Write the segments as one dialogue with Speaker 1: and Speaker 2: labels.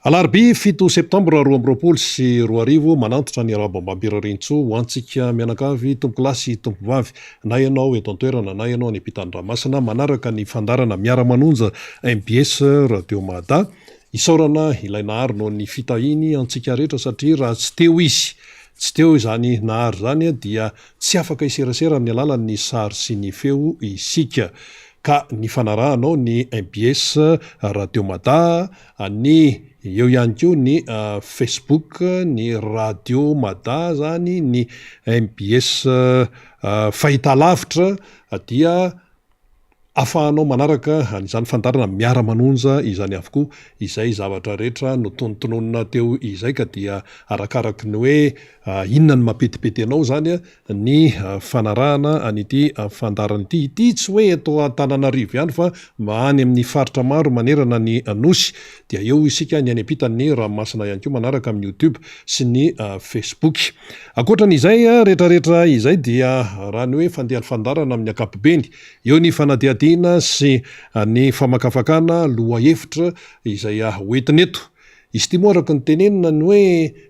Speaker 1: Alarby 7 septambra 2024 manantitra ny arabam-bambirarintso ho antsika mianakavy tompo lasy tompo vavy na ianao eto an-toerana na ianao any ampitan-dranomasina manaraka ny fandarana miara-manonja MBS Radio Mada isaorana ilay nahary no ny fitahiny antsika rehetra satria raha tsy teo izy tsy teo izany nahary zany dia tsy afaka iserasera amin'ny alalan'ny sary sy ny feo isika ka ny fanarahanao ny MBS Radio Mada ny eo ihany koa ny Facebook ny Radio Mada zany ny MBS fahitalavitra dia afahanao manaraka an'izany fandarana miara-manonja izany avokoa izay zavatra rehetra no tonontononina teo izay ka dia arakaraky ny hoe inona ny mapetipety anao zany ny fanarahana an'ity fandarana ity tsy hoe eto Antananarivo ihany fa any amin'ny faritra maro manerana ny Anosy dia eo isika ny any ampitan'ny Ranomasina ihany koa manaraka amin'ny YouTube sy ny Facebook. Ankoatran'izay rehetrarehetra izay dia raha ny hoe fandehan'ny fandarana amin'ny ankapobeny eo ny fanadihadiana sy ny famakafakana lohahevitra izay hoentina eto. Izy ity moa araka ny tenenina ny hoe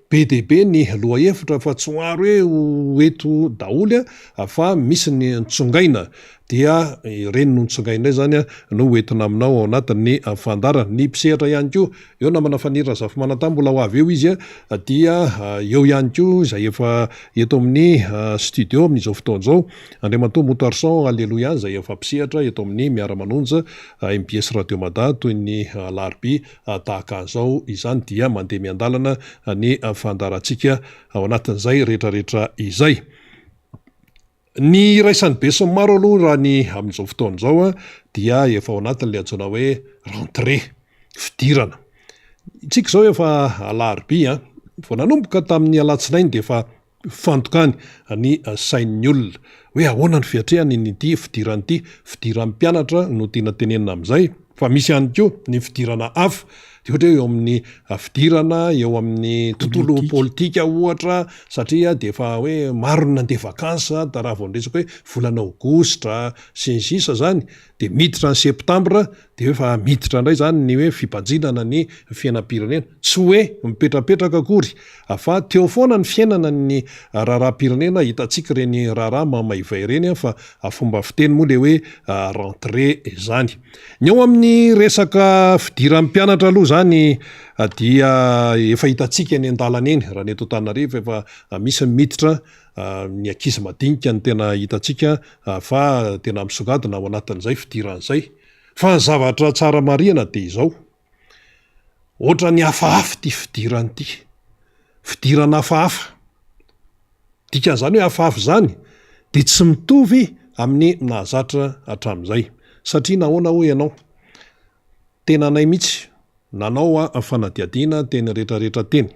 Speaker 1: be dia be ny lohahevitra fa tsy hoaro hoe eto daholo fa misy ny ntsongaina dia ireny no ntsongaina zany no hoentina aminao ao anatin'ny fandarana. Ny mpisehatra ihany koa eo namana fanira zafy manatany mbola ho avy eo izy dia eo ihany koa izay efa eto amin'ny studio amin'izao fotoan'izao Andriamantoa Motarson alleluia izay efa mpisehatra eto amin'ny miara-manonja MBS Radio Mada toy ny Alarby tahaka an'izao izany dia mandeha miandalana ny fandarantsika ao anatin'izay rehetrarehetra izay. Ny raisan'ny be sy maro aloha raha ny amin'izao fotoan'izao dia efa ao anatin'ilay antsoina hoe rentrée fidirana. Tsika izao efa Alarby vao nanomboka tamin'ny alatsinainy dia efa fantokany ny sain'ny olona hoe ahoana ny fiatrehany n'ity fidirana ity, fidiran'ny mpianatra no tiana tenenina amin'izay fa misy ihany koa ny fidirana hafa dia ohatra eo amin'ny fidirana eo amin'ny tontolo politika ohatra satria dia efa hoe maro ny nandeha vakansa da raha vao ndresaka hoe volana aogositra sy ny sisa zany dia miditra ny septambra dia efa miditra indray zany ny hoe fibanjinana ny fiainam-pirenena tsy hoe mipetrapetraka akory fa teo foana ny fiainana ny raharaha-pirenena hitantsika ireny raharaha mamaivay ireny fa fomba fiteny moa le hoe rentrée zany. Ny eo amin'ny resaka fidiran'ny mpianatra aloha zany dia efa hitantsika ny andalana eny raha ny eto Antananarivo efa misy miditra ny ankizy madinika ny tena hitantsika fa tena misongadina ao anatin'izay fidiran'izay fa ny zavatra tsara marihana dia izao ohatra ny hafahafa ty fidirana ity fidirana hafahafa dikan'izany hoe hafahafa zany dia tsy mitovy amin'ny nahazatra hatramin'izay satria nahoana ho ianao tena anay mihitsy nanao fanadihadiana teny rehetrarehetra teny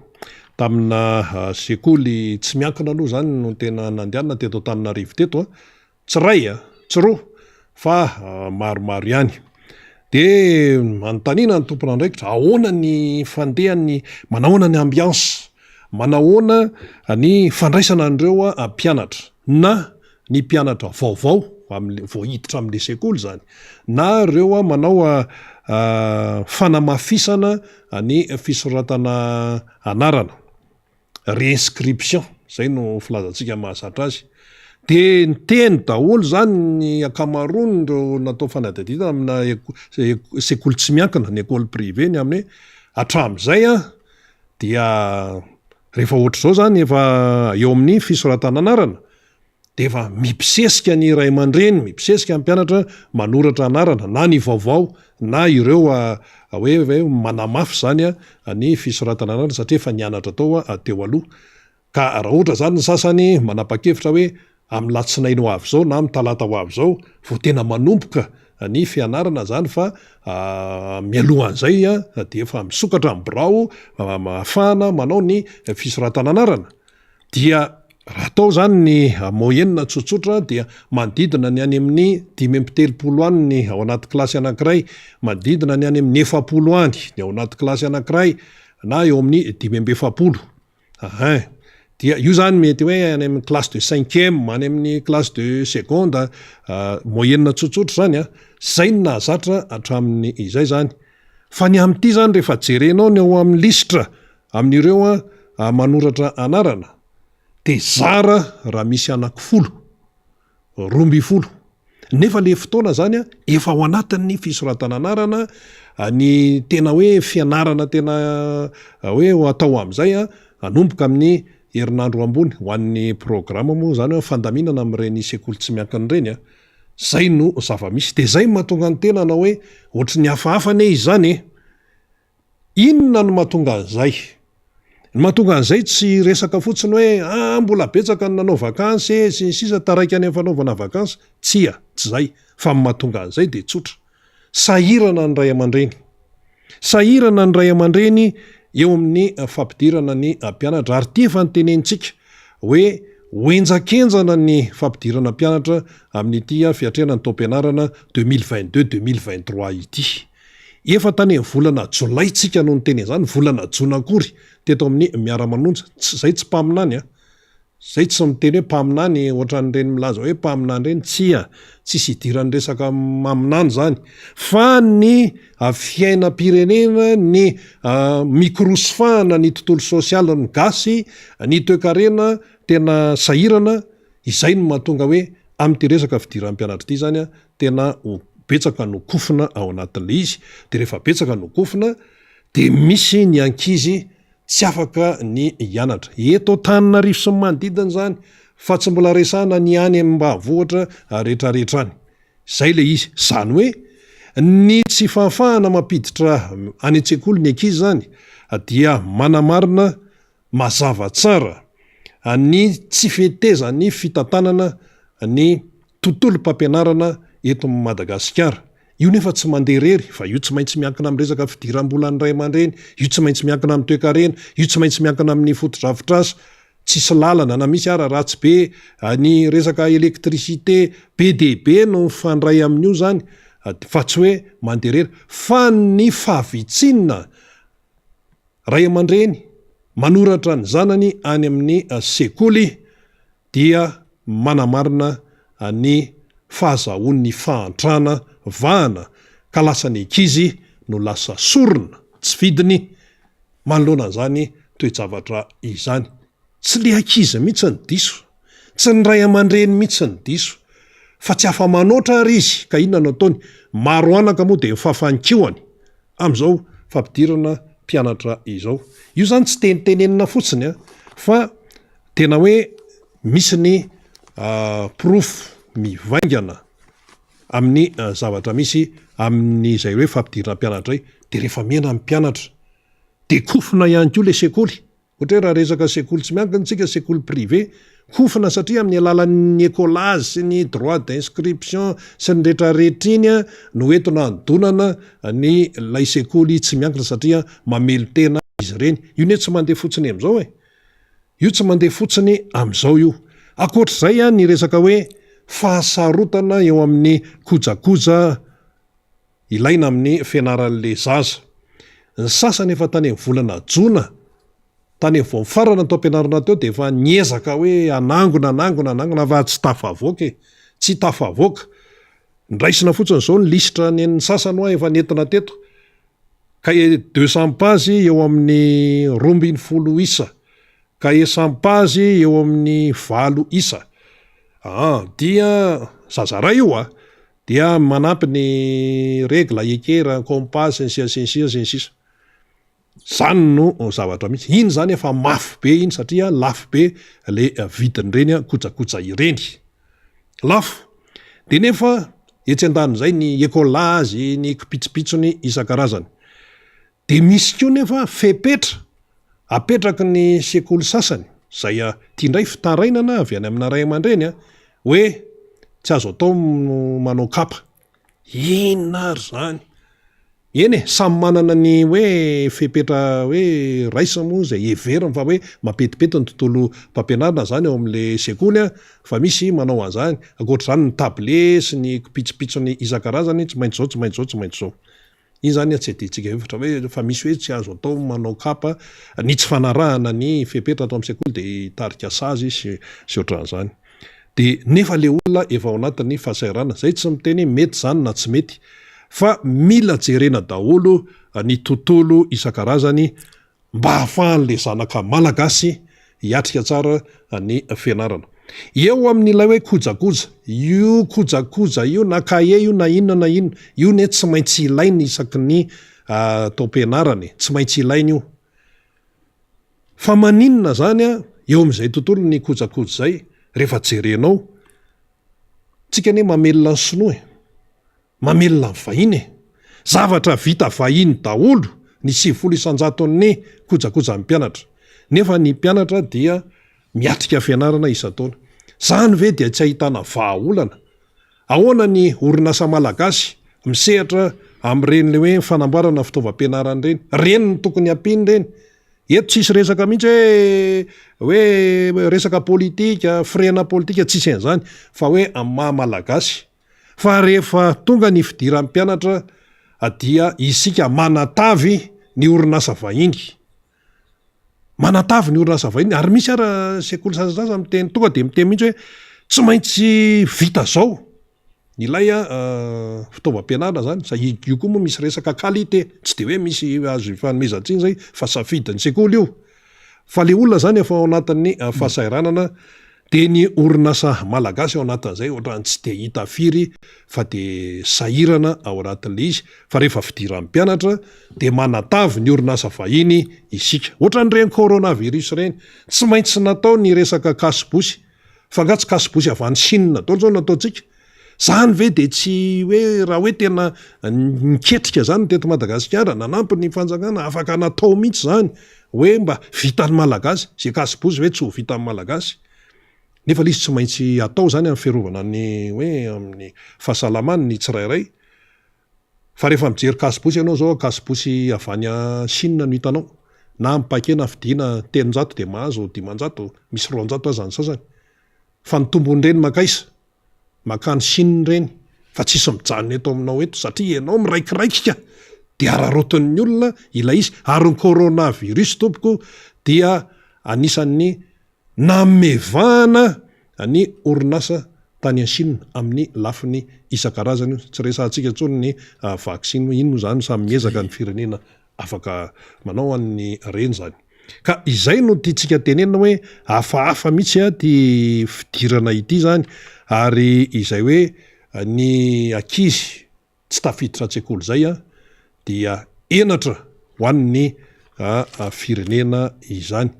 Speaker 1: tamina sekoly tsy miankina aloha zany no tena nandehanana teto Antananarivo teto tsy ray tsy roa fa maromaro ihany dia manontaniana ny tompona andraikitra ahoana ny fandehany manahoana ny ambiance manahoana ny fandraisana an'ireo mpianatra na ny mpianatra vaovao vao hiditra amin'le sekoly zany na ireo manao fanamafisana ny fisoratana anarana réinscription zay no filazantsika mahazatra azy dia ny teny daholo zany ny akamarony ireo natao fanadihadiana amina sekoly tsy miankina ny école privée ny amin'ny hatramin'izay dia rehefa ohatr'izao zany efa eo amin'ny fisoratana anarana dia efa mipisesika ny ray aman-dreny mipisesika ny mpianatra manoratra anarana na ny vaovao na ireo hoe manamafy zany ny fisoratana anarana satria efa nianatra tao teo aloha ka raha ohatra zany ny sasany manapa-kevitra hoe amin'ny latsinainy ho avy zao na amin'ny talata ho avy zao vao tena manomboka ny fianarana zany fa mialohan'izay dia efa misokatra amin'ny birao ahafahana manao ny fisoratana anarana dia raha tao zany ny moyenne tsotsotra dia manodidina ny any amin'ny 5-telopolo any ny ao anaty kilasy anankiray manodidina ny any amin'ny 9 any ny ao anaty kilasy anankiray na eo amin'ny 5-7 dia io zany mety hoe any amin'ny classe de 5e any amin'ny classe de seconde moyenne tsotsotra zany zay no nahazatra hatramin'ny izay zany fa ny am'ity zany rehefa jerenao ny ao amin'ny listra amin'ireo manoratra anarana de zara raha misy anaky 10 nefa le fotoana zany efa ao anatin'ny fisoratana anarana ny tena hoe fianarana tena hoe atao am'izay anomboka amin'ny herinandro ambony ho an'ny programa moa zany fandaminana am'ireny sekoly tsy miankiny reny zay no zava-misy de zay mahatonga ny tena na hoe ohatry ny hafahafane izy zany inona no mahatonga an'izay ny mahatonga an'izay tsy resaka fotsiny hoe mbola betsaka ny nanao vakansy sy ny sisa taraiky any fanaovana vakansy tsy zay fa mahatonga an'izay de tsotra sahirana ny ray aman-dreny eo amin'ny fampidirana ny mpianatra ary ty efa nytenentsika hoe hoenjakenjana ny fampidirana mpianatra amin'ity fiatrenany taom-pianarana 2022-2023 ity efa tany amin'ny volana jolayntsika no ny teny zany volana jona akory teto amin'ny miara-manonja zay tsy mpaminany zay tsy miteny hoe mpaminany ohatran'ireny milaza hoe mpaminany reny tsisy idiran'ny resaka maminany zany fa ny fiainam-pirenena ny mikrosofahana ny tontolo sosialy ny gasy ny toekarena tena sahirana izay no mahatonga hoe am'ty resaka fidiran'ny mpianatra ity zany tena betsaka no kofina ao anatin'le izy de rehefa betsaka no kofina de misy ny ankizy tsy afaka ny hianatra eto Antananarivo sy ny manodidina zany fa tsy mbola resahana ny any ambavohatra rehetrarehetrany zay le izy zany hoe ny tsy fahafahana mampiditra any an-tsekoly ny ankizy zany dia manamarina mazava tsara ny tsy feteza ny fitantanana ny tontolo mpampianarana eto Madagasikara io nefa tsy mandeha rery fa io tsy maintsy miankina amin'ny resaka fidiram-bola ny ray aman-dreny io tsy maintsy miankina amin'ny toekarena io tsy maintsy miankina amin'ny fotodrafitrasa tsisy lalana na misy ratsy be ny resaka elektricité be dehibe no fandray amin'io zany fa tsy hoe mandeha rery fa ny fahavitsinina ray aman-dreny manoratra ny zanany any amin'ny sekoly dia manamarina ny fahazahoan'ny fahantrana vahana ka lasa ny ankizy no lasa sorona tsy vidiny manoloana an'izany toe-javatra izany tsy le ankizy mihitsy ny diso tsy ny ray aman-dreny mihitsy ny diso fa tsy afa-manoatra ary izy ka inona no ataony maro anaka moa de mifafankihoany am'izao fampidirana mpianatra izao io zany tsy tenitenenina fotsiny fa tena hoe misy ny profo mivaingana amin'ny zavatra misy amin'izay hoe fampidirana mpianatra ray de rehefa miena amin'ny mpianatra de kofina ihany koa le sekoly ohatra hoe raha resaka sekoly tsy miankina tsika sekoly privé kofina satria amin'ny alalan'ny écolage sy ny droit d'inscription sy ny rehetrarehetriny no entina andonana ny lay sekoly tsy miankina satria mamelo tena izy ireny io ne tsy mandeha fotsiny am'izao io tsy mandeha fotsiny am'izao io akoatr'izay ny resaka hoe fahasarotana eo amin'ny kojakoja ilaina amin'ny fianaran'le zaza ny sasany efa tany amin'ny volana jona tany amin'ny vao mifarana taom-pianarana teo de efa niezaka hoe anangona fa tsy tafavoaka tsy tafavoaka ndraisina fotsiny zao ny listra ny sasany hoa efa nentina teto ka 200 pazy eo amin'ny 12 isa ka 100 pazy eo amin'ny 8 isa dia zazara io dia manampy ny regla ekera kompas ny sisa zany no zavatra mihitsy iny zany efa mafy be iny satria lafo be le vidiny reny kojakoja ireny lafo de nefa etsy an-dan'izay ny écolage ny kipitsopitsony isan-karazany de misy koa nefa fepetra apetraky ny sekoly sasany zay tiandray fitarainana avy any amina ray aman-dreny hoe tsy azo atao manao kapa inona ary zany eny samy manana ny hoe fepetra hoe raisa moa zay everiny fa hoe mapetipety ny tontolo mpampianarina zany ao amin'le sekoly fa misy manao an'izany akoatr'izany ny table sy ny kipitsopitsony isan-karazany tsy maintsy zao tsy maintsy zao tsy maintsy zao iny zany tsy aditsika efatra hoe fa misy hoe tsy azo atao manao kapa ny tsy fanarahana ny fepetra atao amin'ny sekoly de tarika sazy sy ohatran'izany de nefa le olona efa ao anatin'ny fahasairana zay tsy miteny mety zany na tsy mety fa mila jerena daholo ny tontolo isan-karazany mba hahafahan'le zanaka malagasy hiatrika tsara ny fianarana. Eo amin'ilay hoe kojakoja, io kojakoja io na kahe io na inona io ne tsy maintsy ilainy isaky ny taom-pianarany, tsy maintsy ilainy io. Fa maninona zany eo amin'izay tontolo ny kojakoja zay rehefa jerenao, tsika ne mamelona ny sinoa mamelona ny vahiny zavatra vita vahiny daholo ny 700 ny kojakoja ny mpianatra, nefa ny mpianatra dia miatrika fianarana isan-taona. Zany ve dia tsy ahitana vahaolana? Ahoana ny orinasa malagasy misehatra amin'ireny le hoe fanamboarana fitaovam-pianarana reny ny tokony ampiny reny? Eto tsisy resaka mihitsy hoe resaka politika, firena politika, tsisy an'izany, fa hoe amin'ny maha-malagasy. Fa rehefa tonga ny fidiran'ny mpianatra dia isika manatavy ny orinasa vahiny. Manatavy ny orinasa vahiny, ary misy ara sekoly sasasasa miteny tonga dia miteny mihitsy hoe tsy maintsy vita zao ilay fitaovam-pianarana zany. Io koa moa misy resaka qualité, tsy de hoe misy azo ifanomezantsiny zay fa safidin'ny sekoly io. Fa le olona zany efa ao anatin'ny fahasahiranana de ny orinasa malagasy ao anatin'izay ohatrany tsy de hita firy fa de sahirana ao anatin'le izy. Fa rehefa fidiran'ny mpianatra de manatavy ny orinasa vahiny isika. Ohatran'ireny coronavirus reny, tsy maintsy natao ny resaka kasibosy, fa nga tsy kasibosy avy any Chine daholo zao nataontsika. Zany ve de tsy hoe raha hoe tena niketrika zany teto Madagasikara, nanampy ny fanjakana, afaka natao mihitsy zany hoe mba vitan'ny malagasy, zay kasibosy hoe tsy ho vitan'ny malagasy. Nefa izy tsy maintsy atao zany amin'ny fiarovana ny hoe amin'ny fahasalamany ny tsirairay. Fa rehefa mijery kasibosy ianao zao, kasibosy avy any Chine no hitanao, na mipakena vidiana 800 de mahazo 500, misy 400 aza ny sasany. Fa ny tombon'ireny makaisa makany Chine reny, fa tsisy mijanona eto aminao eto satria ianao miraikiraikika dia ararotin'ny olona ilay izy. Ary ny coronavirus tompoko dia anisan'ny namevahana ny orinasa tany Chine amin'ny lafiny isan-karazany. Tsy resahantsika intsony ny vaksiny, ino zany samy miezaka ny firenena afaka manao an'ny reny zany. Ka izay no tiantsika tenenina hoe hafahafa mihitsy ty fidirana ity zany, ary izay hoe ny ankizy tsy tafiditra an-tsekoly zay dia enatra ho an'ny firenena izany.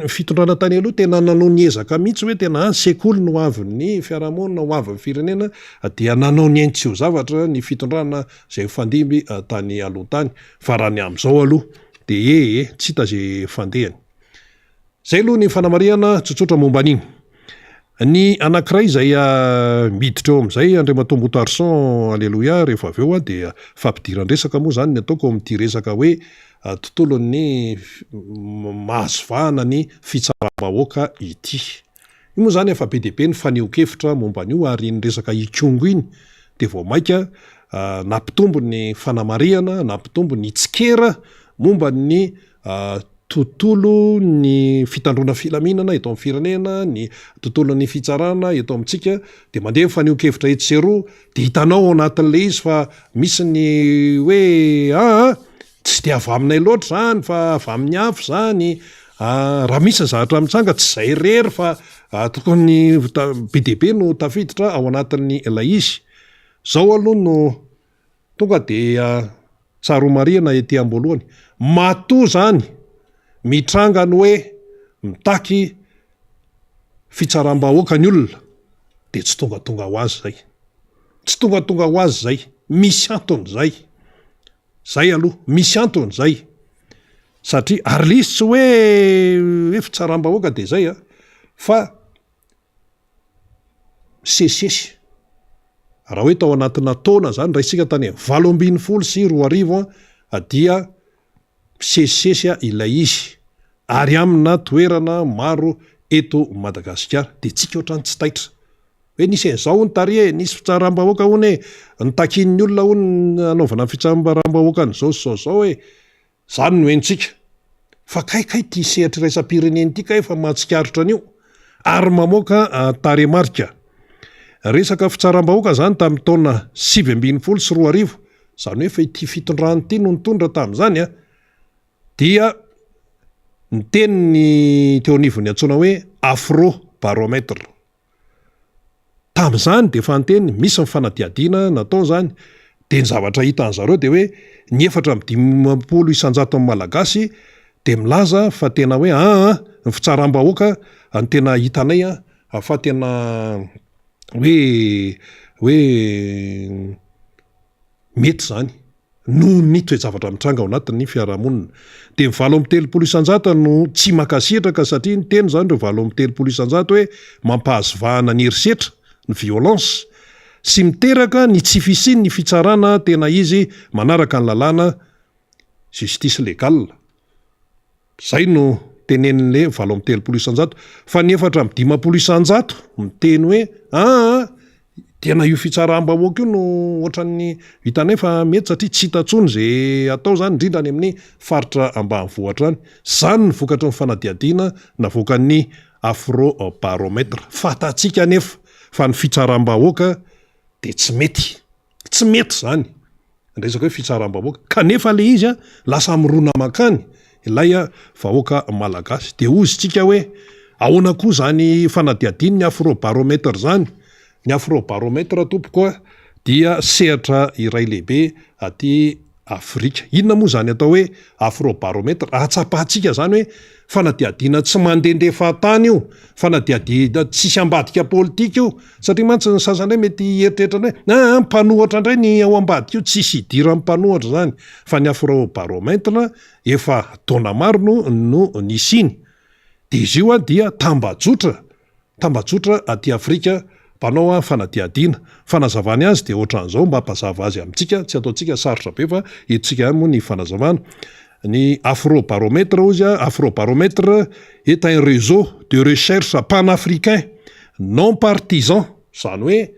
Speaker 1: Fitondrana tany aloha tena nanao ny ezaka mihitsy hoe tena sekoly no avin'ny fiarahamonina, no avin'ny firenena, dia nanao ny ainy-tsy ho zavatra ny fitondrana zay fandimby tany aloha tany. Fa raha ny am'izao aloha de tsy hita zay fandehany. Zay aloha ny fanamariana tsotsotra momba an'iny. Ny anankiray izay miditra eo amin'izay, Andriamatoa Mbotarson, alleloia, rehefa avy eo dia fampidiran-dresaka moa zany ny ataoko amin'ity resaka hoe tontolon'ny mahazovahana ny fitsaram-bahoaka ity. Io moa zany efa be dia be ny faneho-kevitra momba an'io, ary ny resaka ikongo iny de vao maika nampitombo ny fanamariana, nampitombo ny tsikera momba ny tontolo ny fitandrona filaminana eto amin'ny firenena, ny tontolon'ny fitsarana eto amintsika, de mandeha faneho-kevitra etsy sy roa, de hitanao ao anatin'le izy fa misy ny hoe tsy de avy aminay loatra zany fa avy amin'ny afo zany, raha misy zavatra mitsanga tsy zay rery fa tokony be dia be no tafiditra ao anatin'ny ilay izy. Zao aloha no tonga dia tsaromarina ety am-boalohany, matoa zany mitranga ny hoe mitaky fitsaram-bahoaka ny olona, de tsy tongatonga ho azy zay, tsy tongatonga ho azy zay, misy antony zay. Zay aloha misy antony zay, satria ary le izy tsy hoe fitsaram-bahoaka de zay fa sesesy. Raha hoe tao anatina taona zany raisika tany 8 sy 20 dia sesesy ilay izy, ary amina toerana maro eto Madagasikara, de tsika ohatrany tsy taitra hoe nisy an'izao ny tarehy, nisy fitsaram-bahoaka hony nitakin'ny olona hony anaovana fitsaram-bahoaka n'izao hoe zany no hentsika. Fa kaikay ty sehatra iraisam-pireneny ty kay fa mahatsikaritra an'io ary mamoaka tarehimarika. Resaka fitsaram-bahoaka zany tamin'ny taona 20 sy 20 zany hoe fa ity fitondrany ity no nitondra tamin'izany a dia ny teniny teo anivony antsoina hoe afrobarometre. Tamin'izany de fa nyteny misy mifanadiadiana natao zany de ny zavatra hita an'zareo de hoe ny 450 isanjato amin'ny malagasy de milaza fa tena hoe ny fitsaram-bahoaka ny tena hitanay fa tena hoe mety zany no ny toejavatra mitranga ao anatin'ny fiarahamonina de ny 730 isanjato no tsy makasitraka satria ny teny zany reo 730 isanjato hoe mampahazovahana ny herisetra ny violence sy miteraka ny tsy fisiny ny fitsarana tena izy manaraka ny lalàna justice légale. Zay no tenenin'le 730 isanjato fa ny 450 isanjato miteny hoe tena io fitsaram-bahoaka io no ohatran'ny hitanay fa mety satria tsy hitantsony zay atao zany indrindra any amin'ny faritra ambanivohitra any. Zany ny vokatry ny fanadiadiana navoakan'ny afrobarometre. Fatatsika nefa fa ny fitsaram-bahoaka de tsy mety zany resaka hoe fitsaram-bahoaka kanefa le izy lasa mirona makany ilay vahoaka malagasy de ozytsika hoe ahoana koa zany fanadiadiana ny afrobarometre zany. Ny afrobarometre tompoko dia sehatra iray lehibe aty Afrika. Inona moa zany atao hoe afrobarometre? Atsapahantsika zany hoe fanadiadiana tsy mandendefa tany io, fanadiadiana tsisy ambadika politika io, satria mantsy ny sasany hoe mety eritreritra hoe mpanohatra indray ny ao ambadika io, tsisy idiran'ny mpanohatra zany. Fa ny afrobarometre efa taona maro no nisiny. De izy io dia tambajotra aty Afrika mpanao fanadiadiana. Fanazavany azy de ohatran'izao mba hampazava azy amintsika, tsy ataontsika sarotra be fa etsika moa ny fanazavana. Ny afrobarometre afrobarometre est un réseau de recherche panafricain non partisan, zany hoe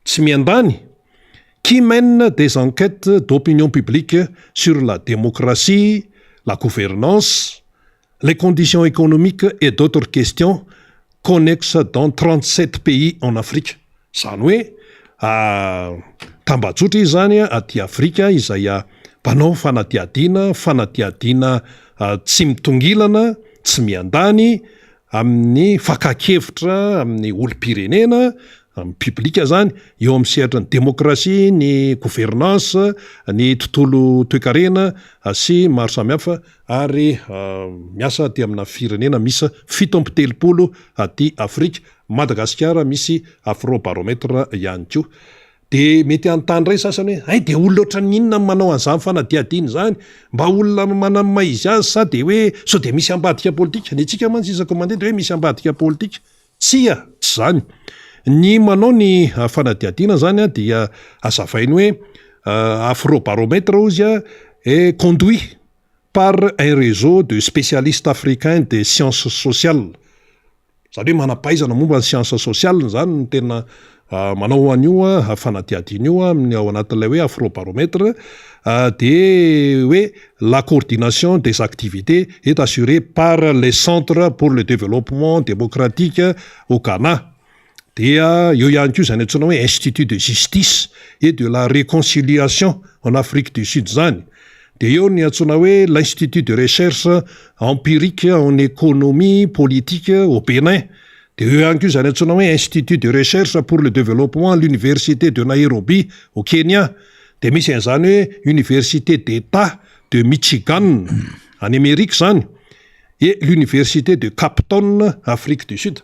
Speaker 1: tsy miandany, qui mène des enquêtes d'opinion publique sur la démocratie, la gouvernance, les conditions économiques et d'autres questions connexes dans 37 pays en Afrique. Zany hoe tambajotra izy zany aty Afrika izay mpanao fanadiadiana tsy mitongilana, tsy miandany amin'ny fakakevitra amin'ny olom-pirenena, amin'ny publika zany, eo amin'ny sehatra ny demokrasia, ny gouvernance, ny tontolo toe-karena sy maro samihafa ary miasa aty amina firenena misy 730 aty Afrika. Madagasikara misy afrobarometre ihany koa. De mety anontany ray sasany hoe de olona ohatran'ny inona manao an'izany fanadiadiana zany, mba olona manamay izy azy sa de hoe sao de misy ambadika politika? Ny antsika mantsy izako mandeha de hoe misy ambadika politika. Tsy zany. Ny manao ny fanadiadiana zany dia azavainy hoe afrobarometre ozy est conduit par un réseau de spécialistes africains des sciences sociales. Zany hoe manampahaizana momba ny sciences sociales zany ny tena manao an'io fanadiadiana io amin'ny ao anatin'ilay hoe afrobarometre. De hoe la coordination des activités est assurée par les centres pour le développement démocratique au Ghana. Dia eo ihany koa zany antsoina hoe Institut de justice et de la réconciliation en Afrique du Sud zany. De eo ny antsoina hoe l'Institut de recherche empirique en économie politique au Bénin. De eo ihany koa zany antsoina hoe Institut de recherche pour le développement à l'Université de Nairobi au Kenya. De misy an'izany hoe Université d'État de Michigan en Amérique zany et l'Université de Cape-Town Afrique du Sud.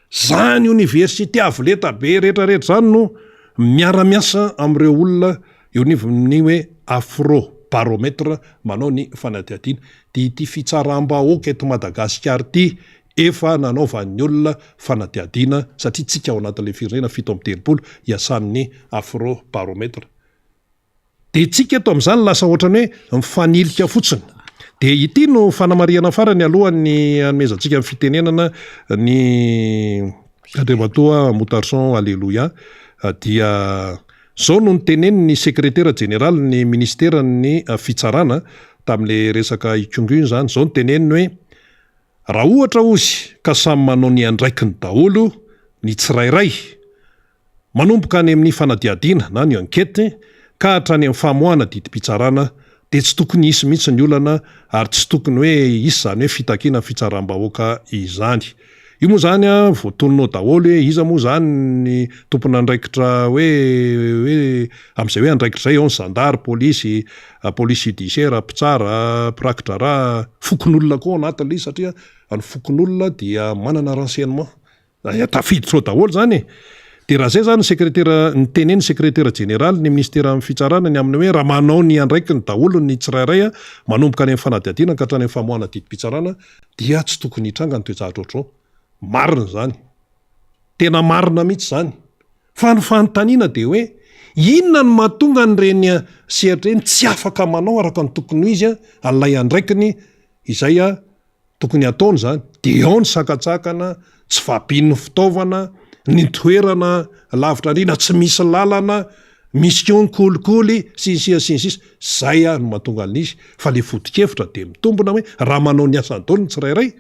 Speaker 1: Zany université avo leta be rehetrarehetra zany no miara-miasa am'ireo olona eo ny hoe afrobarometre manao ny fanadiadiana. De ity fitsaram-bahoaka eto Madagasikara ity efa nanaovan'ny olona fanadiadiana satria tsika ao anatin'ilay firenena 730 iasan'ny afrobarometre. De tsika eto amin'izany lasa ohatrany hoe mifanilika fotsiny. De ity no fanamariana farany alohan'ny anomezantsika amin'ny fitenenana ny Andriamatoa Motarson Alleluia dia zao no niteneniny sekretera général ny ministera ny fitsarana tamin'le resaka ikongony zany. Zao no teneniny hoe raha ohatra ozy ka samy manao ny andraikiny daholo ny tsirairay manomboka any amin'ny fanadiadiana na ny enquête ka hatrany amin'ny famoana didi-pitsarana dia tsy tokony hisy mihitsy ny olana ary tsy tokony hoe isy zany hoe fitakiana fitsaram-bahoaka izany. Io moa zany a voatoninao daholo hoe iza moa zany ny tompona andraikitra hoe amin'izay hoe andraikitra zay ao ny zandary, polisy judiciaire, mpitsara, pirakitra raha, fokon'olona koa anatin'ilay izy satria ny fokon'olona dia manana renseignement tafiditra ao daholo zany e. Dia raha zay zany ny teneny sekretera jeneraly ny ministera amin'ny fitsarana ny aminy hoe raha manao ny andraiky ny daholo ny tsirairay a manomboka any amin'ny fanadihadiana ka hatrany amin'ny famoahana didi-pitsarana dia tsy tokony hitranga ny toejahatra ohatrao. Marina zany, tena marina mihitsy zany. Fa ny fanontaniana dia hoe inona no mahatonga nyreny sehatra eny tsy afaka manao araka ny tokony ho izy an'ilay andraikiny izay tokony ataony zany. Dia ao ny sakatsakana, tsy fahampian'ny fitaovana, ny toerana lavitra rina tsy misy lalana, misy keo ny kolikoly sisa zay no mahatonga an'izy. Fa le foto-kevitra dia mitombona hoe raha manao ny asany daholo ny tsirairay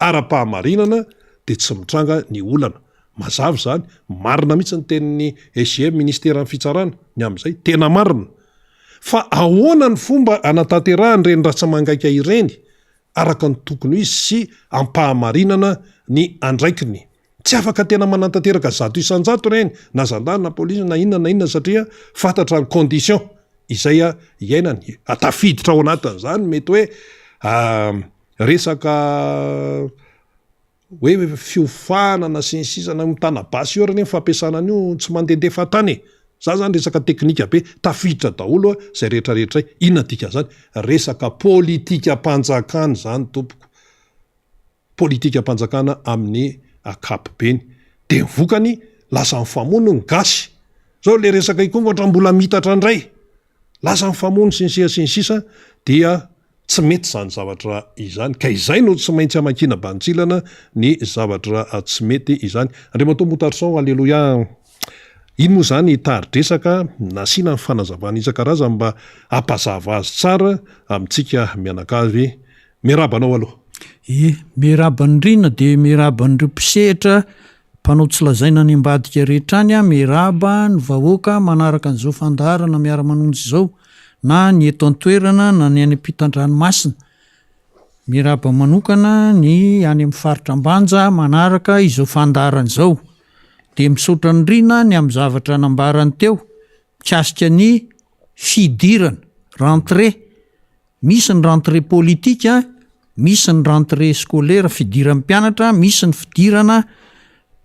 Speaker 1: ara-pahamarinana dia tsy mitranga ny olana. Mazava zany, marina mihitsy ny tenin'ny SGM ministera amin'ny fitsarana ny amin'izay tena marina. Fa ahoana ny fomba anatanterahany ireny raha tsy mangaika ireny araka ny tokony izy sy ampahamarinana ny andraikiny. Tsy afaka tena manantanteraka 100% ireny na zandary na polisy na inona satria fantatra ny condition izay iainany. Atafiditra ao anatin'izany mety hoe resaka hoe fiofanana sy ny sisana mitanabasy io reny fampiasana an'io tsy mandendefa tany. Za zany resaka teknika be tafiditra daholo zay rehetrarehetra inona dika zany resaka politika mpanjakana zany tompoko. Politika mpanjakana amin'ny akapobeny. Dia ny vokany lasa mifamono ny gasy. Zao le resaka ikongo ohatra mbola mitatra indray. Lasa mifamono sy ny sisa dia tsy mety zany zavatra izany. Ka izay no tsy maintsy amankina bantsilana ny zavatra tsy mety izany. Andriamantoa motarison, alleloia. Iny moa zany taridresaka nasiana ny fanazavana isan-karazany mba hampazava azy tsara amintsika mianakavy. Miarabanao aloha.
Speaker 2: Miaraban'ny rina dia miaraban'ireo mpisehatra mpanao tsy lazaina ny ambadika rehetra any miaraba ny vahoaka manaraka an'izao fandaharana miara-manonjy izao na ny eto an-toerana na ny any ampitan-dranomasina. Miaraba manokana ny any amin'ny faritra ambanja manaraka izao fandaharana izao. Dia misaotra ny rina ny amin'ny zavatra nambarany teo mikasika ny fidirana, rentrée. Misy ny rentrée politika, misy ny rentrée scolaire fidiran'ny mpianatra, misy ny fidirana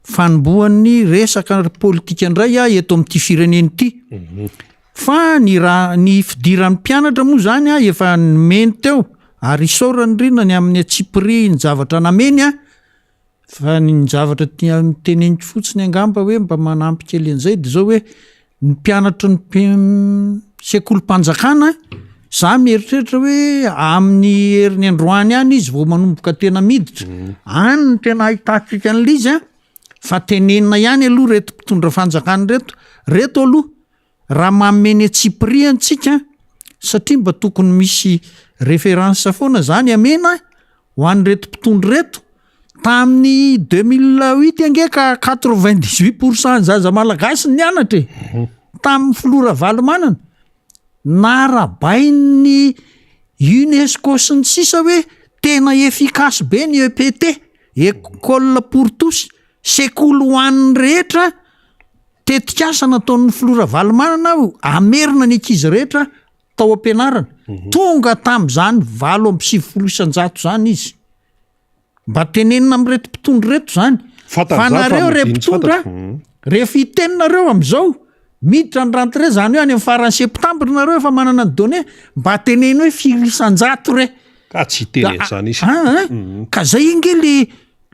Speaker 2: fanombohan'ny resaka politika indray eto amin'ity fireneny ity. Fa ny fidiran'ny mpianatra moa zany efa nomeny teo ary isaorany rina ny amin'ny atsipri ny zavatra nameny fa ny zavatra teneniko fotsiny angamba hoe mba manampy kely an'izay dia zao hoe ny mpianatra ny sekolim-panjakana za mieritreritra hoe amin'ny herin'ny androany any izy vao manomboka tena miditra. Any ny tena ahitantsika an'ilay izy fa tenenina ihany aloha reto mpitondra fanjakana reto aloha raha mameny atsipri antsika satria mba tokony misy référence foana zany amena ho an'ny reto mpitondra reto. Tamin'ny 2008 ange ka 98% zaza malagasy ny anatra tamin'ny filora valomanana narabain'ny UNESCO sy ny sisa hoe tena efficace be ny EPT, école pour tous, sekoly ho an'ny rehetra tetikasa nataon'ny filora valomanana amerina ny ankizy rehetra tao am-pianarana. Tonga tamin'izany 8.900 zany izy. Mba tenenina amin'reto mpitondra reto zany. Fa nareo re mpitondra rehefa iteninareo amin'izao miditra ny rentrée zany hoe any amin'ny farany septambra nareo efa manana ny donné mba teneny hoe 400 re.
Speaker 1: Ka tsy teny zany izy.
Speaker 2: Ka zay inge le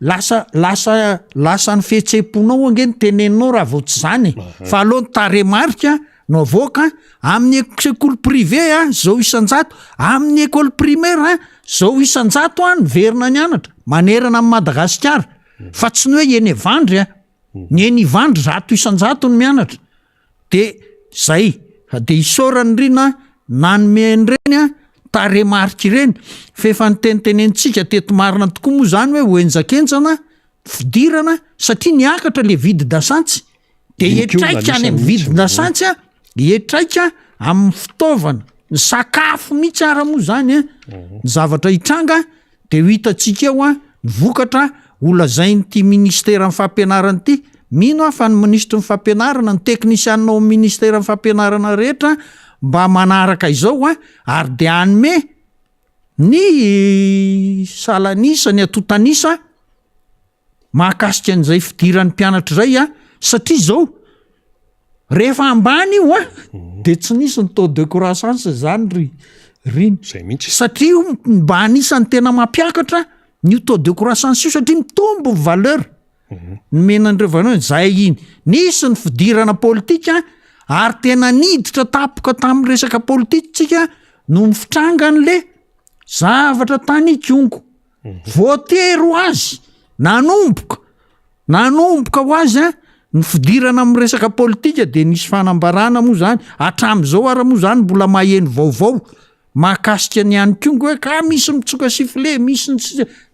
Speaker 2: lasa ny fihetseham-ponao ange ny teneninao raha vao tsy zany. Fa aloha ny taremarika no avoaka amin'ny sekoly privé zao 100, amin'ny école primaire zao 100 ny verina ny anatra manerana amin'ny Madagasikara. Fa tsy ny hoe eny Evandry ny eny Ivandry 100 ny mianatra. Dia zay dia isaorany rina nanome reny taremarika ireny fa efa nitenitenentsika teto marina tokoa moa zany hoe hoenjakenjana fidirana satria niakatra le vidi-dasantsy dia etraika any amin'ny vidi-dasantsy etraika amin'ny fitaovana ny sakafo mihitsy ara moa zany a ny zavatra hitranga de ho hitantsika eo a ny vokatra olazainy ty ministera ny fampianarana ty mino a fa ny ministra ny fampianarana ny teknisianina ao ministera ny fampianarana rehetra mba manaraka izao a ary de anome ny salanisa ny atotanisa mahakasika an'izay fidiran'ny mpianatra zay a satria zao rehefa ambany io a de tsy nisy ny taux de croissance zany riny
Speaker 1: zay mihitsy
Speaker 2: satria mba anisan'ny tena mampiakatra ny taux de croissance io satria mitombo ny valeur ny menan'ireo valeur zay nisy ny fidirana politika ary tena niditra tapoka tamin'ny resaka politika no ny fitrangan'le zavatra tany ikongo voatero azy nanomboka ho azy a ny fidirana amin'ny resaka politika de nisy fanambarana moa zany hatram'izao ara moa zany mbola maheno vaovao mahakasika ny any kongo hoe ka misy mitsoka sifle misy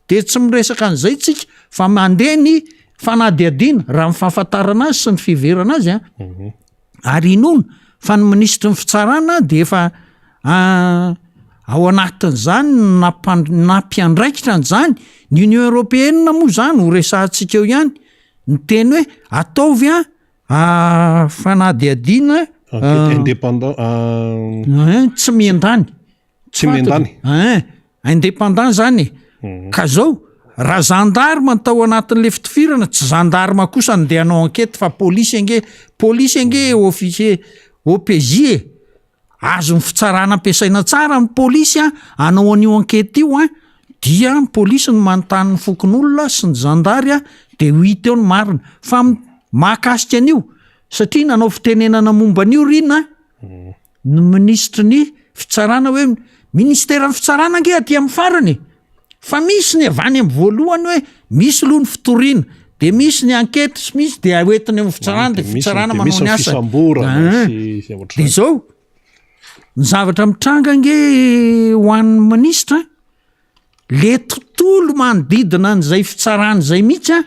Speaker 2: de tsy miresaka an'izay tsika fa mandeha ny fanadiadiana raha mifahafantarana azy sy ny fiverana azy a ary inona fa ny ministra ny fitsarana de efa ao anatin'izany nampiandraikitra n'zany ny union européenne moa zany ho resahantsika eo ihany ny teny hoe ataovy a fanadiadiana
Speaker 1: indépendant
Speaker 2: tsy miendany indépendant zany ka zao raha zandarma tao anatin'le fitifirana tsy zandarma kosa ny de anao enquête fa polisy ange officier OPJ azo ny fitsarana ampiasaina tsara ny polisy anao an'io enquête io dia ny polisy ny manontany ny fokon'olona sy ny zandary de ho hita eo ny marina fa mahakasika an'io satria nanao fitenenana momba an'io rina ny ministra ny fitsarana hoe ministera ny fitsarana ange aty amin'ny farany fa misy ny avany amin'ny voalohany hoe misy aloha ny fitoriana de misy ny enquête sy misy de oetiny amin'ny fitsarana de fitsarana manao ny asa de zao ny zavatra mitranga ange ho an'ny ministra le tontolo manodidina n'izay fitsarana zay mihitsy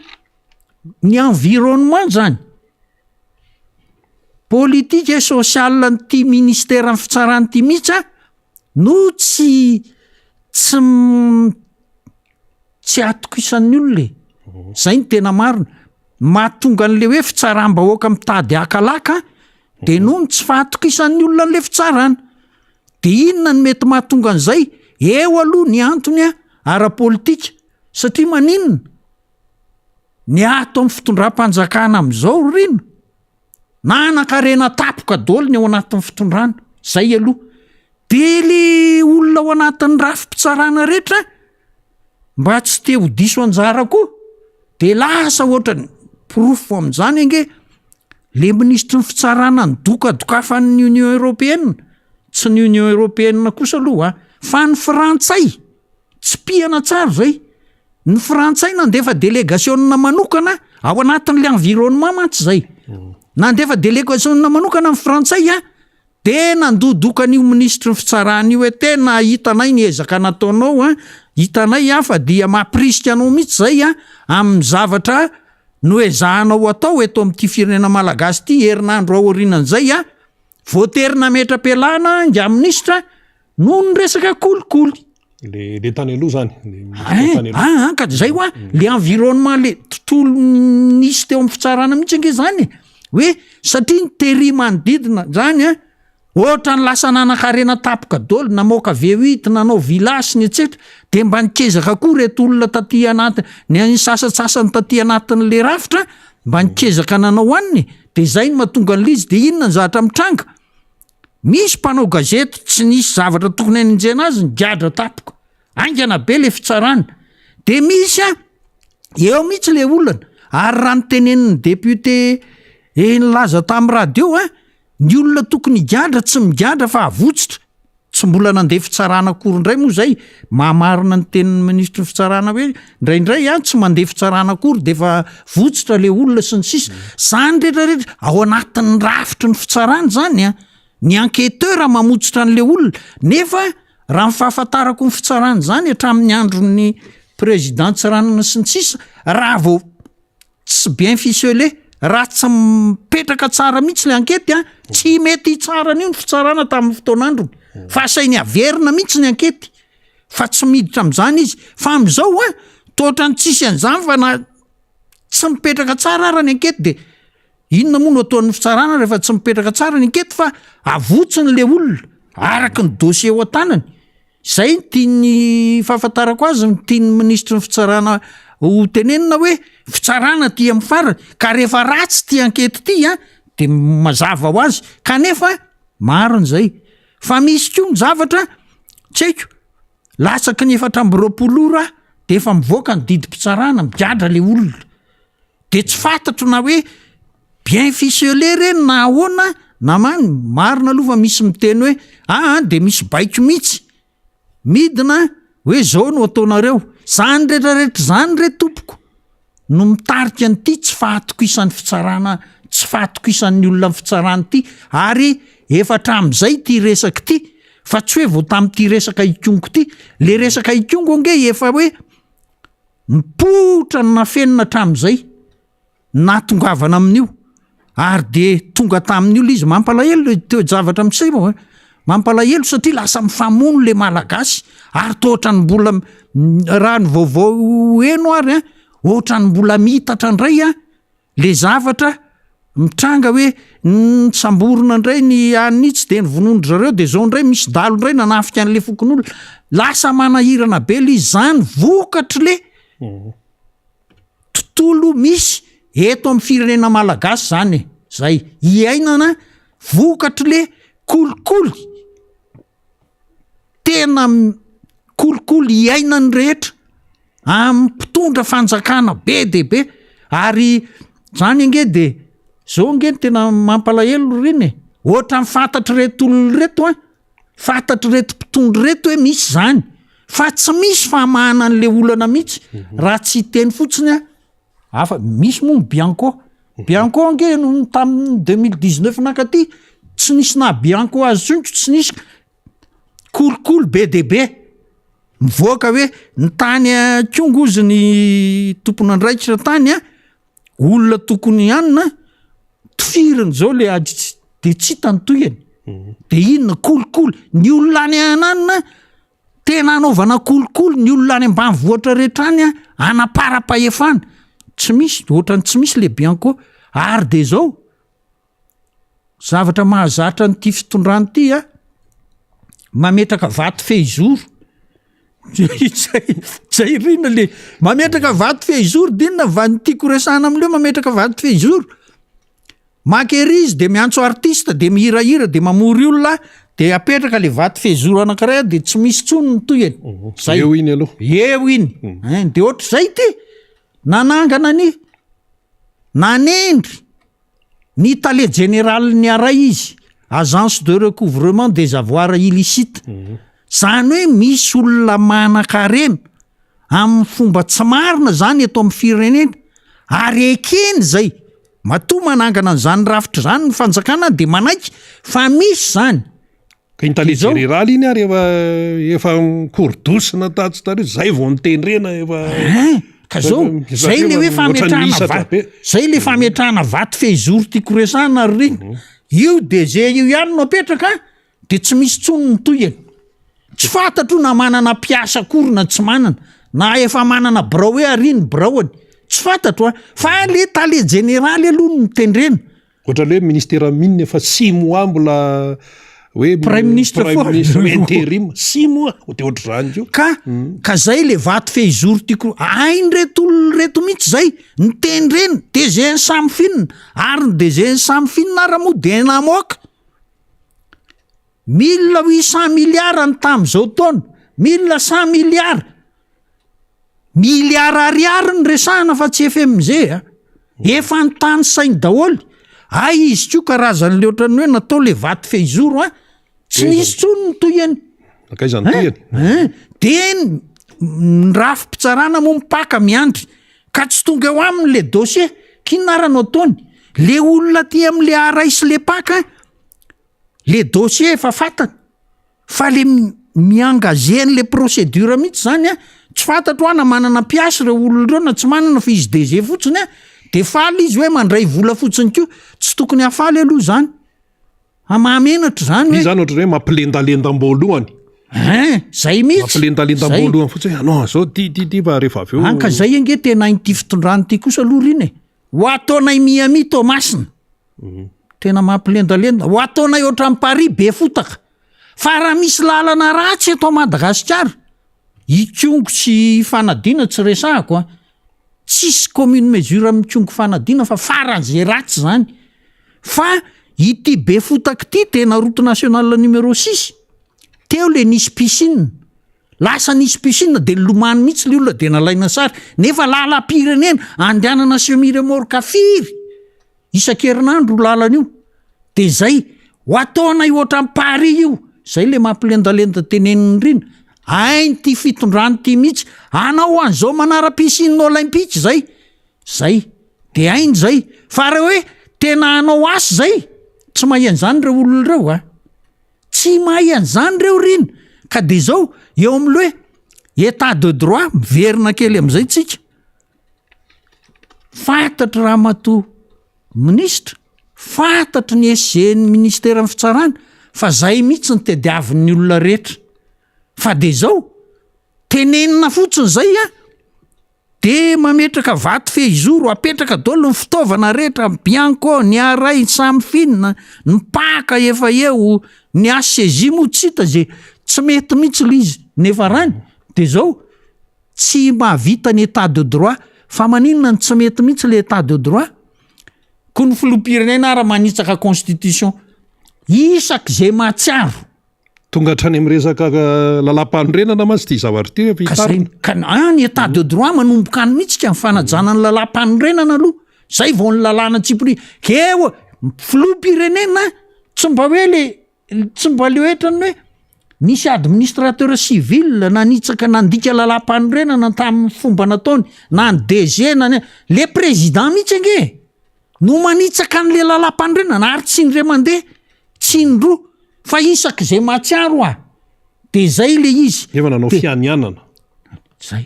Speaker 2: ny environnement zany politika sosiala nyty ministera ny fitsarana ty mihitsy no tsy atoko isan'ny olona zay ny tena marina mahatonga an'le hoe fitsaram-bahoaka mitady akalaka de no ny tsy fahatoko isan'ny olona n'le fitsarana de inona ny mety mahatonga an'izay eo aloha ny antony ara-politika satria maninona ny ato amin'ny fitondram-panjakana am'izao rino nanankarena tapoka daholo ny ao anatin'ny fitondrana zay aloha de le olona ao anatin'ny rafi-pitsarana rehetra mba tsy te ho diso anjara koa de lasa ohatrany profo amin'izany ange le ministra ny fitsarana ny dokadokafan'ny union européenne tsy ny union européenne kosa aloha fa ny frantsay tsy piana tsara zay ny frantsay nandefa délégationna manokana ao anatin'le environnement mantsy zay nandefa délégationna manokana ny frantsay de nandodokan'io ministra ny fitsarana io hoe tena hitanay ny ezaka nataonao hitanay fa dia mampirisika anao mihitsy zay amin'ny zavatra no ezahanao atao eto amin'ity firenena malagasy ty herinandro aorianan'izay voaterina metra-pialana nga ministra no ny resaka kolikoly
Speaker 1: le tany aloha zany
Speaker 2: ka zay le environnement le tontolo nisy teo amin'ny fitsarana mihitsy ange zany hoe satria ny tery manodidina zany ohatra ny lasa nanankarena tapoka daholo namoaka V8 nanao vilasy ny etsetra de mba nikezaka koa reto olona taty anaty ny sasasasany taty anatin'le rafitra mba nikezaka nanao aniny de zay ny mahatonga an'lizy de inona ny zavatra mitranga misy mpanao gazety tsy nisy zavatra tokony anenjena azy ny giadra tapoka angana be le fitsarana de misy eo mihitsy le olana ary raha nytenenin'ny député nylaza tamin'ny radio ny olona tokony giadra tsy migiadra fa avotsitra tsy mbola nandeha fitsarana akory indray moa zay mahamarina ny tenin'ny ministra ny fitsarana hoe indraindray tsy mandeha fitsarana akory de fa votsitra le olona sy ny sisa zany rehetrarehetra ao anatin'ny rafitry ny fitsarana zany ny enquêteur mamotsitra an'le olona nefa raha mifahafantarako ny fitsarana zany hatramin'ny andron'ny président Tsiranana sy ny sisa raha vao tsy bien ficelé raha tsy mipetraka tsara mihitsy le ankety tsy mety tsara an'io ny fitsarana tamin'ny fotoan'androny fa sainy averina mihitsy ny ankety fa tsy miditra am'izany izy fa am'izao toatra ny tsisy an'izany fa na tsy mipetraka tsara ara ny ankety de inona moa no ataon'ny fitsarana rehefa tsy mipetraka tsara ny ankety fa avotsiny le olona araky ny dosie ao an-tanany zay ny tiany fahafantarako azy ny tiany ministra ny fitsarana ho tenenina hoe fitsarana ty amin'ny farany ka rehefa ratsy ty ankety ty de mazava ho azy kanefa mariny zay fa misy koa ny zavatra tsy haiko latsaky ny 420 ora de efa mivoaka ny didim-pitsarana migadra le olona de tsy fantatro na hoe bien ficelé reny na ahoana na marina aloha fa misy miteny hoe de misy baiko mihitsy midina hoe zao no ataonareo zany rehetrarehetra zany re tompoko no mitarika an'ity tsy fahatokisany fitsarana tsy fahatokisany olona ny fitsarana ity ary efatra am'izay ty resaka ty fa tsy hoe vao tamin'ity resaka ikongo ty le resaka ikongo ange efa hoe mipotra na fenina hatramin'izay na tongavana amin'io ary de tonga tamin'io le izy mampalahelo teo javatra amitsay mampalahelo satria lasa mifamono le malagasy ary tohatra ny mbola raha ny vaovao eno ary ohatra ny mbola mitatra indray le zavatra mitranga hoe samborona indray ny anitsy de ny vonondry zareo de zao indray misy dalo indray nanafika an'le fokon'olona lasa manahirana be le izy zany vokatry le tontolo misy eto amin'ny firenena malagasy zany zay iainana vokatry le kolikoly tena kolikoly iainany rehetra mpitondra fanjakana be de be ary zany ange de zao ange tena mampalahelo reny ohatra mifantatry reto olona reto fantatry reto mpitondry reto hoe misy zany fa tsy misy famahana an'le olana mihitsy raha tsy teny fotsiny afa misy moa bianco ange tamin'ny 2019 nakaty tsy nisy na bianco azy tsonko tsy nisy kolikoly be de be mivoaka hoe ny tany kongo ozy ny tompon'andraikitra tany olona tokony anina tifiriny zao le de tsy hitany toyany de inona kolikoly ny olona any ananina tena anaovana kolikoly ny olona any ambany vohatra rehetra any anapara-pahefana tsy misy ohatrany tsy misy le bianco ary de zao zavatra mahazatra nyty fitondrany ty mametraka vaty fehizoro zay rina le mametraka vaty fehizoro dinona nytiako resana am'leo mametraka vaty fehizoro makerizy de miantso artista de mihirahira de mamory olona de apetraka le vaty fehizoro anankiray de tsy misy tsony ny toyany zay
Speaker 1: eo iny aloha
Speaker 2: eo iny de ohatra zay ty nanangana ny nanendry ny talet général ny aray izy agence de recouvrement des avoirs illicites zany hoe misy olona manan-karena amin'ny fomba tsy marina zany eto amin'ny firenena ary ekeny zay matoa manangana n'izany rafitra zany ny fanjakana de manaiky fa misy zany
Speaker 1: ka intalet général iny ary efa korodosina tatsy tary zay vao nitendrena efa
Speaker 2: ka zao zay le hoe fametrahana zay le fametrahana vaty fehizoro tiako resana ary reny io de zay io ihany no apetraka de tsy misy tsony ny toyany tsy fantatro na manana mpiasa korona tsy manana na efa manana birao hoe ariny biraoany tsy fantatro fa le talet généraly aloha no mitendrena
Speaker 1: ohatra le hoe ministera minina efa 6 mois mbola hoe
Speaker 2: prime ministre
Speaker 1: intérim 6 mois de ohatr'izany io
Speaker 2: ka zay le vaty fehizoro tiako ainy reto olona reto mihitsy zay nitendrena de zay ny samy finina ary de zay ny samy finina ara moa de namoaka 1800 milliards ny tamin'izao taona 1100 milliards milliards ariary ny resahana fa tsy efa am'izay efa ny tany sainy daholy izy ko karazany le ohatrany hoe natao le vaty fehizoro tsy nisy tsony ny toyany
Speaker 1: akaizany toyany
Speaker 2: de nyrafim-pitsarana moa mipaka miandry ka tsy tonga eo aminy le dossier kinarano ataony le olona ty am'le aray sy le paka le dossier efa fatany fa le miangazeny le procédure mihitsy zany tsy fantatro na manana piasy reo olona reo na tsy manana fa izy DG fotsiny de faly izy hoe mandray vola fotsiny ko tsy tokony hafaly aloha zany amamenatra zany
Speaker 1: i zany ohatra hoe mampilendalendam-boalohany
Speaker 2: zay mihitsy
Speaker 1: mampilendalendam-boalohany fotsiny hoe anao zao ty fa rehefa avy eo
Speaker 2: anka zay ange tena iny ty fitondrany ty kosa aloha riny ho ataonay miami Tomasina tena mampilendalenda ho ataonay oatra amin'ny Paris be fotaka fa raha misy lalana ratsy eto Madagasikara ikongo sy fanadina tsy resahako tsisy commune mesure mikongo fanadina fa faran'zay ratsy zany fa ity be fotaka ty tena route nationale numéro 6 teo le nisy piscine lasa nisy piscine de lomano mihitsy le olona de nalaina sary nefa lalam-pirenena andehanana semi-remorque firy isan-kerinandro lalan'io de zay ho ataonay oatra amin'ny Paris io zay le mampilendalenda teneniny rina ainy ty fitondrany ty mihitsy anao an'izao manara-piscine olympique zay de ainy zay fa raha hoe tena anao asy zay tsy mahay an'izany reo olona reo tsy mahay an'izany reo rina ka de zao eo am'le hoe état de droit miverina kely am'izay tsika fantatry raha mato ministra fantatry ny SG-ny ministera amin'ny fitsarana fa zay mihitsy ny tediavin'ny olona rehetra fa de zao tenenina fotsiny zay de mametraka vaty fehizoro apetraka dolo ny fitaovana rehetra bianco ny aray samy finina ny paka efa eo ny ACJ mo tsy hita zay tsy mety mihitsy le izy nefa rany de zao tsy mahavita ny état de droit fa maninona ny tsy mety mihitsy le état de droit ko ny filoham-pirenena raha manitsaka constitution isak zay mahatsiaro
Speaker 1: tonga hatrany am'resaka lalam-panorenana ma tsy ty zavatra ty
Speaker 2: vitarina ny état de droit manomboka any mihitsy ka mifanajana ny lalam-panorenana aloha zay vao ny lalàna tsipri keo filoham-pirenena tsy mba le oetrany hoe misy administrateur civil nanitsaka nandika lalam-panorenana tamin'ny fomba nataony na ny DG le président mihitsy ange no manitsaka an'le lalam-panorenana ary tsy indray mandeha tsy indroa fa isak zay mahatsiaro de zay le izy
Speaker 1: efa nanao fianianana
Speaker 2: zay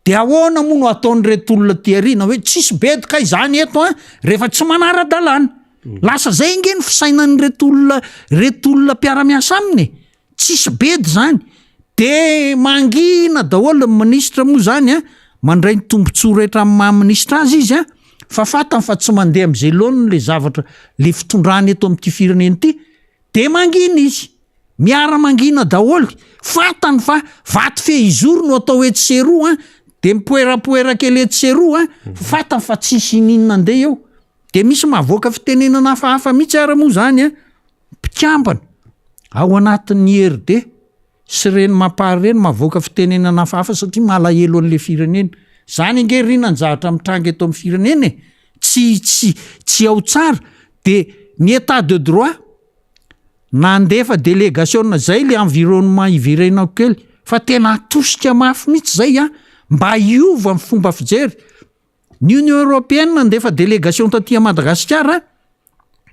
Speaker 2: de ahoana moa no ataony retolona tiarina hoe tsisy bedika izany eto rehefa tsy manara-dalàna lasa zay nge ny fisainan'ny retolona mpiara-miasa aminy tsisy bedy zany de mangina daholo ny ministra moa zany mandray ny tombontsoa rehetra amin'ny maha-ministra azy izy fa fatany fa tsy mandeha am'izay loany le zavatra le fitondrany eto amin'ity fireneny ity de mangina izy miara-mangina daholo fatany fa vaty fehizoro no atao etseroa de mipoerapoera kely etseroa fatany fa tsisy ininona andeha eo de misy mahavoaka fitenenana hafahafa mihitsy ara moa zany mpikambana ao anatin'ny RD sy reny mampary reny mahavoaka fitenenana hafahafa satria malahelo an'le firenena zany angerina ny zavatra mitranga eto amin'ny firenena tsy ao tsara de ny état de droit nandefa délégation zay le environnement iverenako kely fa tena atosika mafy mihitsy zay mba iova amin'ny fomba fijery ny Union Européenne nandefa délégation taty Madagasikara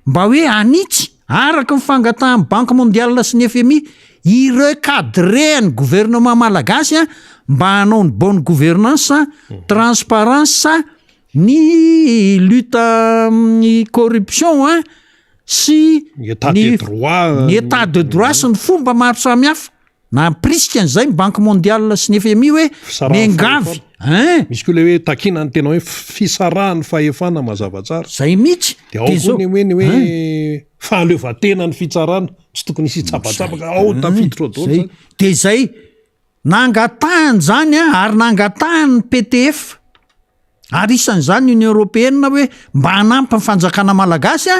Speaker 2: mba hoe anitsy araka mifangatahan'ny Banque mondiale sy ny FMI irecadrer ny gouvernement malagasy mba hanao ny bonne gouvernance transparence ny lutte amin'ny corruption sy
Speaker 1: ny état de droit
Speaker 2: sy ny fomba maro samihafa na prisika an'izay ny Banque mondiale sy ny FMI hoe miangavy
Speaker 1: misy koa le hoe takina ny tena hoe fisarahany fahefana mazava tsara
Speaker 2: zay mihitsy
Speaker 1: de ao koa ny hoe hoe fahaleovan-tena ny fitsarana tsy tokony isy tsapatsapaka ao tafiditra daholo
Speaker 2: de zay nangatahany zany ary nangatahany PTF ary isan'izany Union Européenne hoe mba hanampy ny fanjakana malagasy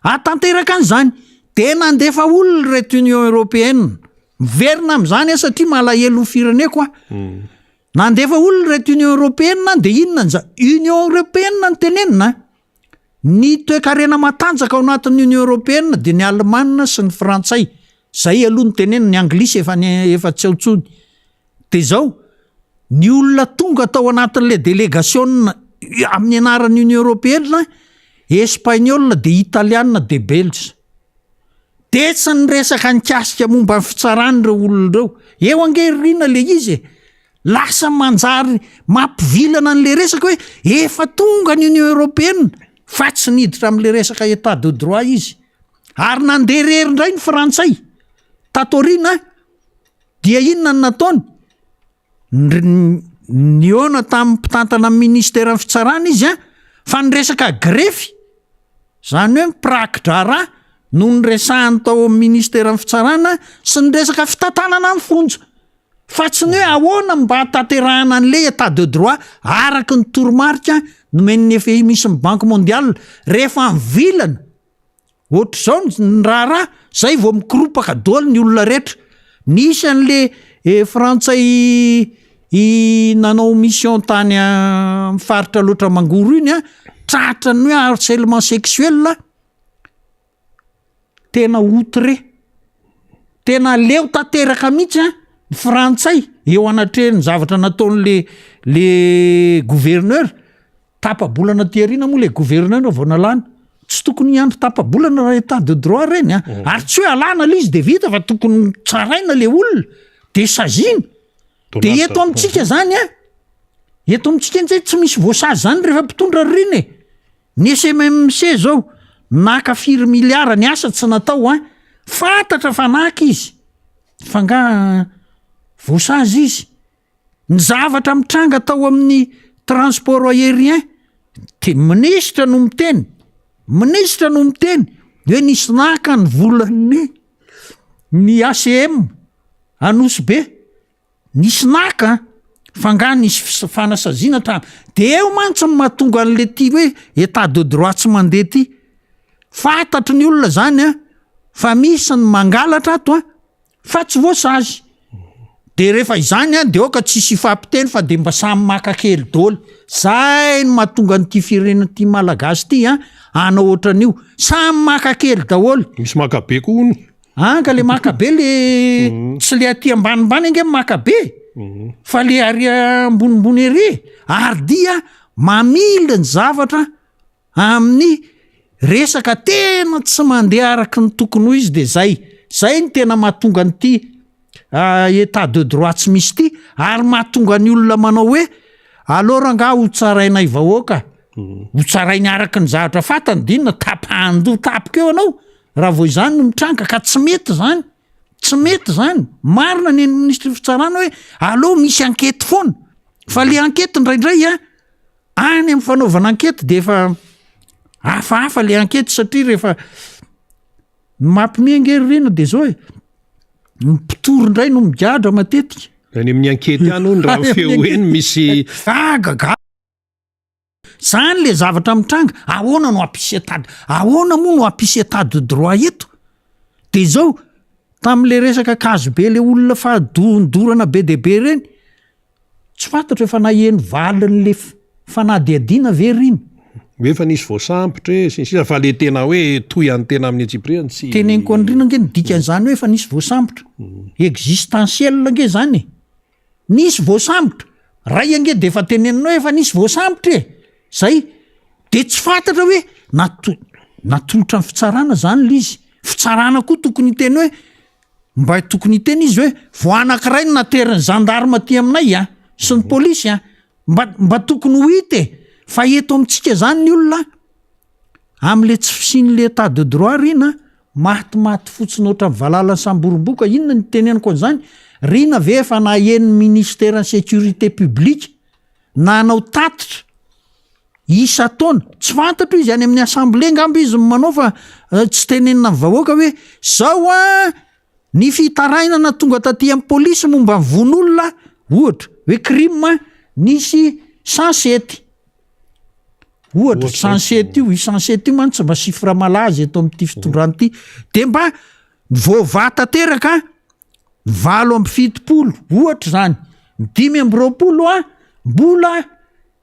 Speaker 2: atanteraka an'izany de nandefa olona reto Union Européenne miverina am'izany satria malahelo ny fireneko nandefa olona reto Union Européenne de inona Union Européenne ny tenenina ny toe-karena matanjaka ao anatin'ny Union Européenne de ny Alemana sy ny Frantsay zay aloha ny tenenina ny Anglisy efa tsy aotsony de zao ny olona tonga tao anatin'le délégation amin'ny anaran'ny Union Européenne Espagnol de Italiana de Belge de tsy ny resaka nikasika momba ny fitsarany reo olona reo eo angerina le izy lasa manjary mampivilana n'le resaka hoe efa tonga ny Union Européenne fa tsy niditra amin'le resaka état de droit izy. Ary nandeha rery indray ny Frantsay tatorina dia inona ny nataony? Niona tamin'ny mpitantana amin'ny ministera ny fitsarana izy fa ny resaka grefy zany hoe mipirakitra raha no ny resahany tao amin'ny ministera ny fitsarana sy ny resaka fitantanana amin'ny fonja. Fa tsy ny hoe ahoana mba hatanterahana an'le état de droit araky ny toromarika nomen'ny FMI sy ny Banque mondiale rehefa mivilana. Ohatr'izao ny raharaha zay vao mikoropaka daholo ny olona rehetra. Nisy an'le Frantsay nanao mission tany mifaritra loatra mangoro iny tratra ny hoe harcèlement sexuel tena outré, tena leo tanteraka mihitsy ny Frantsay eo anatrehany zavatra nataon'le gouverneur. Tapabolana tiarina moa le gouverneur vao nalana. Tsy tokony iandro tapabolana raha état de droit reny ary tsy hoe alana le izy de vita fa tokony tsaraina le olona de sazina. De eto amintsika zany eto amintsika nzay tsy misy voasazy zany rehefa mpitondra riny. Ny SMMC zao naka 4 miliara ny asa tsy natao fantatra fa naka izy fa nga voasazy izy. Ny zavatra mitranga tao amin'ny transport aérien de ministra no miteny hoe nisy naka ny volan'ny ny ACM Anosy Be nisy naka fa nga nisy fanasaziana de eo mantsy mahatonga an'le ty hoe état de droit tsy mandeha ty. Fantatry ny olona zany fa misy ny mangalatra ato fa tsy voasazy. De rehefa izany de oka tsisy ifampiteny fa de mba samy maka kely daholo. Zay no mahatonga n'ity firenena ty malagasy ty anao ohatran'io samy maka kely daholo.
Speaker 1: Misy makabe koa hono.
Speaker 2: Ka le makabe le tsy le aty ambanimbany ange makabe fa le ary ambonimbony ery ary dia mamily ny zavatra amin'ny resaka tena tsy mandeha araky ny tokony ho izy. De zay ny tena mahatonga n'ity état de droit tsy misy ty ary mahatonga ny olona manao hoe alora nga ho tsaraina i vahoaka ho tsarainy araky ny zavatra fatany dinona tapahando tapika eo anao raha vao izany no mitranga ka tsy mety zany marina ny ministry fitsarana hoe aloha misy ankety foana fa le ankety ndraindray any amin'ny fanaovana ankety de efa hafahafa le ankety satria rehefa mampimengeryrina de zao mipitory indray no migadra matetika.
Speaker 1: Any amin'ny ankety any hono raha feo eny misy
Speaker 2: gaga zany le zavatra mitranga. Ahoana no ampisy état de droit eto? De zao tam'le resaka kazo be le olona fa dorana be de be reny tsy fantatra efa naheny valin'le fanadihadiana ve riny.
Speaker 1: hoe fa nisy voasambotra sisa fa le tena hoe toy any tena amin'ny Tsipriany sy
Speaker 2: teneniko andrina nge ny dikan'izany hoe fa nisy voasambotra existentiel nge zany nisy voasambotra ray ange de efa tenenina hoe fa nisy voasambotra zay de tsy fantatra hoe natolotra ny fitsarana zany le izy. Fitsarana koa tokony teny hoe mba tokony teny izy hoe voanankiray no nateriny gendarme aty aminay sy ny polisy mba tokony ho hita fa eto amintsika zany ny olona am'le tsy fisin'le état de droit rina maty fotsiny oatra valala samboromboka. Inona ny teneniko an'izany rina ve fa naheny ministère sécurité publique nanao tatitra isa taona tsy fantatra izy any amin'ny assemblée ngamba izy manao fa tsy tenenina ny vahoaka hoe zao ny fitaraina na tonga taty amin'ny polisy momba ny von'olona ohatra hoe crime nisy 107 ohatra 107 io 107 io man tsy mba sifra malaza eto amin'ity fitondrany ity de mba voavatanteraka 7.70 ohatra zany 5.20 mbola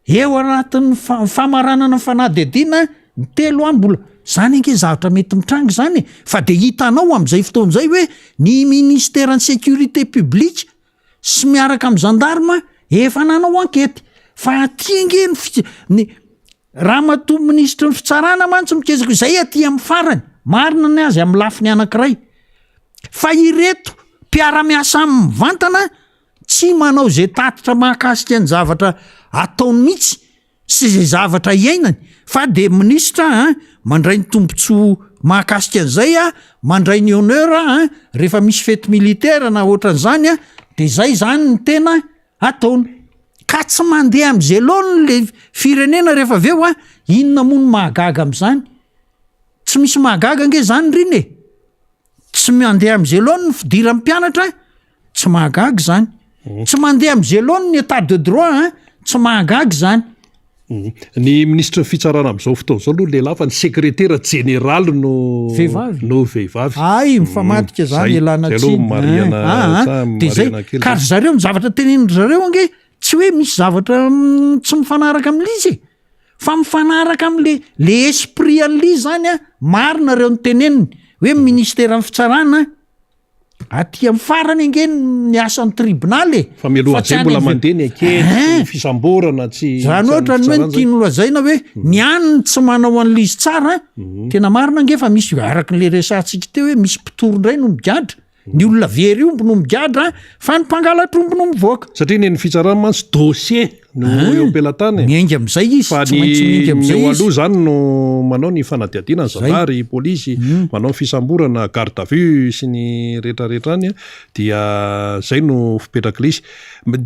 Speaker 2: eo anatin'ny famaranana fanadihadiana 3 mbola zany ange zavatra mety mitranga zany fa de hitanao am'izay fotoan'izay hoe ny ministère ny sécurité publique sy miaraka amin'ny gendarme efa nanao ankety fa aty ange ny raha mato ministre ny fitsarana mantsy mikezako zay aty amin'ny farany marina ny azy amin'ny lafiny anankiray fa ireto mpiara-miasa amin'ny mivantana tsy manao zay tatitra mahakasika ny zavatra ataony mihitsy sy zay zavatra iainany fa de ministra mandray ny tombontsoa mahakasika an'izay mandray ny honneur rehefa misy fety militaire na ohatran'izany de zay zany ny tena ataony ka tsy mandeha am'izay loany le firenena rehefa aveo inona moa no mahagaga am'izany tsy misy mahagaga nge zany riny tsy mandeha am'izay loany ny fidira mpianatra tsy mahagaga zany tsy mandeha am'izay loany ny état de droit tsy mahagaga zany
Speaker 1: ny ministra fitsarana am'izao fotoana zao aloha lehilahy fa ny sekretera général no vehivavy
Speaker 2: ay mifamatika zany elana de zay ka ry zareo ny zavatra tenenindry zareo ange tsy hoe misy zavatra tsy mifanaraka am'lizy fa mifanaraka am'le esprit an'lizy zany marina reo ny teneniny hoe ministera ny fitsarana aty am farany ange ny asan'ny tribunal
Speaker 1: fa mialohan'izay mbola mandeha ny ankety fisamborana tsy
Speaker 2: zany ohatra ny hoe ny tian'olozaina hoe ny aniny tsy manao an'lizy tsara tena marina ange fa misy araky le resantsika teo hoe misy mpitoro indray no migadra ny olona very omby no migadra fa ny mpangalatr-omby no mivoaka
Speaker 1: satria ny fitsarana mantsy dossier no eo ampelatany
Speaker 2: miainga am'izay izy
Speaker 1: fa
Speaker 2: tsy maintsy miainga am'izay
Speaker 1: ny
Speaker 2: izy
Speaker 1: aloha zany no manao ny fanadiadiana ny zandary polisy manao ny fisamborana garde à vue sy ny rehetrarehetra any dia zay no fipetraka lisy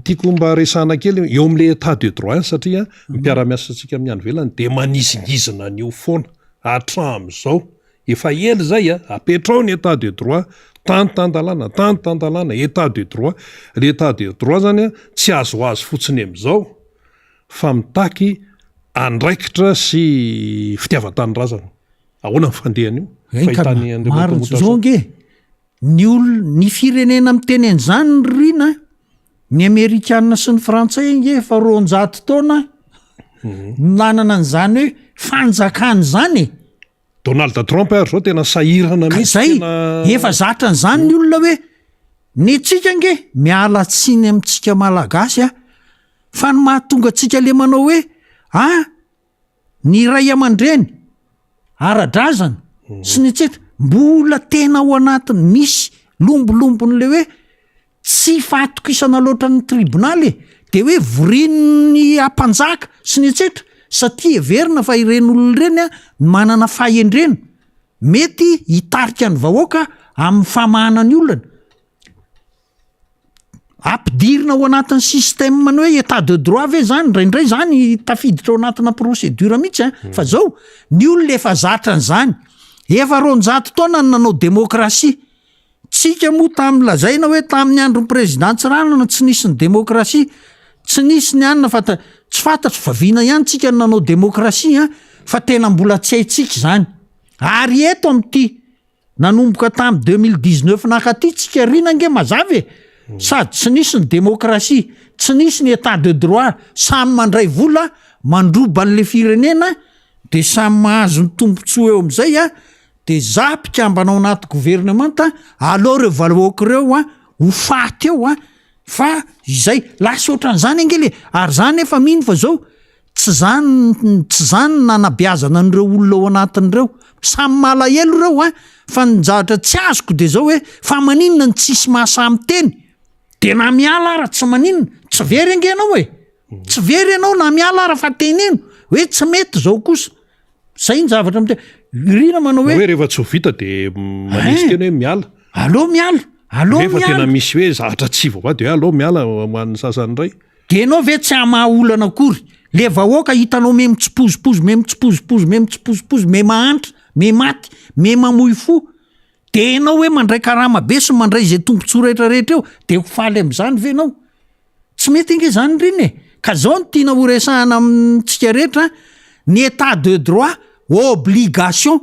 Speaker 1: tiako mba resana kely eo am'le état de droit satria mpiara-miasantsika amin'ny any velany de manizingizina ny io foana hatram'izao efa ely zay apetrao ny état de droit tantandalana état de droit le état de droit zany tsy azo azo fotsiny am'izao fa mitaky andraikitra sy fitiavan-tanyrazana ahoana mifandehany io fahitany
Speaker 2: zao nge ny firenena miteny an'izany rina ny amerikanina sy ny frantsay nge fa 200 taona nanana an'izany hoe fanjakany zany
Speaker 1: Donald Trump ary zao tena sahirana
Speaker 2: mihitsy efa zatra n'izany ny olona hoe ny tsika nge miala tsiny amintsika malagasy fa ny mahatonga atsika le manao hoe ny ray aman-dreny ara-drazana sy ny tsetra mbola tena ao anatiny misy lombolombony le hoe tsy fahatokisana loatra ny tribonaly de hoe vorin'ny ampanjaka sy ny tsetra satria everina fa ireny olona ireny manana fahendrena mety hitarika ny vahoaka amin'ny famahana ny olona ampidirina ao anatin'ny système ny hoe état de droit ve zany indraindray zany tafiditra ao anatina procédure mihitsy fa zao ny olona efa zatra n'izany efa 200 taona ny nanao demokrasia tsika moa tam'lazaina hoe tamin'ny andron'ny prézidentsy ranana tsy nisy ny demokrasia tsy nisy ny anina fa tsy fantatro vaviana ihany tsika ny nanao demokrasia fa tena mbola tsy haitsika zany ary eto am'ty nanomboka tamy 2019 nakaty tsika rina nge mazavy sady tsy nisy ny demokrasia tsy nisy ny état de droit samy mandray vola mandroba an'le firenena de samy mahazo ny tombontsoa eo am'izay de zapikambana ao anaty gouvernemanta aleo reo vahoaka reo ho faty eo fa izay lasa ohatran'izany angely ary zany efa mino fa zao tsy zany nanabiazana an'ireo olona ao anatin'ireo samy malahelo reo fa nyjahatra tsy azoko de zao hoe fa maninona ny tsisy mahasamy teny de na miala ara tsy maninona tsy very angenao tsy very ianao na miala ara fa teneno hoe tsy mety zao kosa zay ny zavatra amte rina manao hoe
Speaker 1: rehefa tsy ho vita de manisy tena hoe miala
Speaker 2: allo
Speaker 1: tena misy hoe zavatra tsy vao de allo miala man'ny sasany ray
Speaker 2: de anao ve tsy amahaolana akory le vahoaka hitanao me mitsipozipozy me mahantra me maty me mamoy fo de anao hoe mandray karama be sy mandray zay tombontsoa rehetrarehetra eo de ho faly am'izany ve anao tsy mety ange zany riny ka zao ny tiana horesahana amintsika rehetra ny état de droit obligation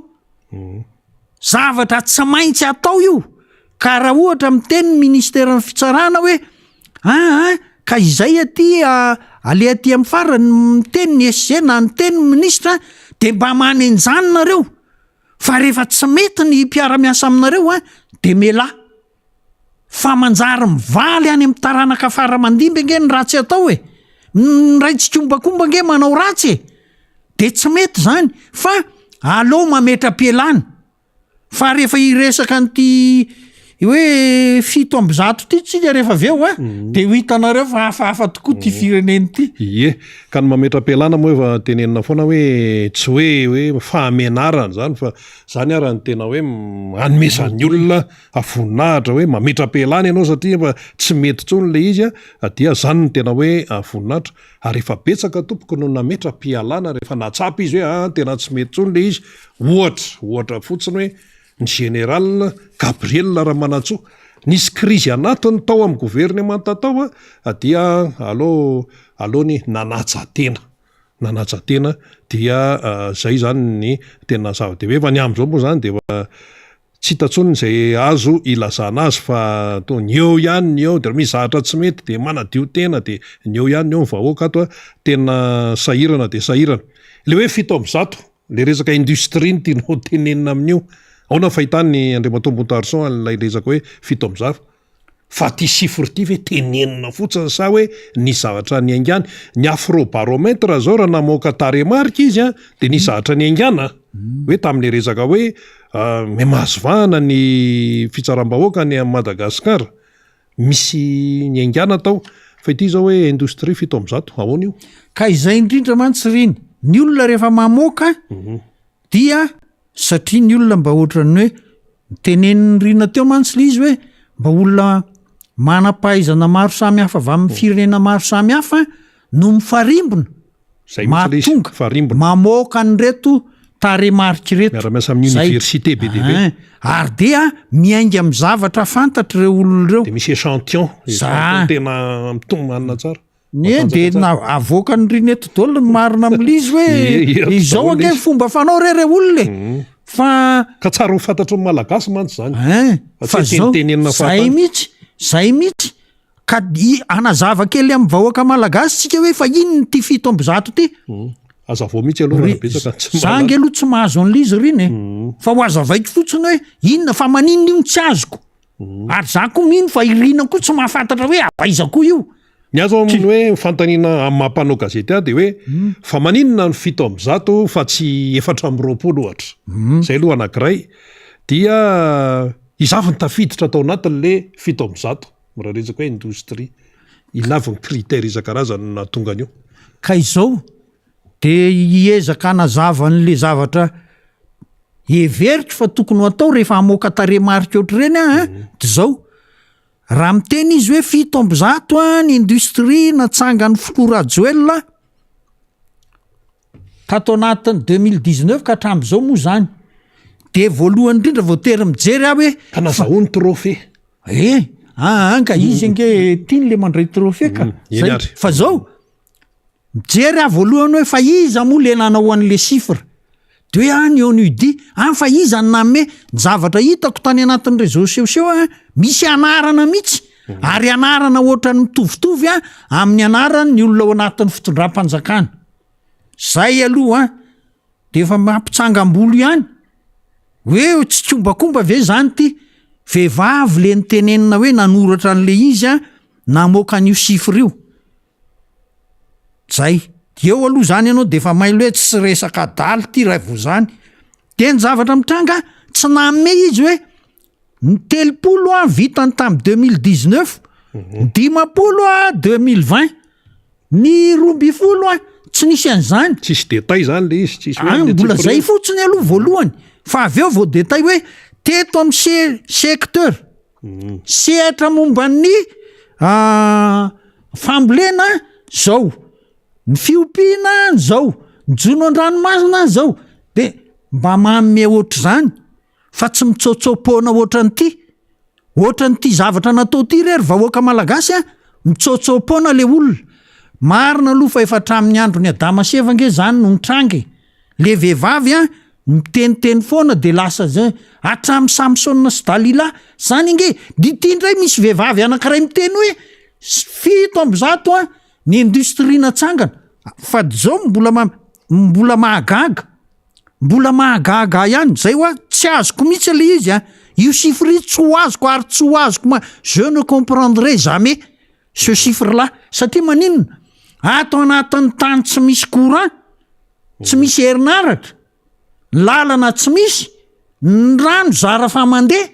Speaker 2: zavatra tsy maintsy atao io ka raha ohatra miteny ministera ny fitsarana hoe ka izay aty ale aty amin'ny farany miteny ny SG na miteny ny ministra de mba manenjanonareo fa rehefa tsy mety ny mpiara-miasa aminareo de mela fa manjary mivaly any amin'ny taranaka faramandimby ange ny ratsy atao ny ray tsikombakomba nge manao ratsy de tsy mety zany fa aleo mametra-pielany fa rehefa iresaka n'ty hoe 700 ty tsika rehefa avy eo a de ho hitanareo fa hafahafa tokoa ty fireneny ty.
Speaker 1: Ie, ka ny mametra-pialana moa efa tenenina foana hoe tsy hoe fahamenarana zany fa zany ara ny tena hoe hanomezan'ny olona avoninahitra hoe mametra-pialana ianao satria efa tsy mety tsony le izy a dia zany ny tena hoe avoninahitra ary efa betsaka tompoko no nametra-pialana rehefa natsapy izy hoe tena tsy mety tsony le izy ohatra fotsiny hoe ny général Gabriel Ramanantsoa nisy krizy anatiny tao amin'ny gouvernemanta tao dia alohany nanatsa tena dia zay zany ny tena zava-dehibe fa ny amin'izao moa zany de tsy hitatsony zay azo ilazana azy fa to ny eo ihany ny eo de misy zahatra tsy mety de manadio tena de ny eo ihany ny eo ny vahoaka ato tena sahirana de sahirana le hoe 700 le resaka industrie ny tianao tenenina amin'io ao na fahitany Andriamatombo Montarson ilay resaka hoe 700 fa ty chiffre ty ve tenenina fotsiny sa hoe ny zavatra ny aingany ny afrobarometre zao raha namoaka taremarika izy de ny zavatra ny aingana hoe tamin'ny resaka hoe mahazovahana ny fitsaram-bahoaka ny Madagasikara misy ny aingana tao fa ity zao hoe industrie 700 ahoana io
Speaker 2: ka izay indrindra mantsiriny ny olona rehefa mamoaka dia satria ny olona mba ohatrany hoe teneniny rina teo mantsy le izy hoe mba olona manam-pahaizana maro samy hafa avy amin'ny firenena maro samy hafa no mifarimbona mahatonga mamoaka ny reto taremarika reto
Speaker 1: miara-miasa amin'ny université be dehibe
Speaker 2: ary dia miainga amin'ny zavatra fantatry ireo olona ireo
Speaker 1: de misy échantillon tena mitomana tsara
Speaker 2: de avoaka ny rina eto dolo ny marina amin'le izy hoe izao ake fomba fanao re olona fa
Speaker 1: ka tsara ho fantatry ny malagasy mantsy zany
Speaker 2: fa zay mihitsy ka anazava kely amin'ny vahoaka malagasy tsika hoe fa inony ty 700 ty
Speaker 1: azavao mihitsy aloha
Speaker 2: zangy aloha tsy mahazo an'le izy riny fa ho azavaiko fotsiny hoe inona fa maninona io tsy azoko ary za koa mino fa irina koa tsy mahafantatra hoe avaiza koa io
Speaker 1: ny azo amin'ny hoe mifantanina amin'ny mampanao gazety de hoe fa maninona ny 700 fa tsy 420 ohatra zay aloha anankiray dia izavy ny tafiditra tao anatin'le 700 raha resaka hoe industrie inavy ny critère isan-karazany na tonga an'io
Speaker 2: ka izao de hiezaka anazava n'le zavatra everiko fa tokony ho atao rehefa hamoaka taremarika ohatr'ireny de zao raha miteny izy hoe 700 ny industrie natsangany Florajoel tato anatin'ny 2019 ka hatramin'izao moa zany de voalohany indrindra voatery mijery aho hoe
Speaker 1: ka nazahoany trophée
Speaker 2: ka izy ange tiany le mandray trophée ka fa zao mijery aho voalohany hoe fa iza moa le nanao an'le chiffre de hoe ny onudi fa iza ny namme zavatra hitako tany anatin'ny réseaux sociaux misy anarana mihitsy ary anarana ohatrany mitovitovy amin'ny anarany ny olona ao anatin'ny fitondram-panjakana zay aloha de efa mampitsangam-bolo ihany hoe tsy kombakomba ve zany ty vehivavy le nitenenina hoe nanoratra an'le izy namoaka an'io chiffre io zay eo aloha zany ianao de efa mailo hoe tsy resaka daly ty raha vo zany de ny zavatra mitranga tsy namme izy hoe ny 30 vitany tamin'ny 2019 10 2020 ny 20 tsy nisy an'izany
Speaker 1: tsisy détail zany le izy
Speaker 2: mbola zay fotsiny aloha voalohany fa avy eo vao détail hoe teto amin'ny secteur sehatra momban'ny fambolena zao ny fiompiana zao ny jono an-dranomasina zao de mba mamme ohatr' zany fa tsy mitsotsopona ohatran'ity zavatra natao ty rery vahoaka malagasy mitsotsopona le olona marina aloha fa efa hatramin'ny andro ny adama sevange zany no nitrangy le vehivavy miteniteny foana de lasa zay hatramin'ny Samson sy Dalila zany inge ditindray misy vehivavy anankiray miteny hoe 700 ny industrie natsangana fa zao mbola mahagaga ihany zay hoa tsy azoko mihitsy le izy io chiffre tsy ho azoko ary tsy ho azoko je ne comprendrai jamais ce chiffre là satria maninona ato anatin'ny tany tsy misy courant tsy misy herinaratra lalana tsy misy ny rano zara fa mandeha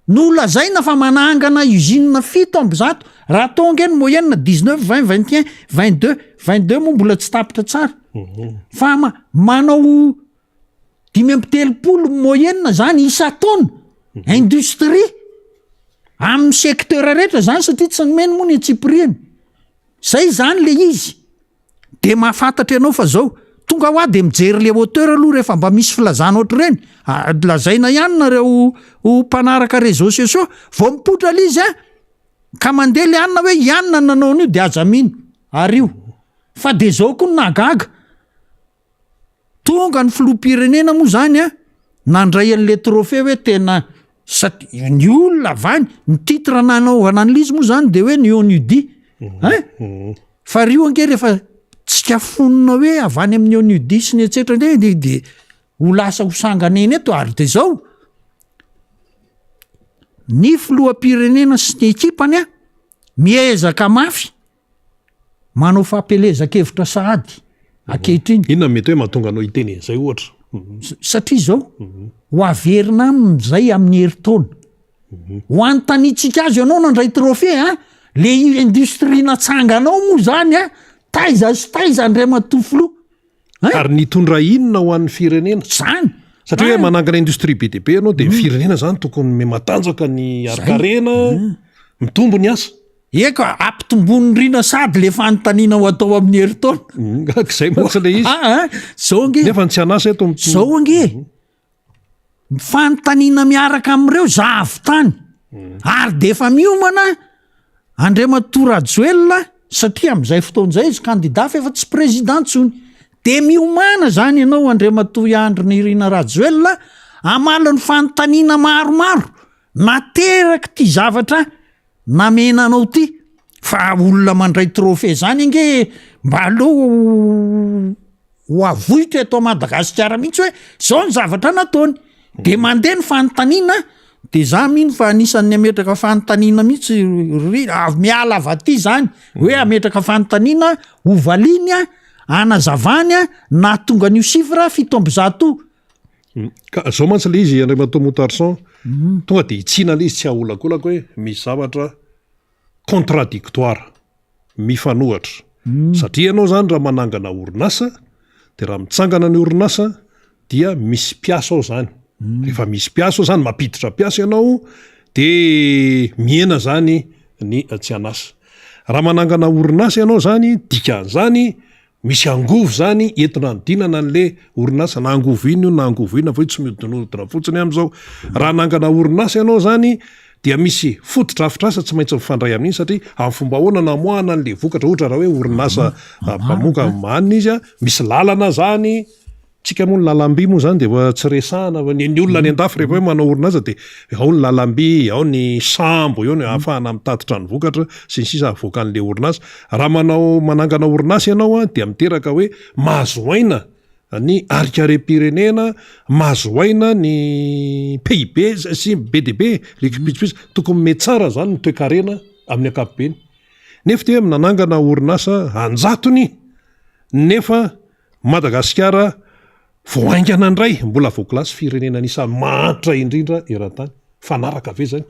Speaker 2: no lazaina fa manangana usine 7 amby zato raha tonga ny moyenne 19 20 21 22 22 moa mbola tsy tapitra tsara fa manao 5 moyenne zany isa taona industrie amin'ny secteur rehetra zany satria tsy nomeny moa ny atsipriany zay zany le izy de mahafantatra ianao fa zao tonga ho a de mijery le hauteur aloha rehefa mba misy filazana ohatr' reny lazaina ihany nareo mpanaraka réseaux sociaux vao mipotra le izy ka mandeha le anina hoe ianina nanao an'io de azamino aryo fa de zao koa nagaga tonga ny filoham-pirenena moa zany nandray an'le trophée hoe tena ny olona avany ny titre nanaovana an'lizy moa zany de hoe ny ONUDI fa rio ange rehefa tsika fonina hoe avany amin'ny ONUDI sy ny etsetra de ho lasa ho sanganeny eto ary de zao ny filoham-pirenena sy ny ekipany miezaka mafy manao fampelezakevitra sahady akehitriny
Speaker 1: inona mety hoe mahatonga anao iteny zay ohatra
Speaker 2: satria zao ho averina am'zay amin'ny heritaona ho antanitsika azy ianao nandray trophée le industrie natsanganao moa zany taiza sy taiza ndray matofilo
Speaker 1: ary nitondra inona ho an'ny firenena
Speaker 2: zany
Speaker 1: satria hoe manangana industrie be deabe ianao de firenena zany tokony matanjaka ny arikarena mitombo ny asa
Speaker 2: eka ampitombony rina sady le fanontaniana ho atao amin'ny heritaona
Speaker 1: zay matsy le izy
Speaker 2: zao ange
Speaker 1: nefa tsy anasa eto
Speaker 2: zao ange fanontaniana miaraka am'ireo zavy-tany ary de efa miomana Andriamatoa Rajoelina satria am'izay fotoan'izay izy candidat fa efa tsy président tsony de miomana zany ianao Andriamatoa Andry Nirina Rajoelina amalo ny fanontaniana maromaro nateraka ty zavatra namenanao ty fa olona mandray trophée zany ange mba aloha ho avoitra eto Madagasikara mihitsy hoe zao ny zavatra nataony de mandeha ny fanontaniana de za mino fa anisan'ny ametraka fanontaniana mihitsy miala avaty zany hoe ametraka fanontaniana hovaliny anazavany na tonga an'io sifra 700
Speaker 1: ka zao mantsy le izy Andriamatoa Moutarson tonga de itsina le izy tsy aholakolaka hoe misy zavatra contradictoire mifanohatra satria ianao zany raha manangana orinasa de raha mitsangana ny orinasa dia misy mpiasa ao zany rehefa misy mpiasa ao zany mampiditra mpiasa ianao de miena zany ny tsy anasa raha manangana orinasa ianao zany dikan'zany misy angovo zany entina nodinana an'le orinasa na angovo iny io na angovo ina fa tsy midonodina fotsiny am'izao raha nangana orinasa ianao zany dia misy fotodrafitrasa tsy maintsy mifandray amin'iny satria amin'ny fomba ahoana namoahana an'le vokatra ohatra raha hoe orinasa mpamoaka manina izy misy lalana zany tsika moa ny lalamby moa zany de fa tsy resahana ny olona ny andafy rehefa hoe manao orinasa de ao ny lalamby ao ny sambo eo ny ahafahana mitatitra ny vokatra sy ny sisa avoaka an'le orinasa raha manangana orinasa ianao dia miteraka hoe mahazoaina ny arikaream-pirenena mahazoaina ny PIB sy BDP lekipitsipitsy tokony me tsara zany ny toe-karena amin'ny ankapobeny nefa te nanangana orinasa anjatony nefa Madagasikara voaingana ndray mbola voakilasy firenena nisany mahatra indrindra eran-tany fanaraka ve zany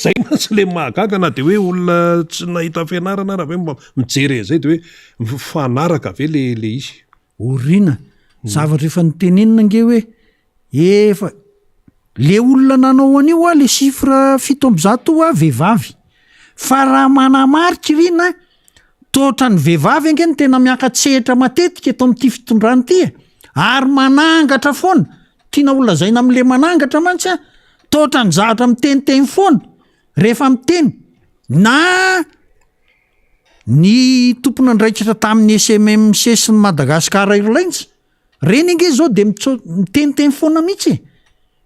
Speaker 1: zay matsy le mahagaga na de hoe olona tsy nahita fianarana raha hoe mijery zay de hoe fanaraka ve le izy
Speaker 2: orina zavatra efa nitenenina nge hoe efa le olona nanao an'io le chiffre 700 vehivavy fa raha manamarika rina totra ny vehivavy ange ny tena miakatsehatra matetika eto amin'ity fitondrany ty ary manangatra foana tiana olona zaina am'le manangatra mantsy totra ny zavatra miteniteny foana rehefa miteny na ny tompona ndraikitra tamin'ny SMMC sy ny Madagasikara Airlines reny ange zao de miteniteny foana mihitsy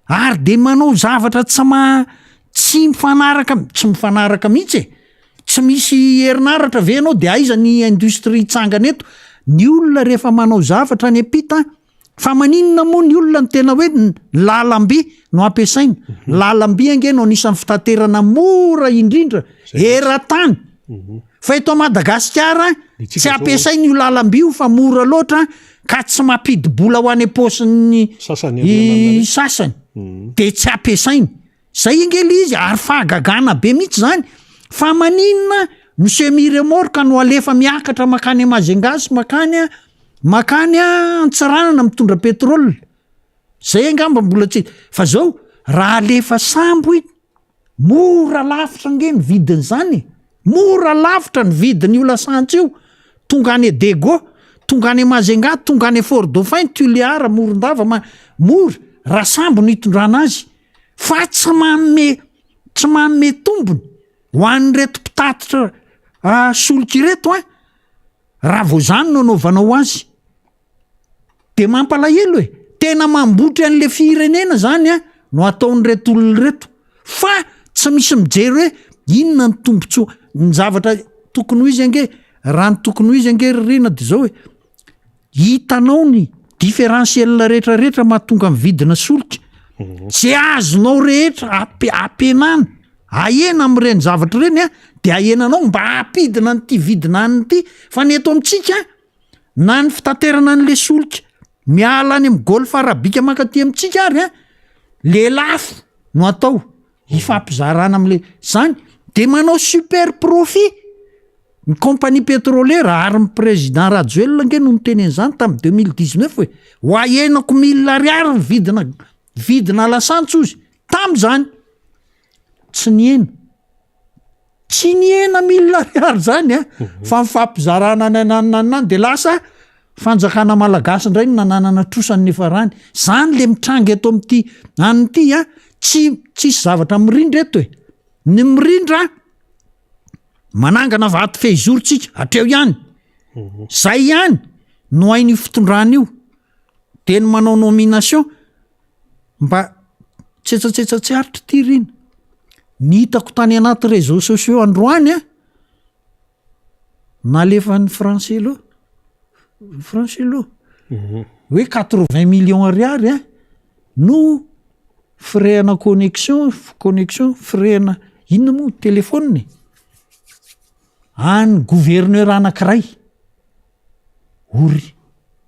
Speaker 2: ary de manao zavatra tsy mifanaraka mihitsy tsy misy herinaratra ve anao de aiza ny industrie tsangana eto ny olona rehefa manao zavatra ny apita fa maninona moa ny olona ny tena hoe lalamby no ampiasaina lalamby ange no anisan'ny fitaterana mora indrindra era-tany fa eto Madagasikara tsy ampiasaina io lalamby io fa mora loatra ka tsy mampidibola ho any am-paosin'ny sasany de tsy ampiasaina zay ingely izy ary fahagagana be mihitsy zany fa maninona no semi-remorque no alefa miakatra makany Mazengasy makany Antsiranana mitondra petrôla zay angamba mbola tsy fa zao raha alefa sambo iny mora lafitra nge ny vidiny zany mora lafitra ny vidiny io lasantsy io tonga any Dego tonga any Mazenga tonga any Fort Dauphin Tuliara Morondava mora raha sambo no hitondrana azy fa tsy manome tombony ho an'reto mpitatitra solika ireto raha vao zany no anaovanao azy de mampalahelo tena mambotra an'le firenena zany no ataon'reto olona reto fa tsy misy mijery hoe inona ny tombontsoa ny zavatra tokony ho izy ange raha ny tokony ho izy ange rina de zao hoe hitanao ny différentiel rehetrarehetra mahatonga mividina solika tsy azonao rehetra ampenana ahena am'ireny zavatra ireny de ahenanao mba hampidina nyty vidina anyty fa ny eto amintsika na ny fitaterana an'le solika miala any amin'ny golf arabika makaty amintsika ary le lafo no atao hifampizarana am'le zany de manao super profit ny compagnie pétrolière ary ny président Rajoelina nge no nitenen'izany tamin'ny 2019 hoe ho ahenako 1000 ariary ny vidina lasantsy ozy tam'izany tsy niena 1000 ariary zany fa mifampizarana nananana de lasa fanjakana malagasy indray no nananana trosany nefa rany zany le mitranga eto amin'ty anyty tsisy zavatra mirindra eto ny mirindra manangana vaty fehizorotsika atreo ihany zay ihany no hainy fitondrana io de ny manao nomination mba tsetsatsetsat tsy aritra ty rina ny hitako tany anaty réseaux sociaux androany nalefan'ny Francelo hoe 80 millions ariary no frena connexion frena inona moa telefôny any gouverneur anankiray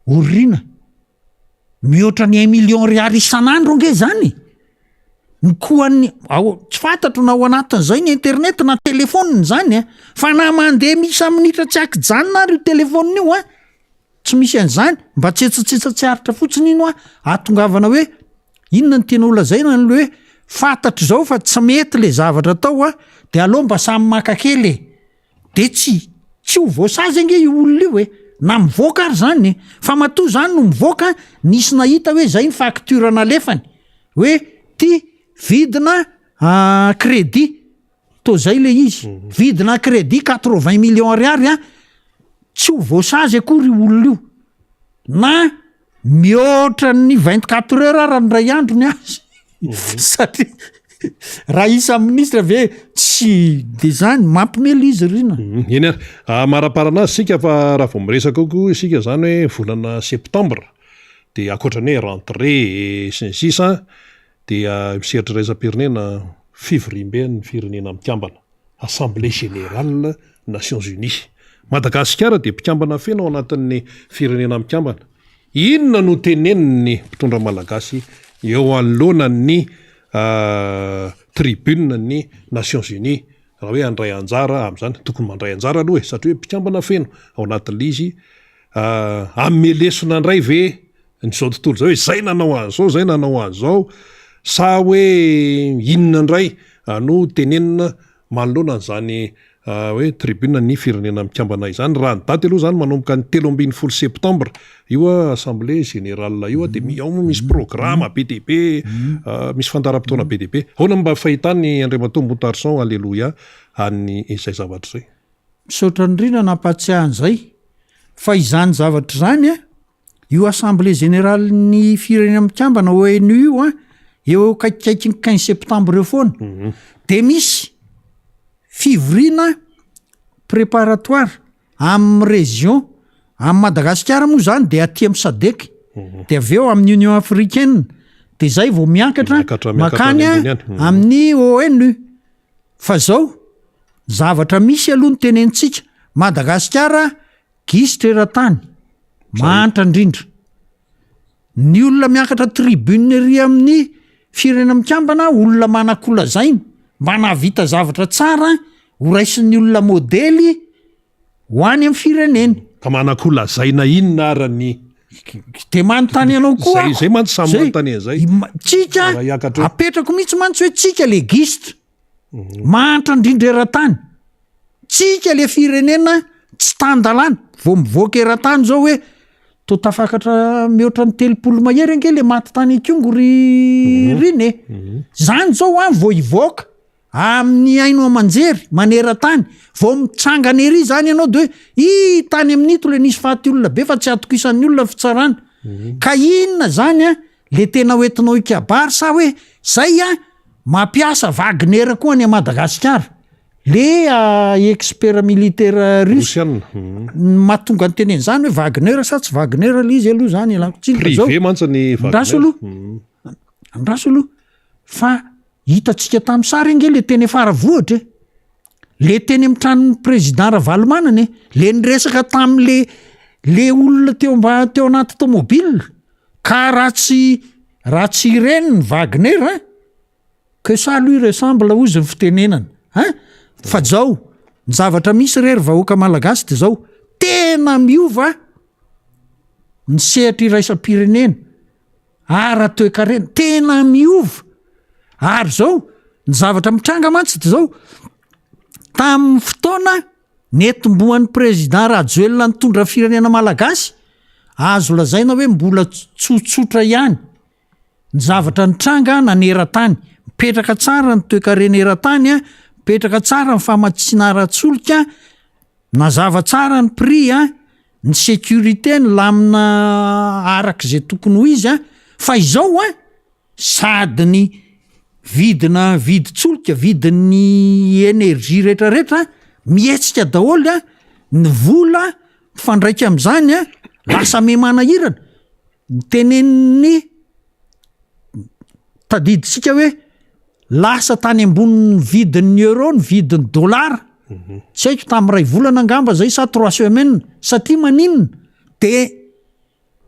Speaker 2: orina mihoatra ny 1 million ariary isan'andro nge zany ny koany tsy fantatro na ao anatin'izay ny internet na telefôniny zany fa na mandeha misy minitra tsy akijanona ary io telefôniny io tsy misy an'izany mba tsetsatsetsat tsy aritra fotsiny ino atongavana hoe inona ny tena olazaina ny le hoe fantatro zao fa tsy mety le zavatra tao de aloha mba samy makakely de tsy ho voasazy ange io olona io na mivoaka ary zany fa matoa zany no mivoaka nisy nahita hoe zay ny facture nalefany hoe ty vidina crédit to zay le izy vidina crédit 80 millions ariary tsy ho voasazy akory olona io na mihoatra ny 24 heures raha ny ray andro ny azy satria raha isa ministra ve tsy de zany mampimely izy rina
Speaker 1: eny ary maraparana azy sika fa raha vao miresaka ko isika zany hoe volana septembre de akoatrany hoe rentrée sy ny sisa dia miseritra raisam-pirenena février ny firenena mikambana assemblée générale Nations Unies Madagasikara de mpikambana fena ao anatin'ny firenena mikambana inona no teneniny mpitondra malagasy eo anoloana ny tribune ny Nations Unies raha hoe andray anjara am'izany tokony mandray anjara aloha satria hoe mpikambana feno ao anatin'le izy amelesona andray ve nyzao tontolo zao hoe zay nanao an'zao zay nanao an'zao sa hoe inona indray no tenenina manoloana an'izany hoe tribune ny firenena mikambana izany raha ny daty aloha zany manomboka ny 13 septembre io assemblée générale io de misy programme be de be misy fandaram-potoana be de be aona mba fahitany Andriamatoa Mbotarson alleluia any izay zavatra zay
Speaker 2: misaotra ny rina nampatsiahan'izay fa izany zavatra zany io assemblée générale ny firenena mikambana ONU io eo kaikikaiky 15 septembre eo foana de misy fivorina préparatoire amin'ny région amin'ny Madagasikara moa zany de aty amin'ny SADC de aveo amin'ny Union africaine de zay vao miakatra makany amin'ny ONU fa zao zavatra misy aloha ny tenentsika Madagasikara gisitra eran-tany mahantra indrindra ny olona miakatra tribune ery amin'ny firena mikambana olona manakolazaina mba nahavita zavatra tsara ho raisin'ny olona modely ho any amin'ny fireneny
Speaker 1: ka manakolazaina inona arany
Speaker 2: de manontany anao koa
Speaker 1: zay mantsy samy manontany zay
Speaker 2: tsika
Speaker 1: Iakatra hoe-
Speaker 2: apetrako mihitsy mantsy hoe tsika legistra mahantra indrindra eran-tany tsika le firenena tsy tandalana vo mivoaka eran-tany zao hoe to tafakatra mihoatra ny 30 mahery ange le maty tany akongo rine zany zao a vo ivoaka amin'ny aino amanjery maneran-tany vo mitsangana ery zany ianao de hoe tany amin'ito le nisy faty olona be fa tsy atoko isan'ny olona fitsarana ka inona zany a le tena hoentinao ikabary sa hoe zay a mampiasa Wagner koa any a Madagasikara le expert militaire russe
Speaker 1: Rusiana
Speaker 2: mahatonga ny teneny zany hoe Wagner sa tsy Wagner le izy aloha zany alako tsika zao
Speaker 1: privé mantsy ny
Speaker 2: andraso aloha andraso aloha fa hitatsika tamin'ny sary ange le teny faravohatra le teny amin'ny tranon'ny président Ravalomanana le niresaka tamin'le le olona teo anaty tomobile ka raha tsy ireny ny Wagner que ça lui ressemble ozy ny fitenenana fa zao ny zavatra misy rery vahoaka malagasy de zao tena miova ny sehatra iraisam-pirenena ara toe-karena tena miova ary zao ny zavatra mitranga mantsy de zao tamin'ny fotoana netim-boan'ny président Rajoelina nitondra firenena malagasy azo lazaina hoe mbola tsotsotra ihany ny zavatra nitranga naneran-tany mipetraka tsara ny toe-karena eran-tany a mipetraka tsara ny famatsiana ara-tsolika nazava tsara ny prix ny sécurité ny lamina arak'izay tokony ho izy fa izao sady ny vidy-tsolika vidin'ny énergie rehetrarehetra mihetsika daholo ny vola fandraika amin'izany lasa me manahirana ny teneniny tadiditsika hoe lasa tany amboniny vidin'ny euro ny vidin'ny dollara tsy haiko tamin'ny ray volana angamba zay sa 3 semaines satria maninona de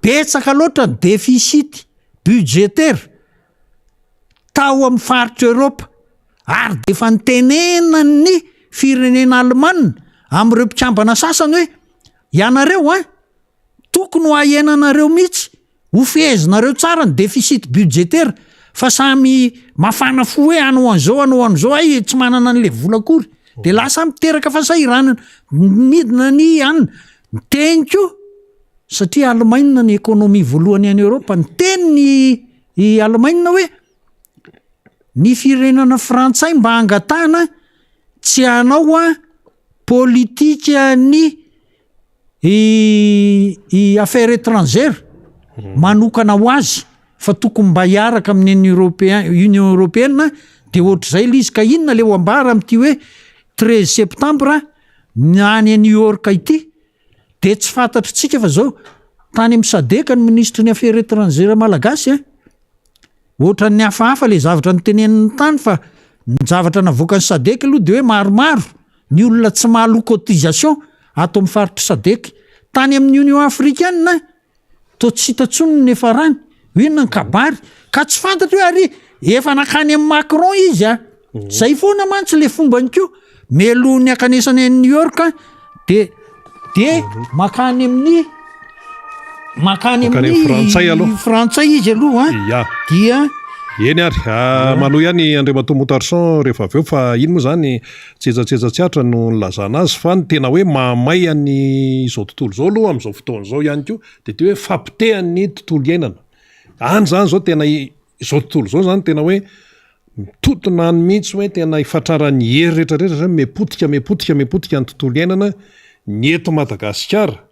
Speaker 2: betsaka loatra ny déficit budgétaire tao amin'ny faritra Europa ary de efa nitenenany firenena Alemana amin'ireo mpikambana sasany hoe ianareo tokony ho ahenanareo mihitsy ho fehezinareo tsara ny déficit budgétaire fa samy mafana fo hoe anao an'izao ay tsy manana an'le vola akory de lasa miteraka fasahiranana midina ny anina miteniko satria Alemaina ny ekonomia voalohany any Europa ny teny ny Alemaina hoe ny firenena frantsay mba angatana tsy hanao politika ny affaires étrangères manokana ho azy fa tokony mba hiaraka amin'ny Union Européenne de ohatr'izay le izy ka inona le ho ambara amin'ity hoe 13 septembre any New York ity de tsy fantatritsika fa zao tany amin'ny sadeka ny ministre ny affaires étrangères malagasy ohatra ny hafahafa le zavatra nyteneniny tany fa ny zavatra navoaka ny sadeka aloha de hoe maromaro ny olona tsy mahalo cotisation ato amin'ny faritra sadeka tany amin'ny Union africaine to tsy hitatsony ny efa rany inona ny kabary ka tsy fantatra hoe ary efa nakany amin'ny Macron izy zay foana mantsy le fombany ko melohany akanesany any New York de makany amin'ny frantsay izy aloha dia
Speaker 1: eny ary manoh ihany Andriamato Motarson rehefa aveo fa iny moa zany tsejatseza tsy atra no nilazana azy fa ny tena hoe mamay any izao tontolo zao aloha amin'izao fotoana zao ihany ko de te hoe fampitehany tontolo iainana any zany zao tena izao tontolo zao zany tena hoe mitotona any mihitsy hoe tena ifatrarany hery rehetrarehetra zany mepotika ny tontolo iainana ny eto Madagasikara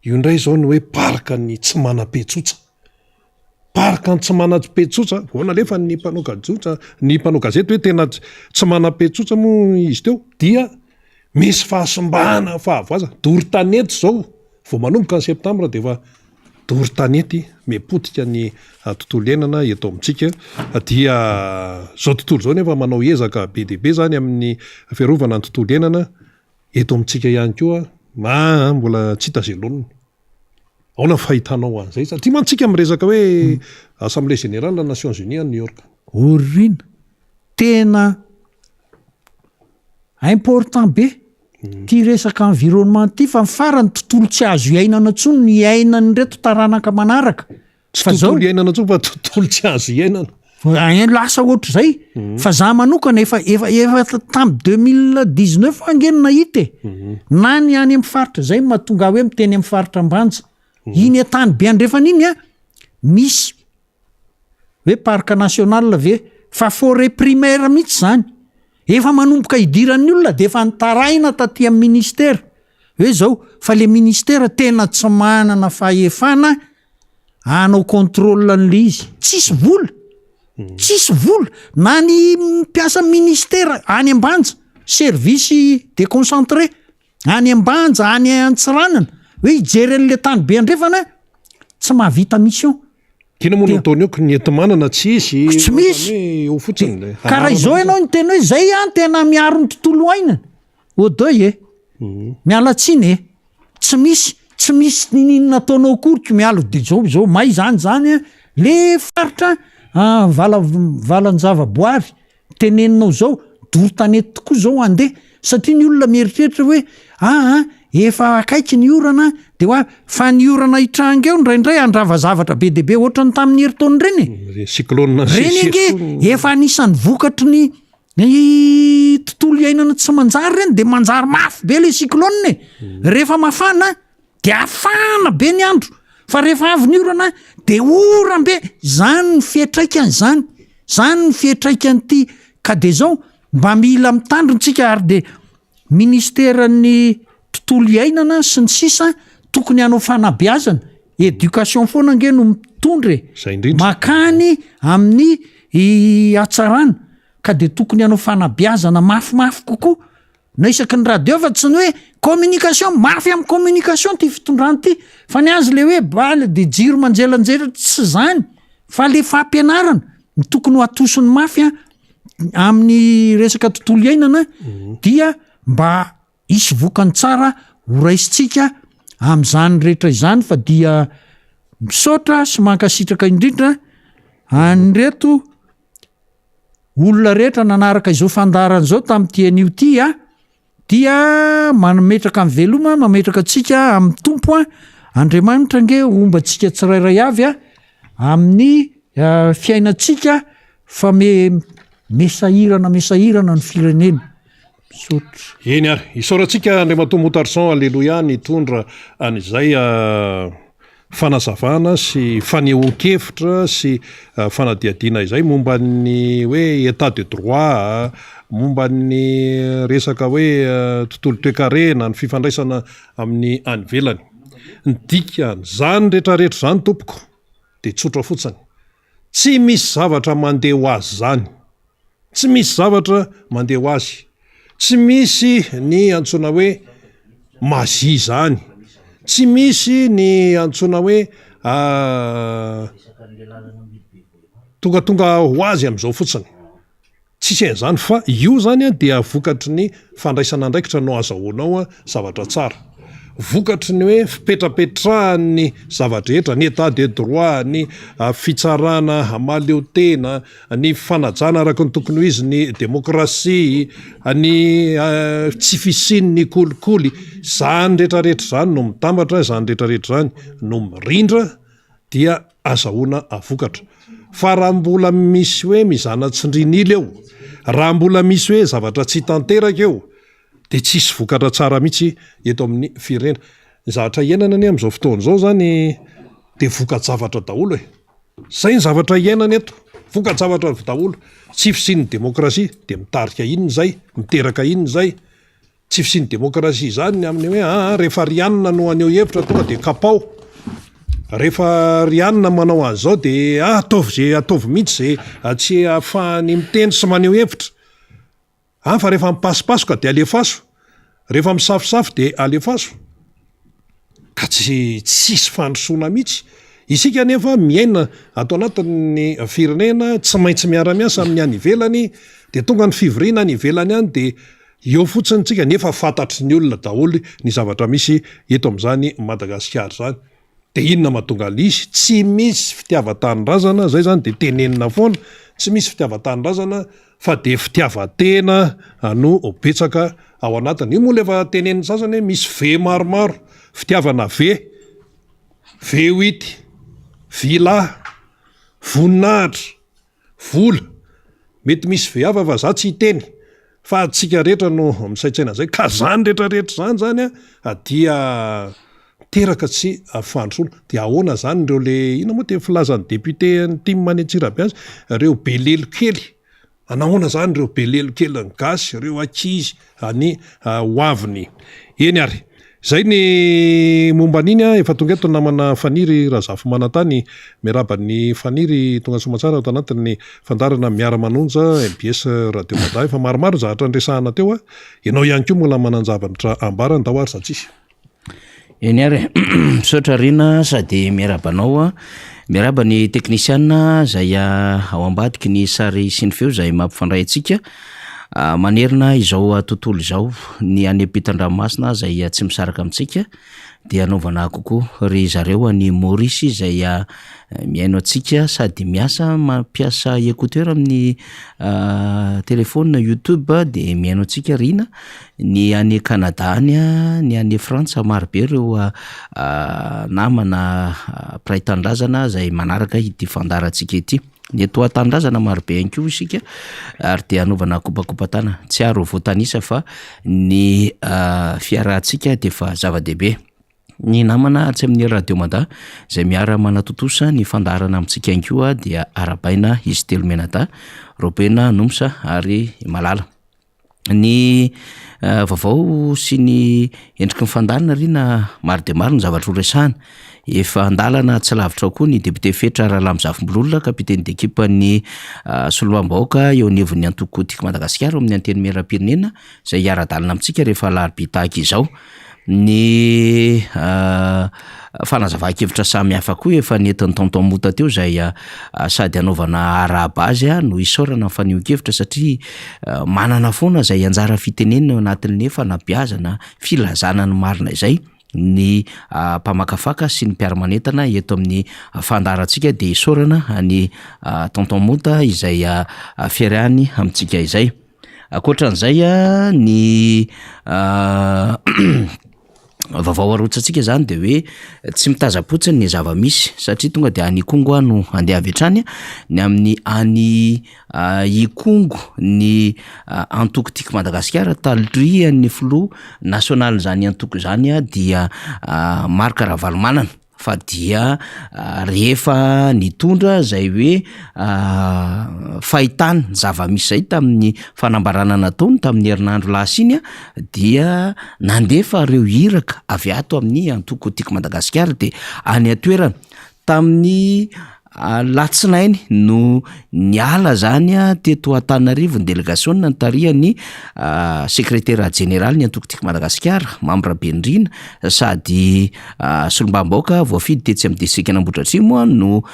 Speaker 1: io ndray zao ny hoe paraka ny tsy manam-petsotsa paraka ny tsy manam-petsotsa voana lefa ny mpanao gazety hoe tena tsy manam-petsotsa moa izy teo dia misy fahasimbahana fahavoaza doro-tanety zao vao manomboka ny septambra de efa doro-tanety mepotika ny tontolo iainana eto amintsika dia zao tontolo zao nefa manao ezaka be dia be zany amin'ny fiarovana ny tontolo iainana eto amintsika ihany koa mbola tsy hita zelonina aona fahitanao an'izay satria mantsika miresaka hoe assemblée générale Nations Unies New York
Speaker 2: orina tena important be ty resaka environnement ty fa mifarany tontolo tsy azo iainana ntsony ny iainany reto taranaka manaraka fa zao
Speaker 1: tontolo iainana ntsony fa tontolo tsy azo iainana
Speaker 2: lasa ohatr' zay fa za manokana efa tamy 2019 angenina hita na ny any amin'ny faritra zay mahatonga hoe miteny amin'ny faritra ambanja iny atany be andrefana iny a misy hoe parka national ve fa forêt primaire mihitsy zany efa manomboka hidiran'ny olona de efa nitaraina taty amin'ny ministera hoe zao fa le ministera tena tsy manana fahefana anao contrôle an'le izy tsisy vola na ny mpiasa ministera any ambanja service déconcentré any ambanja any antsiranana hoe hijery an'le tany be andrefana tsy mahavita mission
Speaker 1: kina moa nataony eo ny entimanana tsy misy ho fotsiny
Speaker 2: karaha izao ianao ny tena hoe zay any tena miaro ny tontolo ainana odeuil mialatsiny tsy misy nataonao akory mialo de zao may zany le faritra valanjavaboary teneninao zao dorotanety tokoa zao andeha satria ny olona mieritreritra hoe efa akaiky ny orana de hoa fa ny orana hitranga eo ndraindray andrava zavatra be deabe ohatrany tamin'ny heritaony reny reny ange efa anisan'ny vokatry ny tontolo iainana tsy manjary reny de manjary mafy be le cyclone rehefa mafana de afana be ny andro fa rehefa avy ny orana de orambe zany ny fietraikany zany ny fietraikan'ity ka de zao mba mila mitandrontsika ary de ministeran'ny tontolo iainana sy ny sisa tokony hanao fanabeazana éducation foana ange no mitondry makany amin'ny atsarana ka de tokony hanao fanabeazana mafimafy kokoa na isaky ny radio fa tsy ny hoe communication mafy amin'ny communication ty fitondrany ty fa ny azy le hoe baly de jiro manjelanjera tsy zany fa le fampianarana ny tokony ho atosony mafy amin'ny resaka tontolo iainana dia mba isy vokany tsara horaisitsika amin'izany rehetra izany fa dia misaotra sy mankasitraka indrindra anyreto olona rehetra nanaraka izao fandarana zao tamin'ity anio ty dia mametraka amin'ny veloma mametraka atsika amin'ny tompo Andriamanitra nge omba antsika tsirairay avy amin'ny fiainatsika fa mesahirana ny firenena.
Speaker 1: Eny ary isaorantsika Andriamantoa Motarson alleloia nitondra an'izay fanazavana sy fanehoan-kevitra sy fanadiadiana izay momba ny hoe état de droit, momba ny resaka hoe tontolo toe-karena, ny fifandraisana amin'ny any velany. Ny dikany zany rehetrarehetra zany tompoko de tsotra fotsiny. Tsy misy zavatra mandeha ho azy zany. Tsy misy zavatra mandeha ho azy. Tsy misy ny antsoina hoe magie zany. Tsy misy ny antsoina hoe tonga ho azy am'izao fotsiny. Tsisy an'izany fa io zany dia vokatry ny fandraisana andraikitra no azahoanao zavatra tsara. Vokatry ny hoe fipetrapetrahany zavatra rehetra, ny état de droit, ny fitsarana hamaleotena, ny fanajana araka ny tokony ho izy, ny demokrasia, ny tsy fisiany ny kolikoly, zany rehetrarehetra zany no mitambatra, zany rehetrarehetra zany no mirindra dia azahoana vokatra. Fa raha mbola misy hoe mizana tsindrin'ila eo, raha mbola misy hoe zavatra tsy tanteraka eo, de tsisy vokatra tsara mihitsy eto amin'ny firenena. Ny zavatra iainana ny am'izao fotoana zao zany de voka-javatra daholo Zay ny zavatra iainana eto, voka-javatra daholo. Tsy fisian'ny demokrasia de mitarika inony zay, miteraka inony zay. Tsy fisian'ny demokrasia zany amin'ny hoe rehefa rianina no aneho hevitra tonga de kapao. Rehefa rianina manao an'izao de ataovy zay ataovy mihitsy zay tsy ahafahany miteny sy maneho hevitra. Fa rehefa mipasipasoka de alefaso, rehefa misafosafo de alefaso. Ka tsisy fandrosoana mihitsy. Isika nefa miaina ato anatin'ny firenena tsy maintsy miara-miasa amin'ny any ivelany, de tonga ny fivoriana any ivelany any de eo fotsiny tsika nefa fantatry ny olona daholo ny zavatra misy eto amin'izany Madagasikara zany. De inona mahatonga izy tsy misy fitiavan-tanindrazana, zay zany de tenenina foana tsy misy fitiavan-tanindrazana fa de fitiavatena no opetsaka ao anatiny. Io moa lefa teneniny sasany misy ve maromaro, fitiavana ve oity, vila, voninahitra, vola, mety misy ve hafa fa za tsy hiteny fa atsika rehetra no misaitsaina zay ka zany rehetrarehetra zany dia teraka tsy afandrosola. De ahoana zany reo le ina moa te filazan'ny député ny tia many Antsirabe azy, reo belelo kely, anahoana zany reo belelo kely ny gasy, reo akizy any hoaviny eny ary. Zay ny momba an'iny efa tonga eto namana Faniry Razafy Manantany, miaraban'ny Faniry tonga somatsara ato anatin'ny fandarana miara-manonja MBS Radio Bada. Efa maromaro zavatra ndresahana teo ianao ihany koa mola mananjavatra ambarany da hoary satsisy.
Speaker 3: Eny ary misaotra rina sady miarabanao miaraba ny teknisiana zay ao ambadiky ny sary sy ny feo zay mampifandray atsika manerina izao tontolo izao ny any ampitan-dranomasina zay tsy misaraka amintsika dia anaovana kokoa ry zareo ny Maurice zay miaino atsika sady miasa mampiasa écouteur amin'ny telefona YouTube de miaino atsika rina ny any Canada any ny any France marobe reo namana mpiray tandrazana zay manaraka ity fandarantsika ity. Ny eto atandrazana marobe ihany koa isika ary de anaovana kopakopatana tsy aro voatanisa fa ny fiarahantsika de fa zava-dehibe. Ny namana tsy amin'ny Radio Mada zay miara manatotosa ny fandarana amintsika ihany koa dia arabaina izy telo menada Robena Nomsa ary Malala. Ny vaovao sy ny endriky ny fandarana rina maro de maro ny zavatra horesahana. Efa andalana tsy lavitra koa ny député Fetra Ralamozafimbololona kapitaine d'équipe ny soloam-bahoaka eo anivon'ny antoko tiky Madagasikara amin'ny anteny meram-pirenena zay iara-dalana amintsika rehefa alarobia tahaka izao. Ny fanazava-kevitra samy hafa koa efa nentin'ny tonton Mota teo zay sady anaovana ara-bazy no isaorana fanio-kevitra satria manana foana zay anjara fitenenina ao anatin'ny fanabeazana filazana ny marina izay ny mpamakafaka sy ny mpiara-manentana eto amin'ny fandarantsika de isaorana ny tonton Mota izay fiarahany amintsika izay. Akoatran'izay ny vaovao arotsatsika zany de hoe tsy mitazapotsiny ny zava-misy satria tonga de any Kongo no andeha avy hatrany ny amin'ny any Ikongo ny antoko tiky Madagasikara talirian'ny filoha nasional zany antoko zany dia Marc Ravalomanana fa dia rehefa nitondra zay hoe fahitany zava-misy zay tamin'ny fanambarana nataony tamin'ny herinandro lasiny dia nandefa reo iraka avy ato amin'ny antoko tiky Madagasikara de any atoerana tamin'ny latsinainy no niala zany teto Antananarivo ny délégation nitarihan'ny secrétaire général ny antoko tiky Madagasikara Mambra Bendrina sady solombam-bahoaka voafidy tetsy amin'ny district Anambohidratrimo no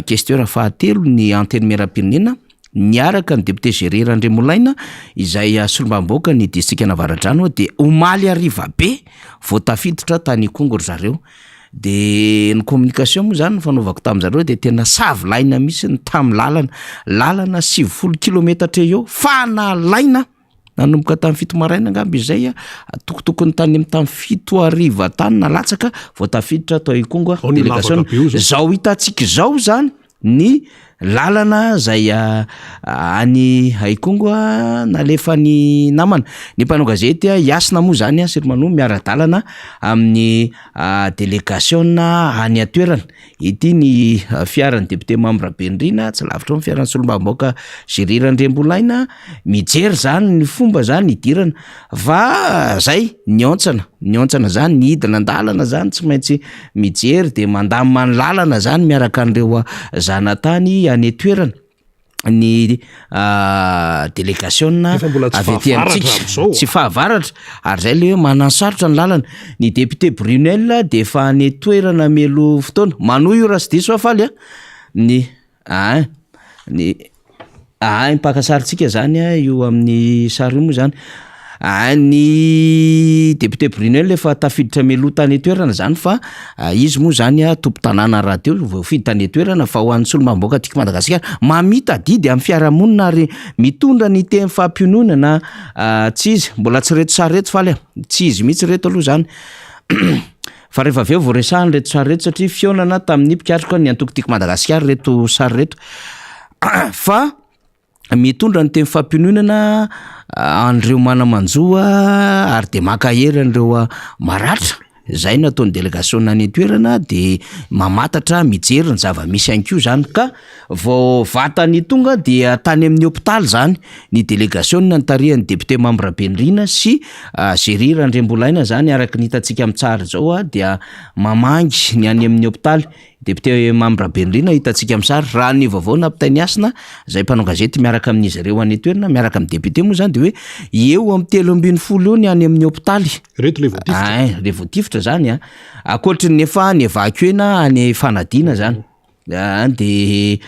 Speaker 3: questeur fahatelo ny anteny meram-pirenena niaraka ny député Gérard Andremolaina izay solombam-bahoaka ny district Navaradrano de omaly ariva be voatafiditra tany Kongo ry zareo. De ny communication moa zany fanaovako tamin'izareo de tena savolaina misy ny tamin'ny lalana 70 kilometatra eo fanalaina nanomboka tamin'ny 7 maraina angamba izay tokotokony tany amin'ny tamin'ny 7 hariva tany nalatsaka voatafiditra tao Kongo délégation zao hitantsika zao zany ny lalana zay any Kongo nalefa ny namana ny mpanao gazety Yasina moa zany Sirmano miara-dalana amin'ny délégation any atoerana ity ny fiaran'ny député Mambra Bendrina tsy lavitra ny fiaran'ny solombam-bahoaka Gérard Andremolaina mijery zany ny fomba zany idirana va zay niontsana zany ny hidina andalana zany tsy maintsy mijery de mandamina ny lalana zany miaraka an'ireo zanatany any toerana ny délégation avy ety amintsika tsy fahavaratra ary zay le hoe manansarotra ny lalana ny député Brunel de efa any toerana melo fotoana manohy io raha sy diso afaly ny mpakasaritsika zany io amin'ny sary io moa zany ny député Brunel lefa tafiditra meloa tany toerana zany fa izy moa zany tompo tanàna raha teo voafidy tany toerana fa ho an'ny solombamboaka tiako Madagasikara mamita didy amin'ny fiarahamonina ary mitondra ny teny fampionona tsy izy mbola tsy reto sareto faly tsy izy mihitsy reto aloha zany fa rehefa aveo vao resahany reto sary reto satria fionana tamin'ny mpiatroka ny antoko tiako Madagasikara reto sary reto fa mitondra ny teny fampiononana an'ireo manamanjoa ary de makahery an'ireo maratra zay nataon'ny délégation nany toerana de mamatatra mijery ny zava-misy anko zany ka vao vatany tonga dia tany amin'ny hôpitaly zany ny délégation nantarihan'ny député Mambra Bendrina sy Géry Randrembolaina zany araky ny hitantsika amin'ny tsara zao dia mamangy ny any amin'ny hôpitaly député Mambra Bendrina hitantsika amin'ny sary raha ny vaovao nampitainiasina zay mpanao gazety miaraka amin'izy ireo any toerana miaraka amin'ny député moa zany de hoe eo amin'ny 320 eo ny any amin'ny hôpitaly
Speaker 1: reto le voatifitra
Speaker 3: le voatifitra zany akoatry nefa ny evacuena any fanadina zany de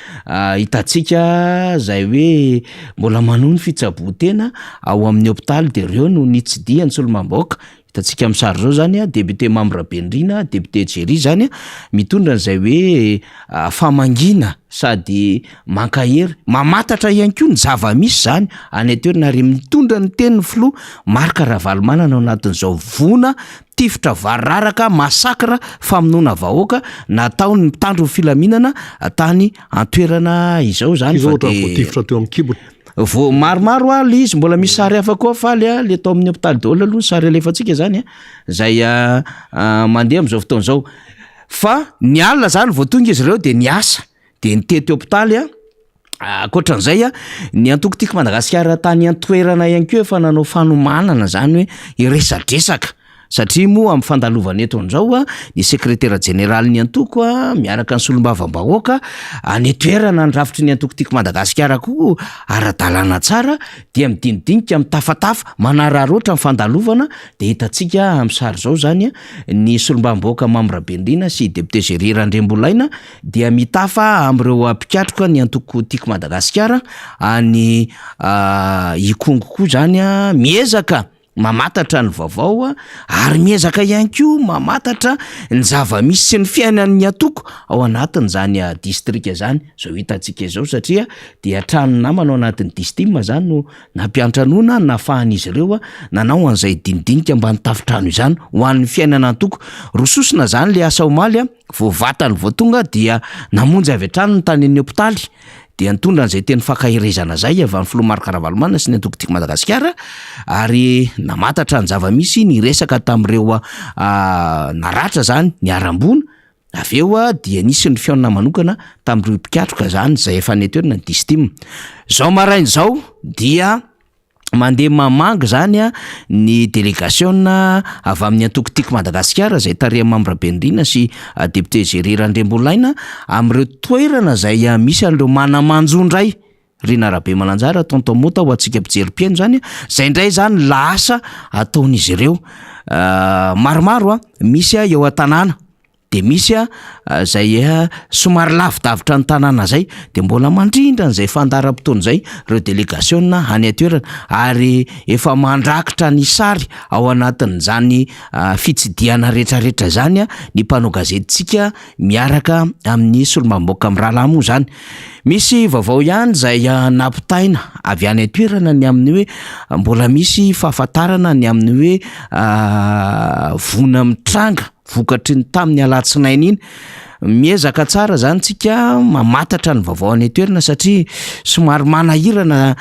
Speaker 3: hitantsika zay hoe mbola manono fitsaboan-tena ao amin'ny hôpitaly de reo no nitsidihan'ny solombamboaka hitantsika amin'ny sary zao zany député Mambra Bendrina député Géry zany mitondra an'izay hoe famangina sady mankahery mamatatra ihany koa ny zava-misy zany any toerana ary mitondra ny tenin'ny filoha Marc Ravalomanana ao anatin'izao vona tifitra vararaka masakra famonoana vahoaka nataony mitandro ny filaminana tany antoerana izao zany
Speaker 1: fa de voatifitra teo amin'ny kibony
Speaker 3: vo maromaro le izy mbola misy sary hafa koa faly le tao amin'ny hôpitaly daholo aloha sary alefatsika zany zay mandeha am'izao fotoana zao fa ny alina zany vao tonga izy ireo de niasa de nitety hôpitaly akoatran'izay ny antoko tiako Madagasikara tany antoerana ihany koa efa nanao fanomanana zany hoe iresadresaka satria moa amin'ny fandalovana eto an'izao ny secrétaire général ny antoko miaraka ny solombavambahoaka any toerana ny rafitry ny antoko tiako Madagasikara koa ara-dalàna tsara dia midinidinika mitafatafa manararoatra ny fandalovana de hitantsika amin'ny sary zao zany ny solombavambahoaka Mambra Bendrina sy député Géry Randrembolaina dia mitafa am'ireo mpikatroka ny antoko tiako Madagasikara any ikongo koa zany miezaka mamatatra ny vaovao ary miezaka ihany koa mamatatra ny zava-misy sy ny fiainan'ny atoko ao anatin' zany distrika zany zao hitantsika izao satria dia trano namana ao anatin'ny distima zany no nampiantranona nafahan'izy ireo nanao an'izay dinidinika mba nitafitrano izany ho an'ny fiainana atoko rososina zany le asa omaly vao vatany vao tonga dia namonjy avy hatrany ny tany amin'ny hôpitaly dia nitondra an'izay teny fakahirezana zay avy amin'ny filoha Marc Ravalomanana sy ny antoko tiako Madagasikara ary namatatra ny zava-misy ny resaka tamin'ireo naratra zany ny arambona avy eo dia nisy ny fiainana manokana tamin'ireo mpikatroka zany zay efa netoerina ny distima zao marainy zao dia mandeha mamanga zany ny délégation avy amin'ny antoko tiako Madagasikara zay tareha Mambra Bendrina sy député Géry Randrembolaina am'ireo toerana zay misy an'ireo manamanjondray Rina Rabe Malanjara tonton Mota ho antsika mpijerim-piaino zany zay indray zany lasa ataon'izy ireo maromaro misy eo an-tanàna de misy zay somary lavidavitra ny tanàna zay de mbola mandrindra n'izay fandaram-potoana zay reo délégation any atoerana ary efa mandrakitra ny sary ao anatin'izany fitsidiana rehetrarehetra zany ny mpanao gazetitsika miaraka amin'ny solombamboaka mirahalahy moa zany misy vaovao ihany zay nampitaina avy any atoerana ny amin'ny hoe mbola misy fahafantarana ny amin'ny hoe vona mitranga vokatry ny tamin'ny alatsinainy iny miezaka tsara zany tsika mamatatra ny vaovao any toerana satria somary manahirana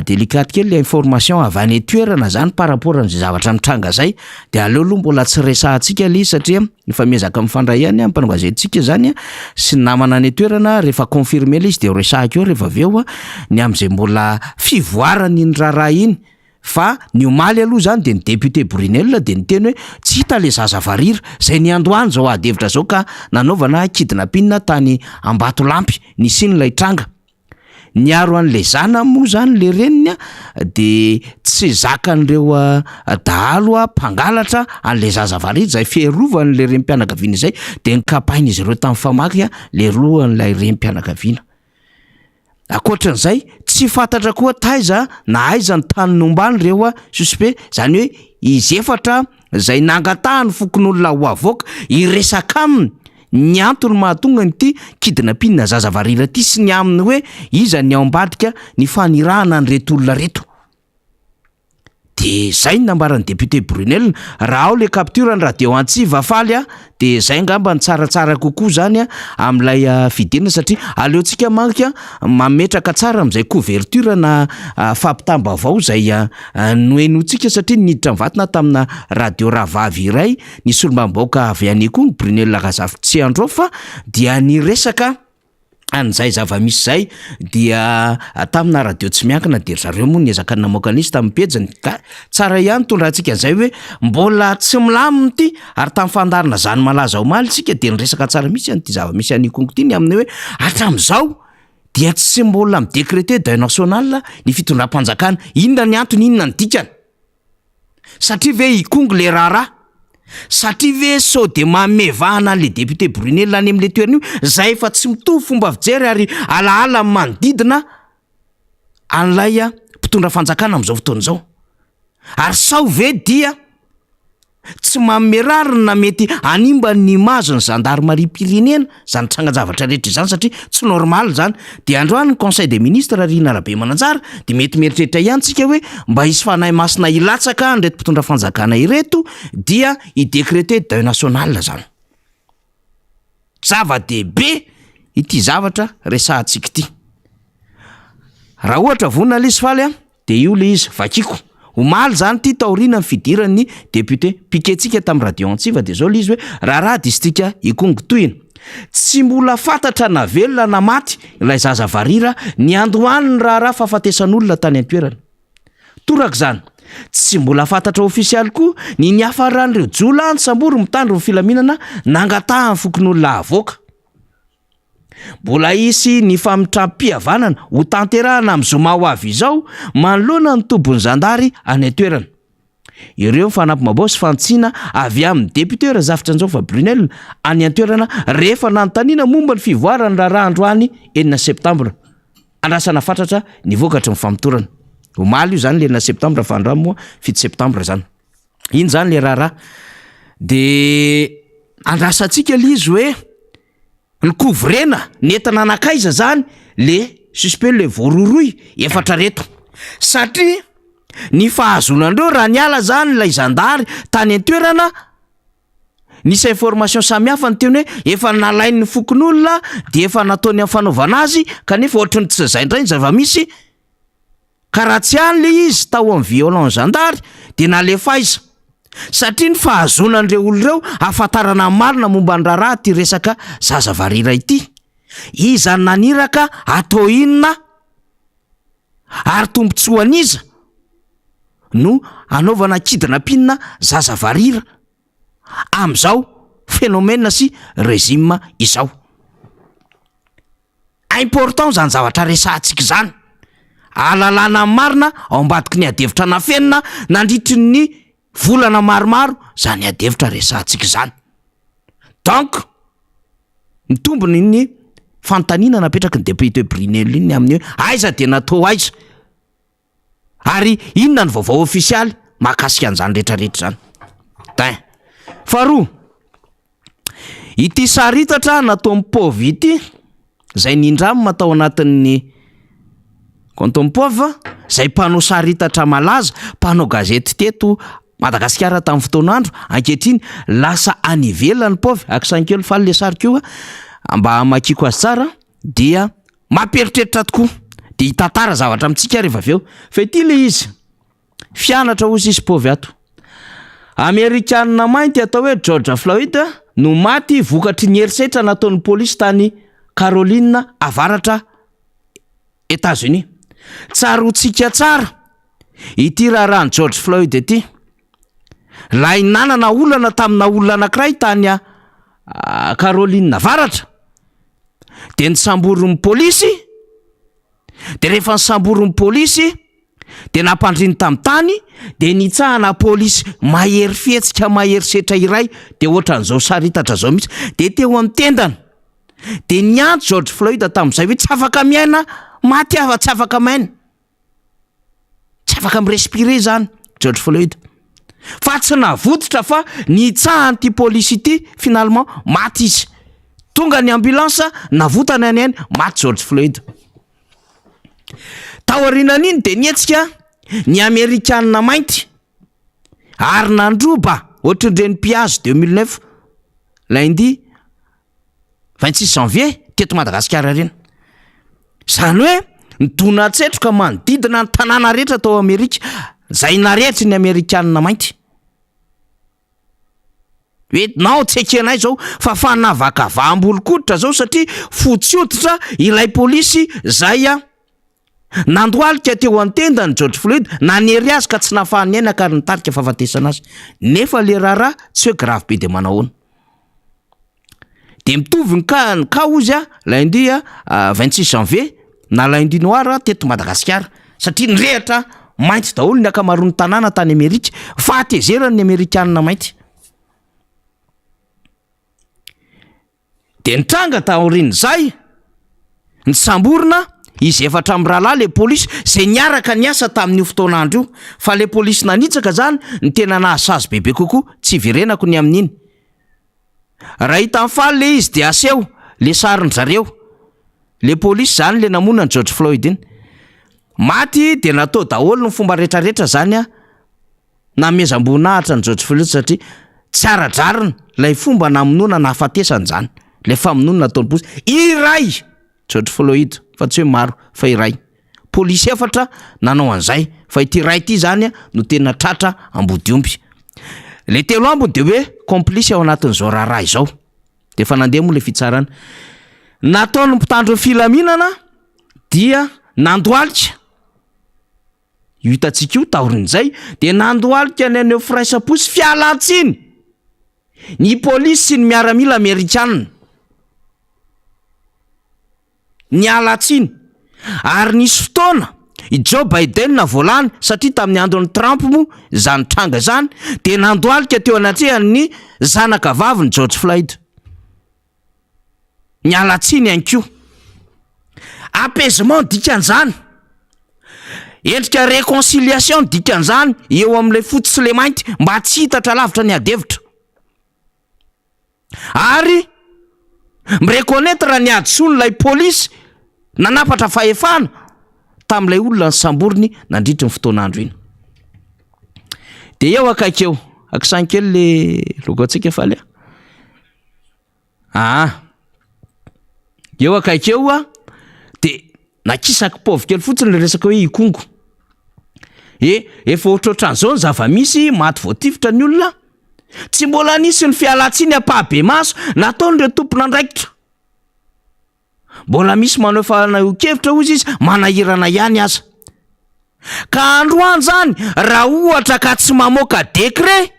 Speaker 3: délicate kely le information avy any toerana zany par rapport amin'izay zavatra mitranga zay de aleo aloha mbola tsy resahantsika le satria efa miezaka mifandray ihany mpanao gazetitsika zany sy namana any toerana rehefa confirmer le izy de resahako eo rehefa aveo ny am'izay mbola fivoarany ny raharaha iny fa ny omaly aloha zany de ny député Brunel de ny teny hoe tsy hita le zaza varira zay ny andohany zao adevitra zao ka nanaovana kidnapping tany Ambatolampy ny sin'ilay tranga niaro an'le zana moa zany le reniny de tsy zakan'ireo dahalo mpangalatra an'le zaza varira zay fiarovany le rem-pianakaviana zay de nikapain'izy ireo tamin'ny famaky le roan'ilay rem-pianakaviana akoatran'izay tsy fantatra koa taiza na aiza ny tany nombany reo a suspect, zany hoe izy efatra zay nangatahany fokon'olona ho avoaka iresaka aminy ny antony mahatonga nyity kidnapping zazavarira ty sy ny aminy hoe iza ny ao ambadika ny fanirahana ny reto olona reto. De zay ny nambaran'ny député Brunel, raha ao le capture ny radio Antsiva faly a de zay ngamba ny tsaratsara kokoa zany a am'lay fidina satria aleontsika manka mametraka tsara am'izay couverture na fampitambavao zay noenotsika satria niditra mivatana tamina radio Rahavavy iray ny solombambaoka avy any koa ny Brunel Lakazavy tsy andro fa dia ny resaka an'izay zava-misy zay dia tamina radio tsy miankina de zareo moa niezaka namoaka nisy tamin'ny pejany ka tsara ihany tondratsika an'izay hoe mbola tsy milaminy ty ary tamin'ny fandarina zany malaza omaly tsika de nyresaka tsara misy any ty zava-misy anikongo ty ny amin'ny hoe hatram'izao dia tsy mbola midécrété deuil national ny fitondram-panjakana. Inona ny antony, inona ny dikany? Satria ve ikongo le raharaha? Satria ve sao de mamevahana le député Brunel any am'le toerana io zay efa tsy mitovy fomba fijery ary alaala manodidina an'lay mpitondra fanjakana am'izao fotoana izao. Ary sao ve dia tsy mamerarina mety animba ny image ny gendarmerie-pirenena zany trangan-javatra rehetra izany satria tsy normal zany. De androany ny conseil des ministres Rina Rabe Mananjara de mety mieritreritra ihany tsika hoe mba hisy fanahy masina ilatsaka nreto mpitondra fanjakana ireto dia idécrété deuil national zany. Zava-dehibe ity zavatra resahantsika ity. Raha ohatra vonina le faly de io le izy vakiko. Omaly zany ty taorina ny fidiran'ny député piquetsika tamin'ny radio Antsiva de zao le izy hoe raharaha distrika ikongo tohina. Tsy mbola fantatra na velona na maty ilay zazavarira ny androany raharaha fahafatesan'olona tany an-toerana. Toraka zany. Tsy mbola fantatra ofisialy koa ny niafaran'ireo jolany sambory mitandro ny filaminana nangatahany fokon'olona avoaka. Mbola isy ny famitram-pihavanana ho tanterahana am'zoma ho avy izao manoloana ny tobon'ny zandary any an-toerana. Ireo fanampy-mabaosy fantsiana avy amin'ny député Razafintranjova Brunel any an-toerana rehefa nanontaniana momba ny fivoarany raharaha androany 9 septambra. Andrasana fatratra ny vokatry ny famotorana. Omaly io zany le 9 septambra fa androany moa 7 septambra zany. Iny zany le raharaha. De andrasantsika le izy hoe ny kovrena netana anakaiza zany le suspect le voaroroy efatra reto. Satria ny fahazonandreo raha niala zany lay zandary tany an-toerana nisy information samihafa ny teny hoe efa nalainy ny fokon'olona de efa nataony amin'ny fanaovana azy kanefa ohatrany tsy zay indray ny zava-misy ka raha tsy any le izy tao amin'ny violent zandary de nalefa iza. Satria ny fahazonandreo oloreo afantarana marina momba ny raharaha ty resaka zazavarira ity. Iza naniraka atao inona ary tombontsoan'iza no anaovana kidnapping zazavarira am'izao phénomène sy régime izao. Important zany zavatra resahantsika zany. Alalana marina ao ambadiky ny adevitra nafenina nandritry ny volana maromaro zany adevitra resahantsika zany. Donc ny tombony ny fantaniana napetraky ny député Brunel iny amin'ny hoe aiza de natao aiza ary inona ny vaovao ofisialy mahakasika an'izany rehetrarehetra zany. Tain. Faharoa, ity saritatra natao mipôvy ity zay nindramo matao anatin'ny contompova zay mpanao saritatra malaza mpanao gazety teto Madagasikara tamin'ny fotoan'andro ankehitriny lasa anivelany pôvy akisankelo faly le sary keo mba makiko azy tsara dia mamperitreritra tokoa de hitantara zavatra amintsika rehefa avy eo. Fa ity le izy fianatra ozy izy pôvy ato. Amerikanina mainty atao hoe George Floyd no maty vokatry ny herisetra nataon'ny polisy tany Caroline avaratra États-Unis. Tsarotsika tsara ity raharahany George Floyd ity. Lahy nanana olana tamina olona anankiray tany Caroline avaratra de nisamborin'ny polisy. De rehefa nisamborin'ny polisy de nampandriny tamin'ny tany de nitsahana polisy mahery fihetsika mahery setra iray de ohatran'izao saritatra zao mihitsy de teo amin'ny tendana de niantso George Floyd tamin'izay hoe tsy afaka miaina maty ava tsy afaka maina, tsy afaka mirespire zany George Floyd, fa tsy navototra fa nitsahany ty polisy ity finalement maty izy, tonga ny ambulance navotana ny ainy maty George Floyd. Taorianan'iny de nietsika ny Amerikanina mainty ary nandroba ohatrin'ireny Piazo 2009 lundi 26 janvier teto Madagasikara reny. Zany hoe nidona tsetroka manodidina ny tanàna rehetra tao Amerika zay naretry ny Amerikanina mainty. Hoe nao tsekenay zao fa fanavakavaam-bolo-koditra zao satria fotsy hoditra ilay polisy zay nandoalika teo an-tenda ny George Floyd, nanery azy ka tsy nahafahany aina ka nitarika fahafatesana azy. Nefa le raharaha tsy hoe grave be de manahoana. De mitovy ny ka ozy lundi 26 janvier na lundi noir teto Madagasikara satria nirehatra mainty daholo ny akamaroan'ny tanàna tany Amerika, fahatezerany Amerikanina mainty. De nitranga taorian'izay ny samborina izy efatra amin'ny rahalahy le polisy zay niaraka niasa tamin'io fotoan'andro io, fa le polisy nanitsaka zany ny tena nahasazy bebe kokoa, tsy verenako ny amin'iny. Raha hita faly le izy de aseho le sarin zareo, le polisy zany le namona ny George Floyd iny. Maty de natao daholo ny fomba rehetrarehetra zany namezam-boninahitra ny George Floyd satria tsy ara-drarina lay fomba namonoana nahafatesany zany. Le famonoana nataony polisy iray George Floyd, fa tsy hoe maro fa iray. Polisy efatra nanao an'izay, fa ity iray ity zany no tena tratra ambodiompy. Le telo ambony de hoe complice ao anatin'izao raharaha izao. De efa nandeha moa le fitsarana. Nataony mpitandro filaminana dia nandoalika. Io hitantsika io taorin'izay de nandoalika ny aneo firaisaposy fialantsiny ny polisy sy ny miaramila Amerikanina. Ny alatsiny ary nisy fotoana i Joe Biden na volany satria tamin'ny andron'ny Trump mo zany tranga zany de nandoalika teo anatrehany zanaka vavy ny George Floyd. Ny alatsiny ihany koa. Apaisement dikan'izany, endrika réconciliation dikan'izany eo amin'ilay fotsy sy le mainty mba tsy hitatra lavitra ny adevitra. Ary mireconnaître ny adison'ilay polisy nanapatra fahefana tamin'ilay olona ny samboriny nandritry ny fotoan'andro iny. De eo akaikeo, akisankely le logo antsika faly eo akaikeo de nakisaka pauvre kely fotsiny le resaka hoe ikongo. Efa ohatrohatran'izao ny zava-misy maty voatifitra ny olona, tsy mbola nisy ny fialatsiny apahabe maso nataon'ireo tompon'andraikitra. Mbola misy manao fanahon-kevitra ozy izy manahirana ihany aza. Ka androany zany raha ohatra ka tsy mamoaka décret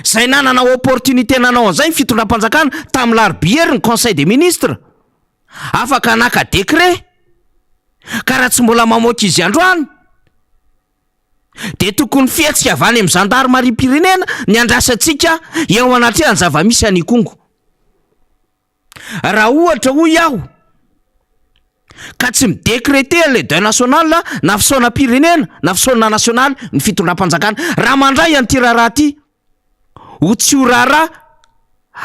Speaker 3: zay nanana opportunité nanao an'izay ny fitondram-panjakana tamin'ny larobiery ny conseil des ministres, afaka naka décret ka raha tsy mbola mamoaka izy androany de tokony fihetsika avy any amin'ny gendarmerie-pirenena ny andrasantsika eo anatrehany zava-misy any Kongo. Raha ohatra hoy aho ka tsy midécréter le deuil national na fisaona-pirenena na fisaona national ny fitondram-panjakana, raha mandray an'ity raharaha ty ho tsy ho raharaha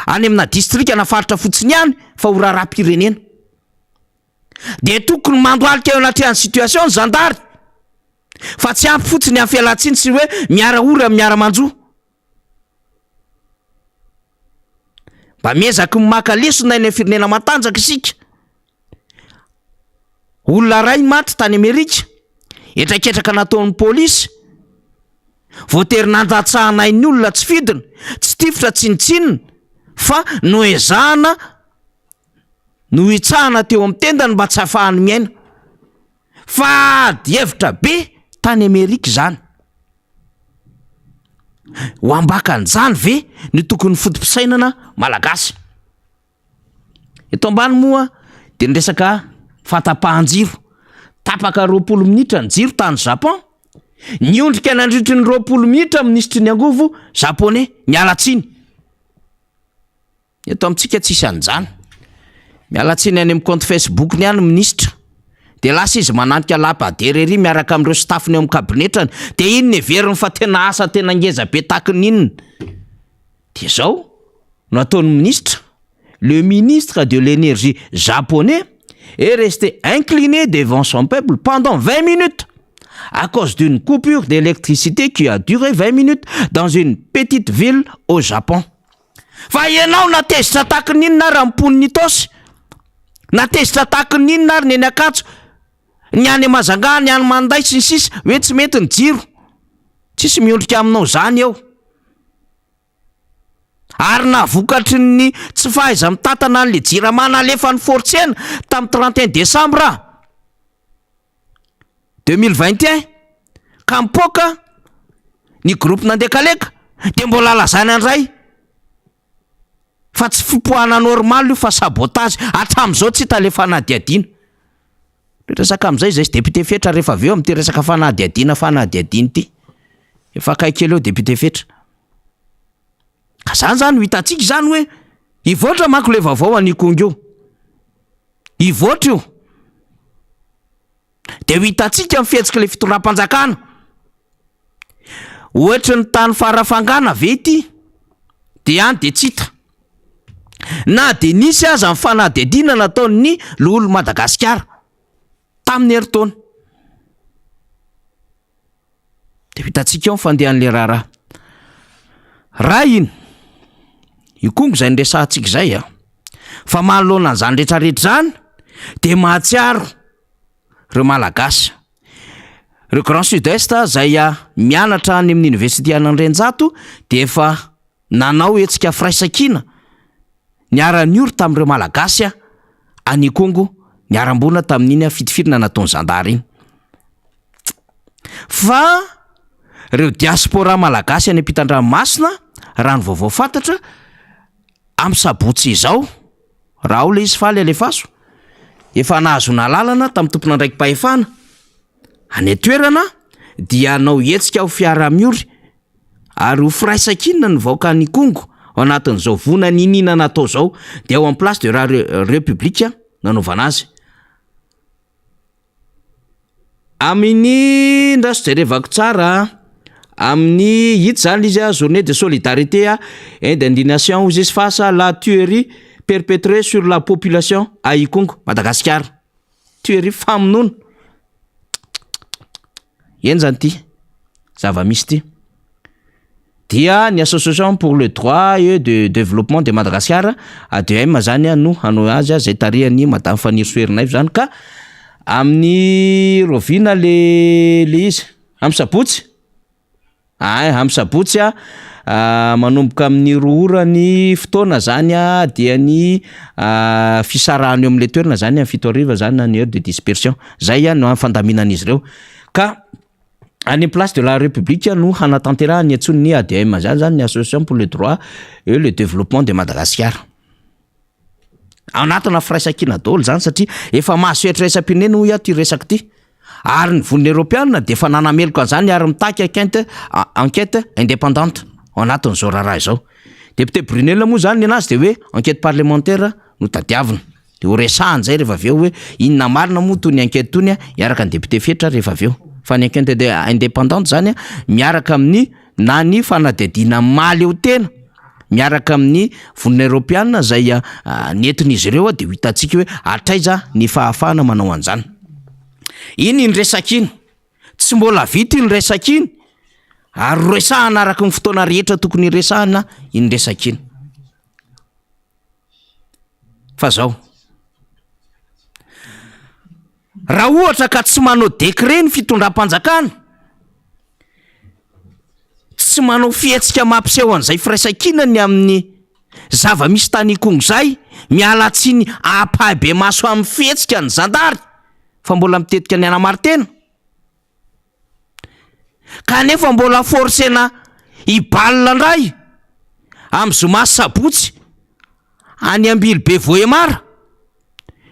Speaker 3: any amina distrika na faritra fotsiny ihany fa ho raharaha-pirenena, de tokony mandoalika eo anatrehany situation ny zandary, fa tsy ampy fotsiny amin'ny fialatsiny sy hoe miara-ora miara-manjoa. Mba miezaky maka lesona eny amin'ny firenena matanjaka isika. Olona ray maty tany Amerika, etraketraka nataon'ny polisy, voatery nandatsahana ny olona tsy fidina, tsy tifitra tsinitsinina, fa noezahana, no hitsahana teo amin'ny tendany mba tsy hahafahany miaina. Fa hevitra be tany Amerika zany. Ho ambakan'izany ve ny tokony fotom-pisainana malagasy. Eto ambany moa de ny resaka fahatapahan-jiro, tapaka 20 minitra ny jiro tany Japon, niondrika nandritry ny 20 minitra ministry ny angovo japonais ny alatsiny. Eto amintsika tsisy an'izany. mialatsiny any amin'ny compte Facebook ny any ministra. De lasa izy mananika lapadery miaraka amin'ireo staffiny eo amin'ny kabinetrany. De iny everiny fa tena asa tena ngeza be takin'inona. De zao no ataon'ny ministra. Le ministre de l'énergie japonais est resté incliné devant son peuple pendant 20 minutes à cause d'une coupure d'électricité qui a duré 20 minutes dans une petite ville au Japon. Fa ianao natezitra takin'inona raha mponiny tosy? Natezitra takin'inona ary ny akatso? Ny any Mazanga, ny any Manday sy ny sisa, hoe tsy mety ny jiro. Tsisy miondrika aminao zany eo. Ary navokatry ny tsy fahaiza mitantana an'le jiramana alefa ny fortsena tamin'ny 31 décembre 2021 ka mipoaka ny groupe nandekaleka de mbola lazana andray fa tsy fipoahana normal io fa sabotage hatramin'izao tsy hita le fanadiadiana. Resaka amin'izay zay député fetra rehefa avy eo amin'ity resaka fanadiadiana ity efa kaikely eo député fetra. Ka zany ho hitantsika zany hoe ivoatra manko le vaovao anikongo io. Ivoatra io. De ho hitantsika mifetsika le fitondram-panjakana. Ohatra ny tany farafangana ve ity? De any de tsita. Na de nisy aza ny fanadihadiana nataon'ny lolo Madagasikara tamin'ny heritaona. De ho hitantsika eo fandehan'le raharaha. Raha iny ikongo zay nresahantsika zay fa manoloana an'izany rehetrarehetra zany de mahatsiaro reo malagasy. Reo Grand Sud-Est zay mianatra any amin'ny université Anandrenjato de efa nanao hetsika firaisankina niara-ny oro tamin'ireo malagasy any Kongo niara-mbona tamin'iny fitifirina nataony zandary iny. Fa reo diaspora malagasy any ampitan-dranomasina raha ny vaovao fantatra amin'ny sabotsy izao raha o le izy faly alefaso efa nahazo nalalana tamin'ny tompona ndraiky mpahefana any toerana dia nao hetsika ho fiara-miory ary ho firaisankina ny vahoaka ny Kongo ao anatin'izao vona ninina natao zao de ao en place de république nanaovana azy. Amin'ny ndaso jerevako tsara amin'ny hita zany izy journée de solidarité et d'indignation aux face à la tuerie perpétrée sur la population à Ikongo, Madagascar. Tuerie famonoana. Yen zany ty zava-misy ty. Dia ny association pour le droit et de développement de Madagascar ADM zany no hanao azy zay tarihany madame Fanny Soerinay zany ka amin'ny rovina le izy amin'ny sabotsy. Amin'ny sabotsy manomboka amin'ny roorany fotoana zany dia ny fisarahany eo amin'le toerana zany 7 ariva zany ny heure de dispersion. Zay no fandaminan'izy ireo. Ka any place de la République no hanatanterahany antsony ny ADM zany ny association pour le droit et le développement de Madagascar. Anatina firaisankina daholo zany satria efa mahasoetra raisam-pirenena hoy ty resaky ty. Ary ny vonina Europiana de efa nanameloko an'izany ary mitaky enquête indépendante ao anatin'izao raharaha izao. Député Brunel moa zany anazy de hoe enquête parlementaire no tadiavina. De ho resahany zay rehefa aveo hoe inona marina moa tony enquête tony miaraka ny député fetra rehefa aveo. Fa ny enquête indépendante zany miaraka amin'ny na ny fanadihadiana maly eo tena miaraka amin'ny vonina Europiana zay nentin'izy ireo de ho hitantsika hoe atraiza ny fahafahana manao an'izany. Iny ny resakiny. Tsy mbola vita iny resakiny. Ary resahana araka ny fotoana rehetra tokony resahana iny resakiny. Fa zao. Raha ohatra ka tsy manao décret ny fitondram-panjakana, tsy manao fihetsika mampiseho an'izay firaisankina ny amin'ny zava-misy tany Kongo zay, miala tsiny apabe maso amin'ny fihetsika ny zandary fa mbola mitetika ny anamartena. Kanefa mbola forcena ibalina ndray amin'ny zoma sabotsy any ambily be voemara.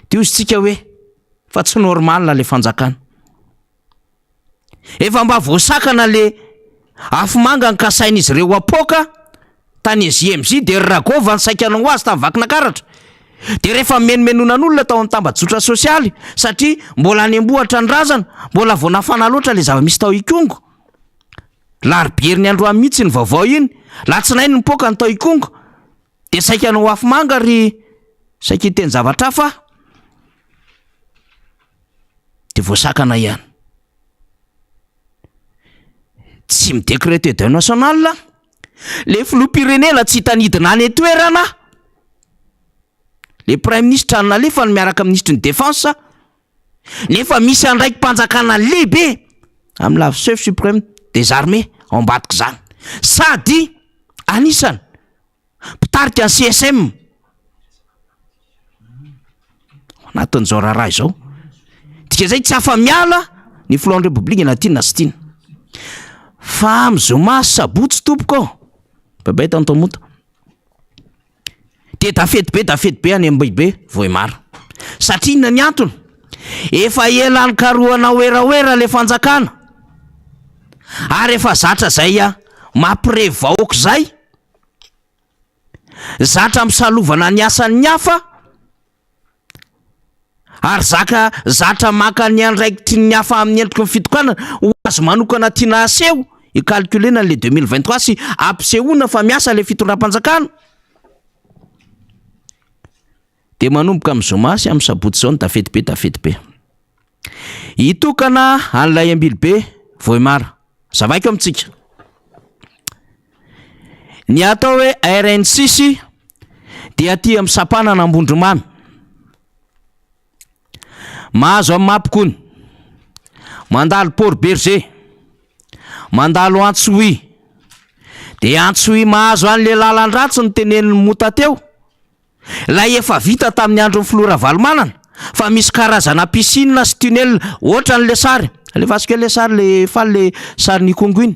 Speaker 3: De ozytsika hoe fa tsy normal le fanjakana. Efa mba voasakana le afomanga ny kasain'izy ireo apoka tany JMJ de Ragova ny saikana ho azy tamin'ny vakina karatra. de rehefa menomenonan'olona tao amin'ny tambajotra sosialy satria mbola any ambohatra ny razana, mbola voanafana loatra le zava-misy tao ikongo. Larobiery ny androany mihitsy ny vaovao iny, latsinainy ny poka ny tao ikongo, de saika anao afo manga ry saika hiteny zavatra hafa de voasakana ihany. Tsy midécréter deuil national le filoham-pirenena tsy hitanidina any toerana, le prime ministre any nalefa ny miaraka ministre ny défense, nefa misy andraiky mpanjakana lehibe amin'ny la chef suprême des armées ao ambadika zany, sady anisany mpitarika ny CSM anatin'izao raharaha izao. Dika zay tsy afa-miala ny filohan'ny republique natinina sy tiana fa mizoma sabotsy tompoko babay tany tomota de dafety be any ambibe voimara satria inona ny antony, efa elany karohana oeraoera le fanjakana ary efa zatra zay mampirevahoaka zay, zatra misalovana ny asan'ny hafa ary zatra maka ny andraikitry ny hafa amin'ny endrika ny fitokana ho azo manokana tiana aseho icalculena le 2023 sy ampisehoana fa miasa le fitondram-panjakana. De manomboka mizoma sy amin'ny sabotsy zao ny dafety be hitokana an'ilay Ambilobe Voimara. Zavaiko amintsika ny atao hoe RN6 dia aty amin'ny sapanana Ambondromamy, mahazo amin'ny Mampikony, mandalo Port Berger, mandalo Antsohy, de Antsohy mahazo an'le lalan-dratsy ny teneniny mota teo lay efa vita tamin'ny andron'ny filoha Ravalomanana, fa misy karazana piscine sy tunnel ohatran' le sary alefasika le sary le faly le sary ny Kongo iny,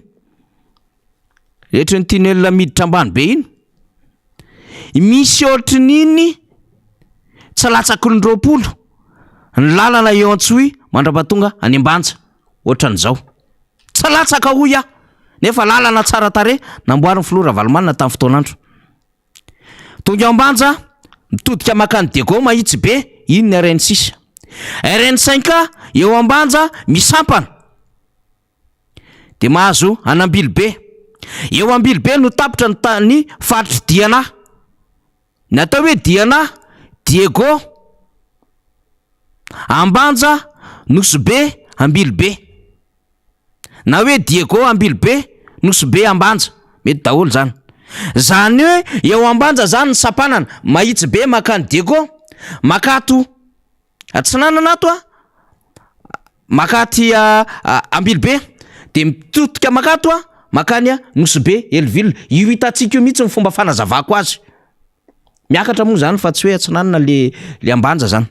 Speaker 3: rehetra ny tunnel miditra ambany be iny misy ohatrin'iny tsy latsaky ny 20 ny lalana eo Antsohy mandrapatonga any Ambanja, ohatran'izao tsy latsaka hoy nefa lalana tsara tare namboarin'ny filoha Ravalomanana tamin'ny fotoanandro. Tonga Ambanja mitodika makany Dego mahitsy be, iny ny RN6. RN5 eo Ambanja misampana de mahazo an'Ambilobe, eo Ambilobe no tapitra ny tany faritry Diana, natao hoe Diana Diego Ambanja Nosbe Ambilobe, na hoe Diego Ambilobe Nosbe Ambanja, mety daholo zany. Zany hoe eo Ambanja zany ny sapanana mahitsy be makany Diego, makato atsinanana ato makaty Ambilobe, de mitotika makato makany Nosbe Elville. Io hitantsika io mihitsy ny fomba fanazavako azy, miakatra moa zany fa tsy hoe atsinanana le Ambanja zany.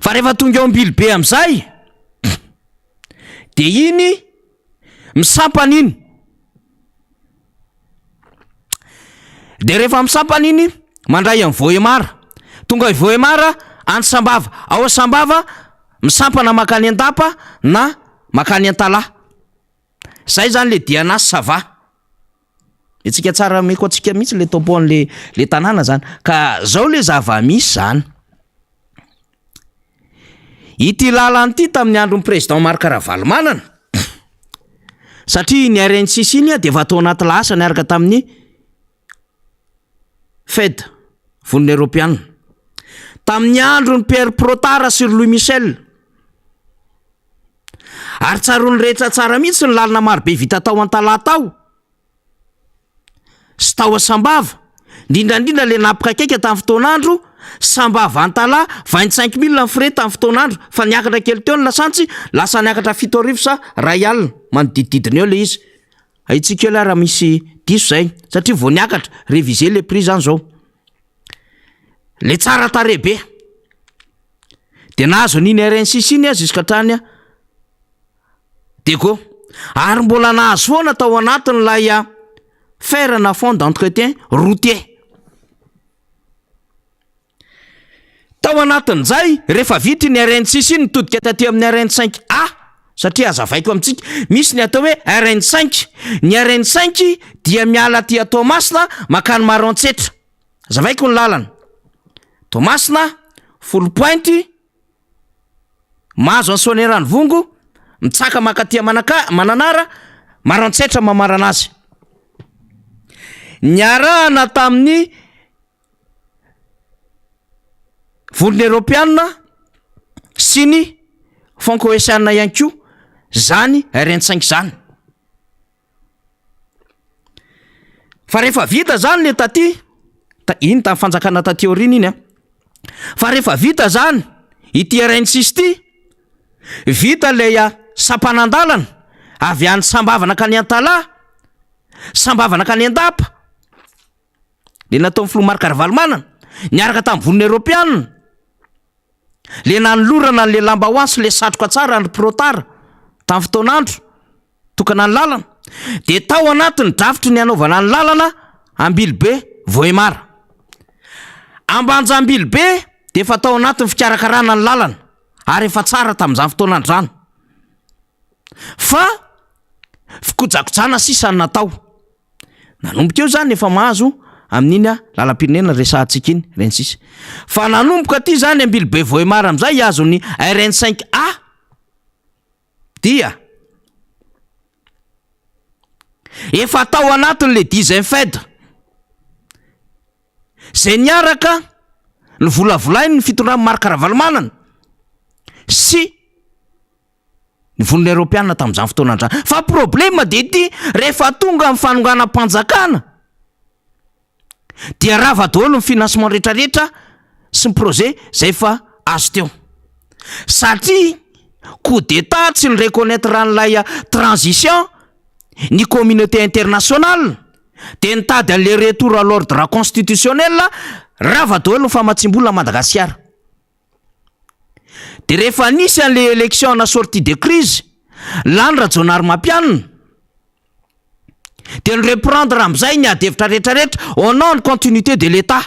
Speaker 3: Fa rehefa tonga eo Ambilobe am'izay de iny misampana iny, de rehefa misampana iny mandray amin'ny Voemara, tonga i Voemara any Sambava, ao Sambava misampana makany Andapa na makany Antala. Zay zany le Diana Sava. Itsika tsara meko atsika mihitsy le topoan'le tanàna zany, ka zao le zava-misy zany. Ity lalany ity tamin'ny andron'ny président Marc Ravalomanana satria ny RN6 iny de efa tao anaty lasa niaraka tamin'ny Fed vonina Europiana tamin'ny andron'ny Pierre Protara sy Louis Michel, ary tsaron'ny rehetra tsara mihitsy ny lalana marobe vita tao Antala tao sy tao Sambava, indrindrandrindra le napoka keka tamin'ny fotoanandro Sambava Antala 25 000 ny frais tamin'ny fotoanandro, fa niakatra kely teo ny lasantsy lasa niakatra 7 sa ray alina manodidididina eo le izy. Aitsika eo raha misy diso zay satria vao niakatra réviser le prix zany zao le tsara tarebe, de nahazo niny RN6 iny jusqu'à trany Dego, ary mbola nahazo foana tao anatiny lay faire na fond d'entretien routier. Tao anatin'izay rehefa vita ny RN6 iny nitodika taty amin'ny RN5A, satria azavaiko amintsika misy ny atao hoe RN5, ny RN5 dia miala ty Toamasina makany Maroantsetra, azavaiko ny lalana Tomasina 10 pointy, mahazo an'Saonay Ranovongo, mitsaka makatia Mananara, Maroantsetra mamarana azy. Niarahana tamin'ny volony Europiana sy ny franco-esiana ihany koa zany RN5 zany. Fa rehefa vita zany le taty, iny tamin'ny fanjakana taty aoriana iny a. Fa rehefa vita zany ity RN6 ty, vita le sapanandalana avy any Sambavana ka ny Antala, Sambavana ka ny Andapa, le natao Filomarka Ravalomanana, niaraka tamin'ny volony Europiana, le nanolorana le lambahoany sy le satroka tsara ny protara tamin'ny fotoanandro tokana ny lalana, de tao anatiny drafitry ny anaovana ny lalana Ambilobe Vohemara. Ambanja Ambilobe de efa tao anatiny fikarakarana ny lalana ary efa tsara tamin'izany fotoanandro zany. Fa fikojakojana sisa natao. Nanomboka eo zany efa mahazo amin'iny lalam-pirenena resahantsika iny RN6. Fa nanomboka aty zany Ambilobe Vohemara am'izay azony RN5A dia efa tao anatiny le Dizenfed zay niaraka ny volavolainy ny fitondrany Marka Ravalomanana sy ny volony Europiana tamin'izany fotoanandro. Fa problema de ity, rehefa tonga amin'ny fanonganam-panjakana dia rava daholo ny financement rehetrarehetra sy ny projet zay fa azo teo. Satria coup d'état tsy ny reconnaître ran'ilay transition ny communauté internationale de nitady an'le retour à l'ordre constitutionnel rava daholo ny famatsimbola Madagasikara. De rehefa nisy an'le élection na sortie de crise lany Rajaonary Mampianina de ny reprendre am'izay ny adevitra rehetrarehetra au nom de continuité de l'État.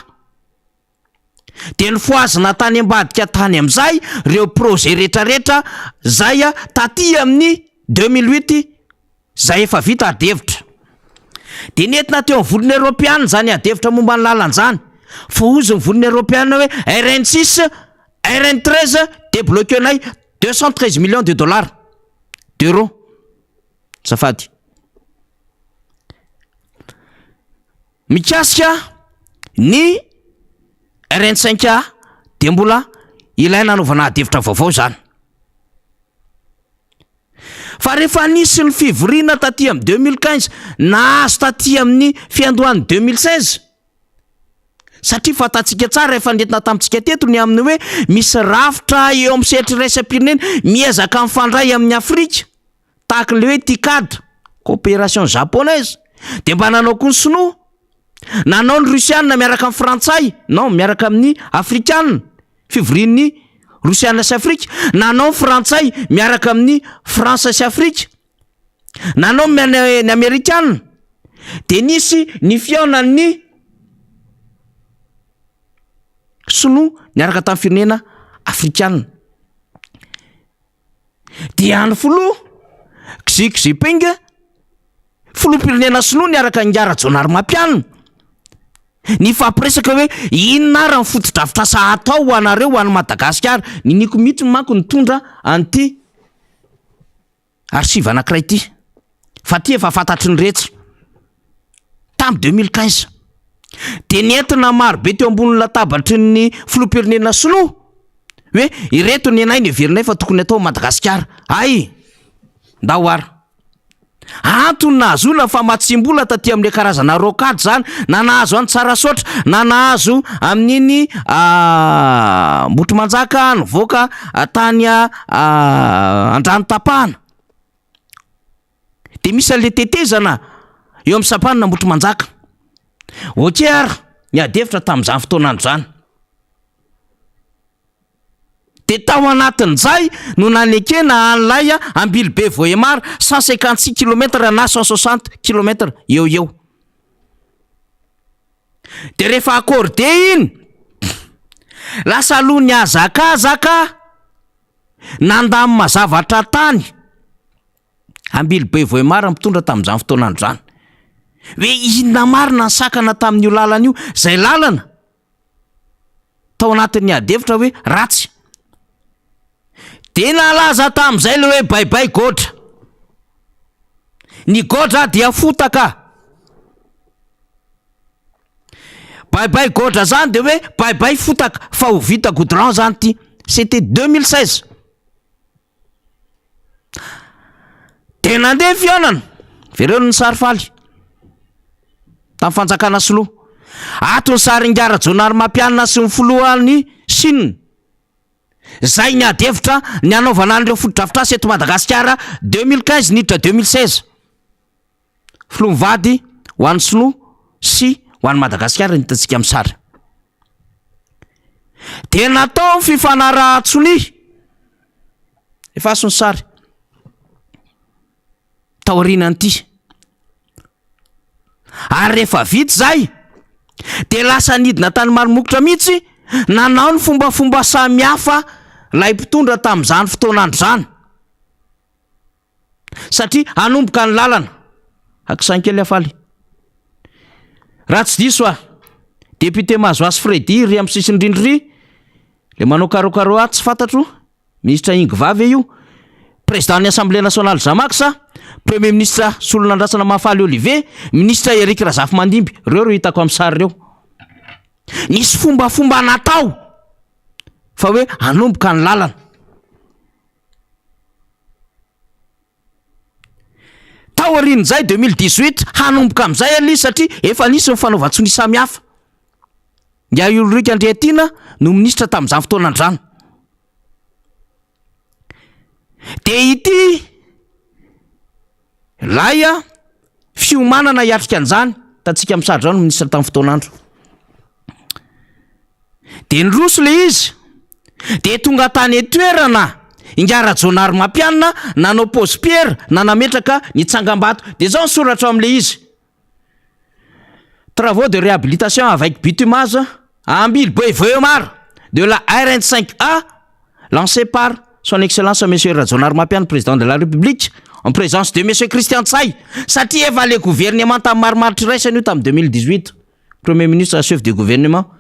Speaker 3: De ny foazina tany ambadika tany am'izay reo projet rehetrarehetra zay taty amin'ny 2008 zay efa vita adevitra. De nentina teo amin'ny volony Europiana zany adevitra momba ny lalan'izany. Fa ozy ny volony Europiana hoe RN6, RN13 débloquenay 213 millions de dollars d'euros. Zafady. Mikasika ny RN5A de mbola ilaina anaovana adevitra vaovao zany. Fa rehefa nisy ny fivoriana taty amin'ny 2015 nahazo taty amin'ny fiandohan'ny 2016, satria fatatsika tsara efa nentina tamintsika teto ny amin'ny hoe misy rafitra eo amin'ny sehatry raisam-pirenena miezaka mifandray amin'ny Afrika tahaka le hoe TICAD, coopération japonaise, de mba nanao koa ny sinoa, nanao ny Rusiana miaraka amin'ny Frantsay, non miaraka amin'ny Afrikanina, fivorian'ny Rusiana sy Afrika, nanao ny Frantsay miaraka amin'ny Fransa sy Afrika, nanao ny Amerikanina, de nisy ny fiaonan'ny sinoa miaraka tamin'ny firenena Afrikanina. Dia any filoha Xi Jinping, filoham-pirenena sinoa niaraka ny Rajaonary Mampianina, ny fampiresaka hoe inona ary ny foto-drafitrasa atao ho anareo ho an'ny Madagasikara. Niniko mihitsy manko nitondra an'ity archive anankiray ity, fa ty efa fantatry ny rehetra tamin'ny 2015. De nentina marobe teo ambony latabatry ny filoham-pirenena sinoa hoe ireto ny anay ny heverinay fa tokony atao Madagasikara. Ay, ndao ary antony nahazoana fa matsimbola taty amin'le karazana rokady zany, na nahazo any Tsarasotra, na nahazo amin'iny Mbotrimanjaka nivoaka tany Andrano-tapahana. De misy an'le tetezana eo amin'ny sapanina Mbotrimanjaka. Ok ary ny adevitra tamin'izany fotoanandro zany. De tao anatin'izay no nanekena an'ilay Ambilobe Vohemara 156 km na 160 km eo. De rehefa accordé iny, lasa aloha ny azakazaka nandamy mazavatra tany Ambilobe Vohemara mitondra tamin'izany fotoanandro zany. Hoe inona marina ny sakana tamin'io lalana io, zay lalana tao anatin'ny adevitra hoe ratsy. De nalaza tamin'izay le hoe baibay gotra. Ny gotra dia fotaka. Baibay gotra zany de hoe baibay fotaka fa ho vita goudron zany ty. C'était 2016. De nandeha fianana vereo ny sary faly tamin'ny fanjakana Soloa. Ato ny sary ngara Jonary Mampianina sy ny filohan'ny Chine. Zay ny adevitra ny anaovana an'ireo foto-drafitr'asa eto Madagasikara 2015 niditra 2016. Filoha mivady ho an'ny Sinoa sy ho an'ny Madagasikara ny hitantsika amin'ny sary. De natao fifanarahan-tsony. Efa aso ny sary. Taorinan'ity. Ary rehefa vita zay de lasa nidina tany marimokotra mihitsy nanao ny fombafomba samihafa lay mpitondra tamin'izany fotoanandro zany. Satria anomboka ny lalana. Akisankely afaly. Raha tsy diso député Mazoasy Fredy ry amin'ny sisindrindry le manao karokaro tsy fantatro. Ministra Ingy Vavy io. Président ny Assemblée nationale Zamaksa, Premier ministre Solonandrasana Mahafaly Olivier, ministra Eric Razafimandimby, reo hitako amin'ny sary reo. Nisy fombafomba natao fa hoe anomboka ny lalana. Tao aorian'izay 2018 hanomboka amin'izay aloha satria efa nisy ny fanaovan-tsony samihafa. Ngia Ulrika Andriantina no ministra tamin'izany fotoanandrano. De ity laya fiomanana hiatrika an'izany tatsika amin'ny sary zao no ministra tamin'ny fotoanandro. De nyroso le izy. De tonga tany toerana ingara Jonary Mampianina nanao pose pierre nanametraka ny tsangam-bato. De zao ny soratra amin'le izy. Travaux de réhabilitation avec bitumage à Ambilboe-Voemar de la RN5A lancé par son excellence monsieur Jonary Mampianina, président de la République, en présence de monsieur Christian Tsay. Satria efa le gouvernement tamin'ny marimaritra iraisany io tamin'ny 2018. Premier ministre chef du gouvernement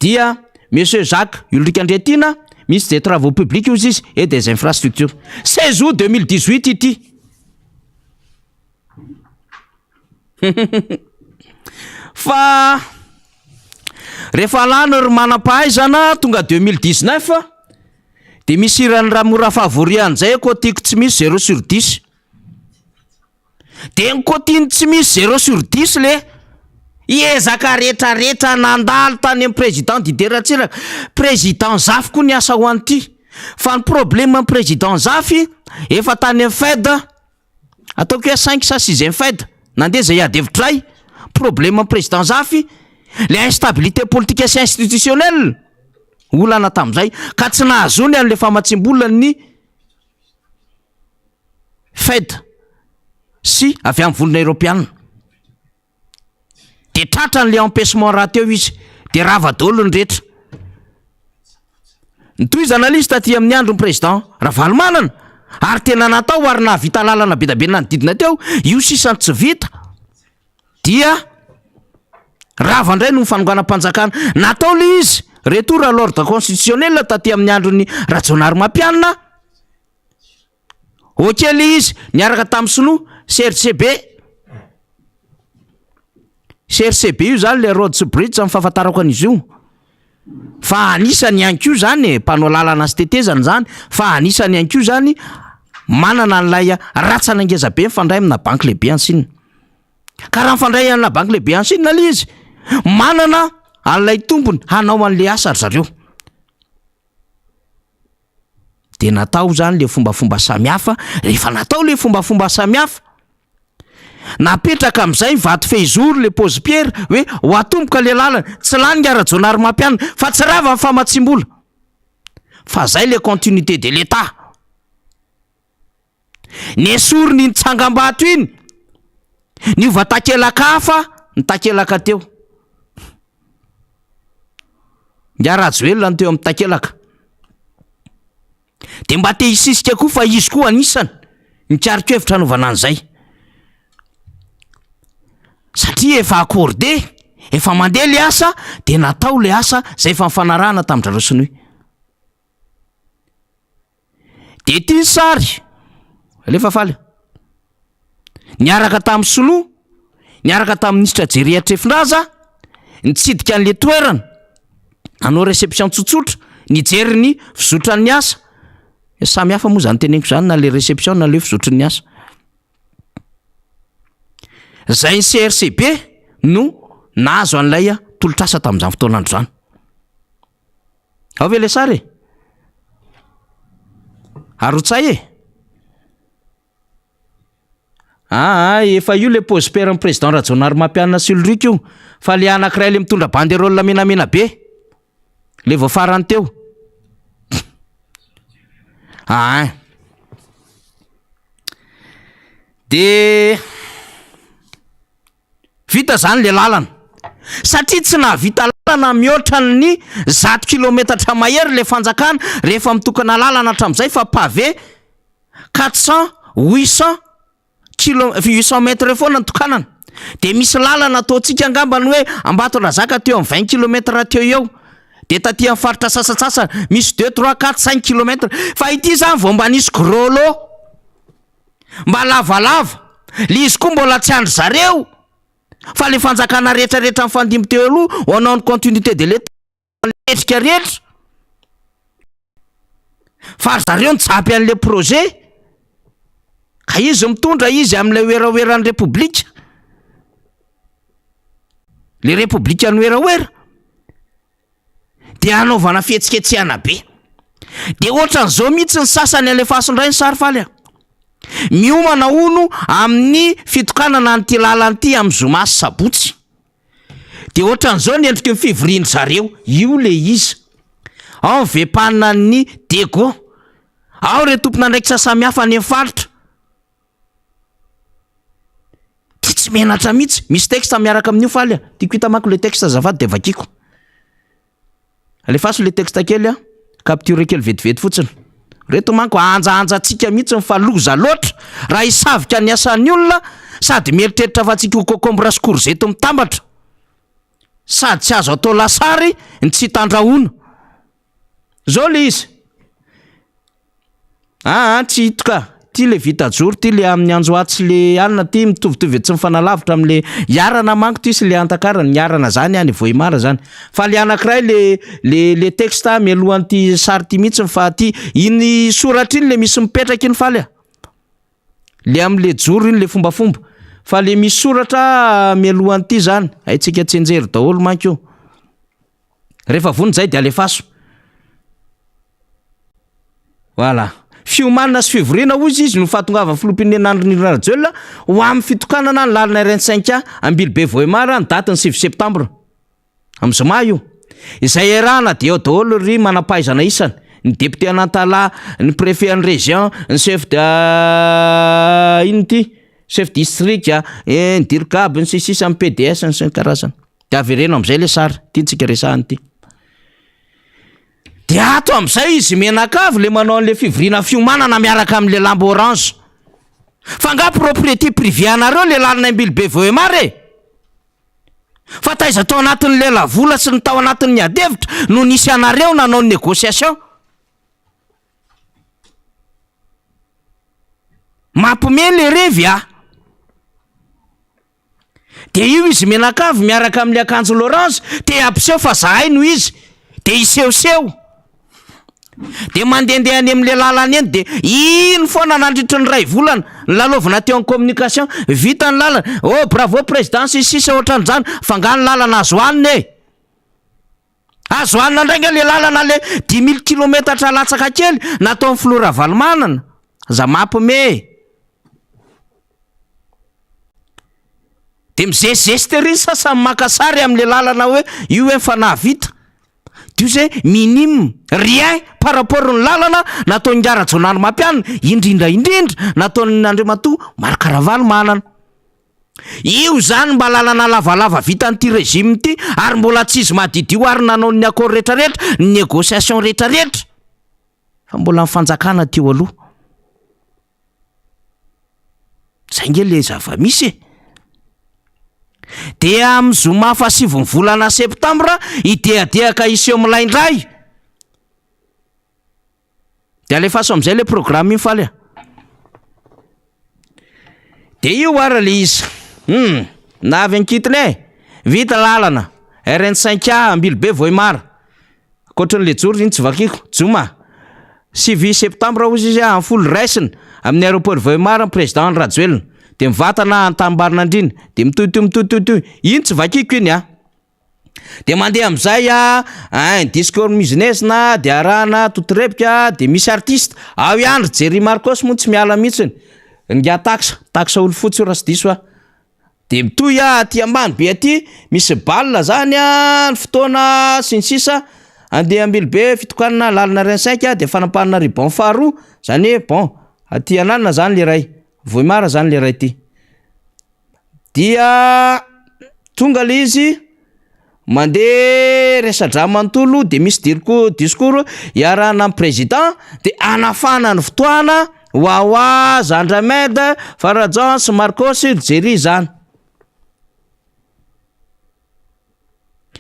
Speaker 3: dia monsieur Jacques Ulrika Andriantina, ministre des travaux publics izy et des infrastructures. 16 août 2018 ity. Fa rehefa lany ry manam-pahaizana tonga 2019 de misy irany raha mora favorian'izay côté tsy misy 0/10. De ny côté tsy misy 0/10 le iezaka rehetrarehetra nandalo tany amin'ny président Didier Ratsiraka. Président Zafy koa ny asa ho an'ity. Fa ny problème amin'ny président Zafy efa tany amin'ny Fed. Ataoko hoe 5 sa 6e Fed. Nandeha zay adevitray. Problème amin'ny président Zafy le instabilité politique sy institutionnelle. Olana tamin'izay ka tsy nahazony an'le famatsim-bolany ny Fed sy avy amin'ny volana Europiana. De tratra n'le empêchement raha teo izy. De rava-dolo ny rehetra. Nytoy izy analyste aty amin'ny andro ny président Ravalomanana. Ary tena natao ary nahavita lalana be da be nanodidina teo. Io sisany tsy vita. Dia rava indray no fanonganam-panjakana. Natao le izy. Retour à l'ordre constitutionnel taty amin'ny androny Jonary Mampianina. Okely izy niaraka tamin'ny Sinoa CRCB. CRCB io zany le Rhodes Bridge amin'ny fahafantarako an'izy io. Fa anisany ihany koa zany mpanao lalana sy tetezana zany. Fa anisany ihany koa zany manana an'ilay ratsana ngeza be mifandray amina banque lehibe any Chine. Ka raha mifandray amina banque lehibe any Chine le izy manana an'ilay tompony hanao an'le asa zareo. De natao zany le fombafomba samihafa. Rehefa natao le fombafomba samihafa napetraka amin'izay vato fehizoro le pose pierre hoe ho atomboka le lalana. Tsy lany ngara Jonary Mampianina fa tsy rava amin'ny famatsim-bola. Fa zay le continuité de l'État. Nesoriny ny tsangam-bato iny ny ova takelaka hafa ny takelaka teo. Ngarajoelona ny teo amin'ny takelaka. De mba te hisisika koa fa izy koa anisany nikariko hevitra anaovana an'izay. Satria efa accordé efa mandeha le asa de natao le asa zay efa mifanarahana tamin'ndrareo sinoa. De ty sary alefa faly niaraka tamin'ny sinoa, niaraka tamin'ny ministra Jeriatrefinaza, nitsidika an'le toerana, nanao réception tsotsotra, nijery ny fizotran'ny asa. Samy hafa moa zany teneniko zany na le réception na le fizotran'ny asa. Zay ny CRCB no nahazo an'ilay tolotrasa tamin'izany fotoanandro zany. Ao ve le sary e? Arotsay e? Efa io le pôziperan'ny président Rajaonary Mampianina sy Ulrika io, fa le anankiray le mitondra banderole menamena be, le voafarany teo. De vita zany le lalana, satria tsy nahavita lalana mihoatra ny 100 kilometatra mahery le fanjakana rehefa mitokana lalana hatramin'izay, fa pavé 800 metre foana ny tokanana. De misy lalana ataontsika angambany hoe Ambatondrazaka teo amin'ny 20 kilometra teo eo, de taty amin'ny faritra sasatsasa misy 2, 3, 4, 5 kilometra. Fa ity zany vao mba nisy grolo mba lavalava, le izy koa mbola tsy andry zareo, fa le fanjakana rehetrarehetra mifandimby teo aloha ho anao ny continuité de l'état etrika rehetra, fa zareo nitsapy an'le projet, ka izy mitondra izy amin'ilay oeraoeran'ny repoblika, le repoblika ny oeraoera, de anaovana fihetsiketsehana be. De ohatran'izao mihitsy ny sasany alefasondray ny sary faly miomana ono amin'ny fitokanana n'ity lalanyty amin'ny zoma sy sabotsy. De ohatran'izao ny endriky ny fivoriany zareo, io le izy. Ao ny vempanina ny Dego, ao re tompona ndraiky sasamihafa ny faritra. Ty tsy menatra mihitsy, misy texte miaraka amin'io faly tiako hitamako le texte azafady de vakiko. Alefaso le texte kely capture kely vetivety fotsiny. Reto manko anjaanjatsika mihitsy mifaloza loatra raha hisavika ny asan'ny olona, sady mieritreritra fa tsika ho kokombo rasy korzety mitambatra, sady tsy azo atao lasary ny tsy tandrahona. Zao le izy. Tsy hitoka. Ty le vita joro, ty le amin'ny Anjoatsy le alina, ty mitovitovy tsy mifanalavitra amin'le iarana manko, ty sy le antakarana, ny iarana zany any Vohimara zany. Fa le anankiray le texte mialohan'ty sary ty mihitsy, fa ty iny soratra iny le misy mipetraka iny faly le am'le joro iny le fombafomba, fa le misy soratra mialohan'ty zany, haitsika tsenjery daholo manko io. Rehefa vony zay de alefaso. Voilà. Fiomanana sy fivoriana ozy izy no fahatongavany filoham-pirenenan'ny Rajoelina ho amin'ny fitokanana ny lalana RN5 Ambilobe Vohimara ny daty ny 7 septambra amin'ny zoma io. Izay erahana de eo daholo ry manampahaizana isany, ny député Anantala, ny préfet ny région, ny chef de chef district, ny dirikab, ny sisisa amin'ny PDS ny karazana. De avereno amin'izay le sary tiantsika resahany ty. De ato amin'izay izy menakavy le manao an'le fivoriana fiomanana miaraka amin'le lamba orange. Fa nga propriété privé anareo le lalana Ambilobe Vohimara e. Fa taiza tao anatin'le lavola sy ny tao anatin'ny adevitra no nisy anareo nanao négociation. Mampime le revy de io izy menakavy miaraka amin'le akanjo l'orange, te ampiseho fa zahay no izy, de isehoseho. De mandendeha any amin'le lalana eny, de iny foana nandritra ny ray volana ny lalovana teo amin'ny communication, vita ny lalana. Oh bravo président sisa ohatran'izany, fa nga ny lalana azo hanina e. Azo hanina ndray nga le lalana le 10 000 kilometatra latsaka kely natao amin'ny Flora Valomanana. Za mampime. De mizesizesy ry sasany makasary amin'le lalana hoe io hoe fa nahavita. Dio zay minime rien par rapport ny lalana nataon'ny Rajaonary Mampianina, indrindra nataon'ny Andriamatoa Marc Ravalomanana. Io zany mba lalana lavalava vita an'ity régime ty, ary mbola tsy izy madidio ary nanao ny accord rehetrarehetra, ny négociation rehetrarehetra, fa mbola mifanjakana teo aloha. Zay nge le zava-misy e. dia amin'ny zoma fahasivy volana septambra ideadehaka iseho milaindray de alefaso am'izay le programme iny faly de io ara le izy na avy ankitiny vita lalana RN5 Ambilobe Vohimara akoatran'le joro iny tsy vakiko joma 7 septambra ozy izy amin'ny folo raisina amin'ny aéroport Vohimara président Rajoelina de mivatana antambarina andriny de mitotoy iny tsy vakiko iny de mandeha am'izay discours musinezina de arahana totorepika de misy artiste ao iandry Jerry Marcos moa tsy miala mihitsiny nga taxa olo fotsy rasy diso de mitoy aty ambany be aty misy balle zany ny fotoana sy ny sisa andeha Ambilobe fitokanana lalana RN5 de fanampahana ribon faharoa zany hoe bon aty ananina zany le ray Vohimara zany le ray ty dia tonga le izy mandeha resadra manontolo de misy discours iarahana amin'ny président de anafana ny fotoana Wawa Zandramed Farajan sy Marcos Jerry zany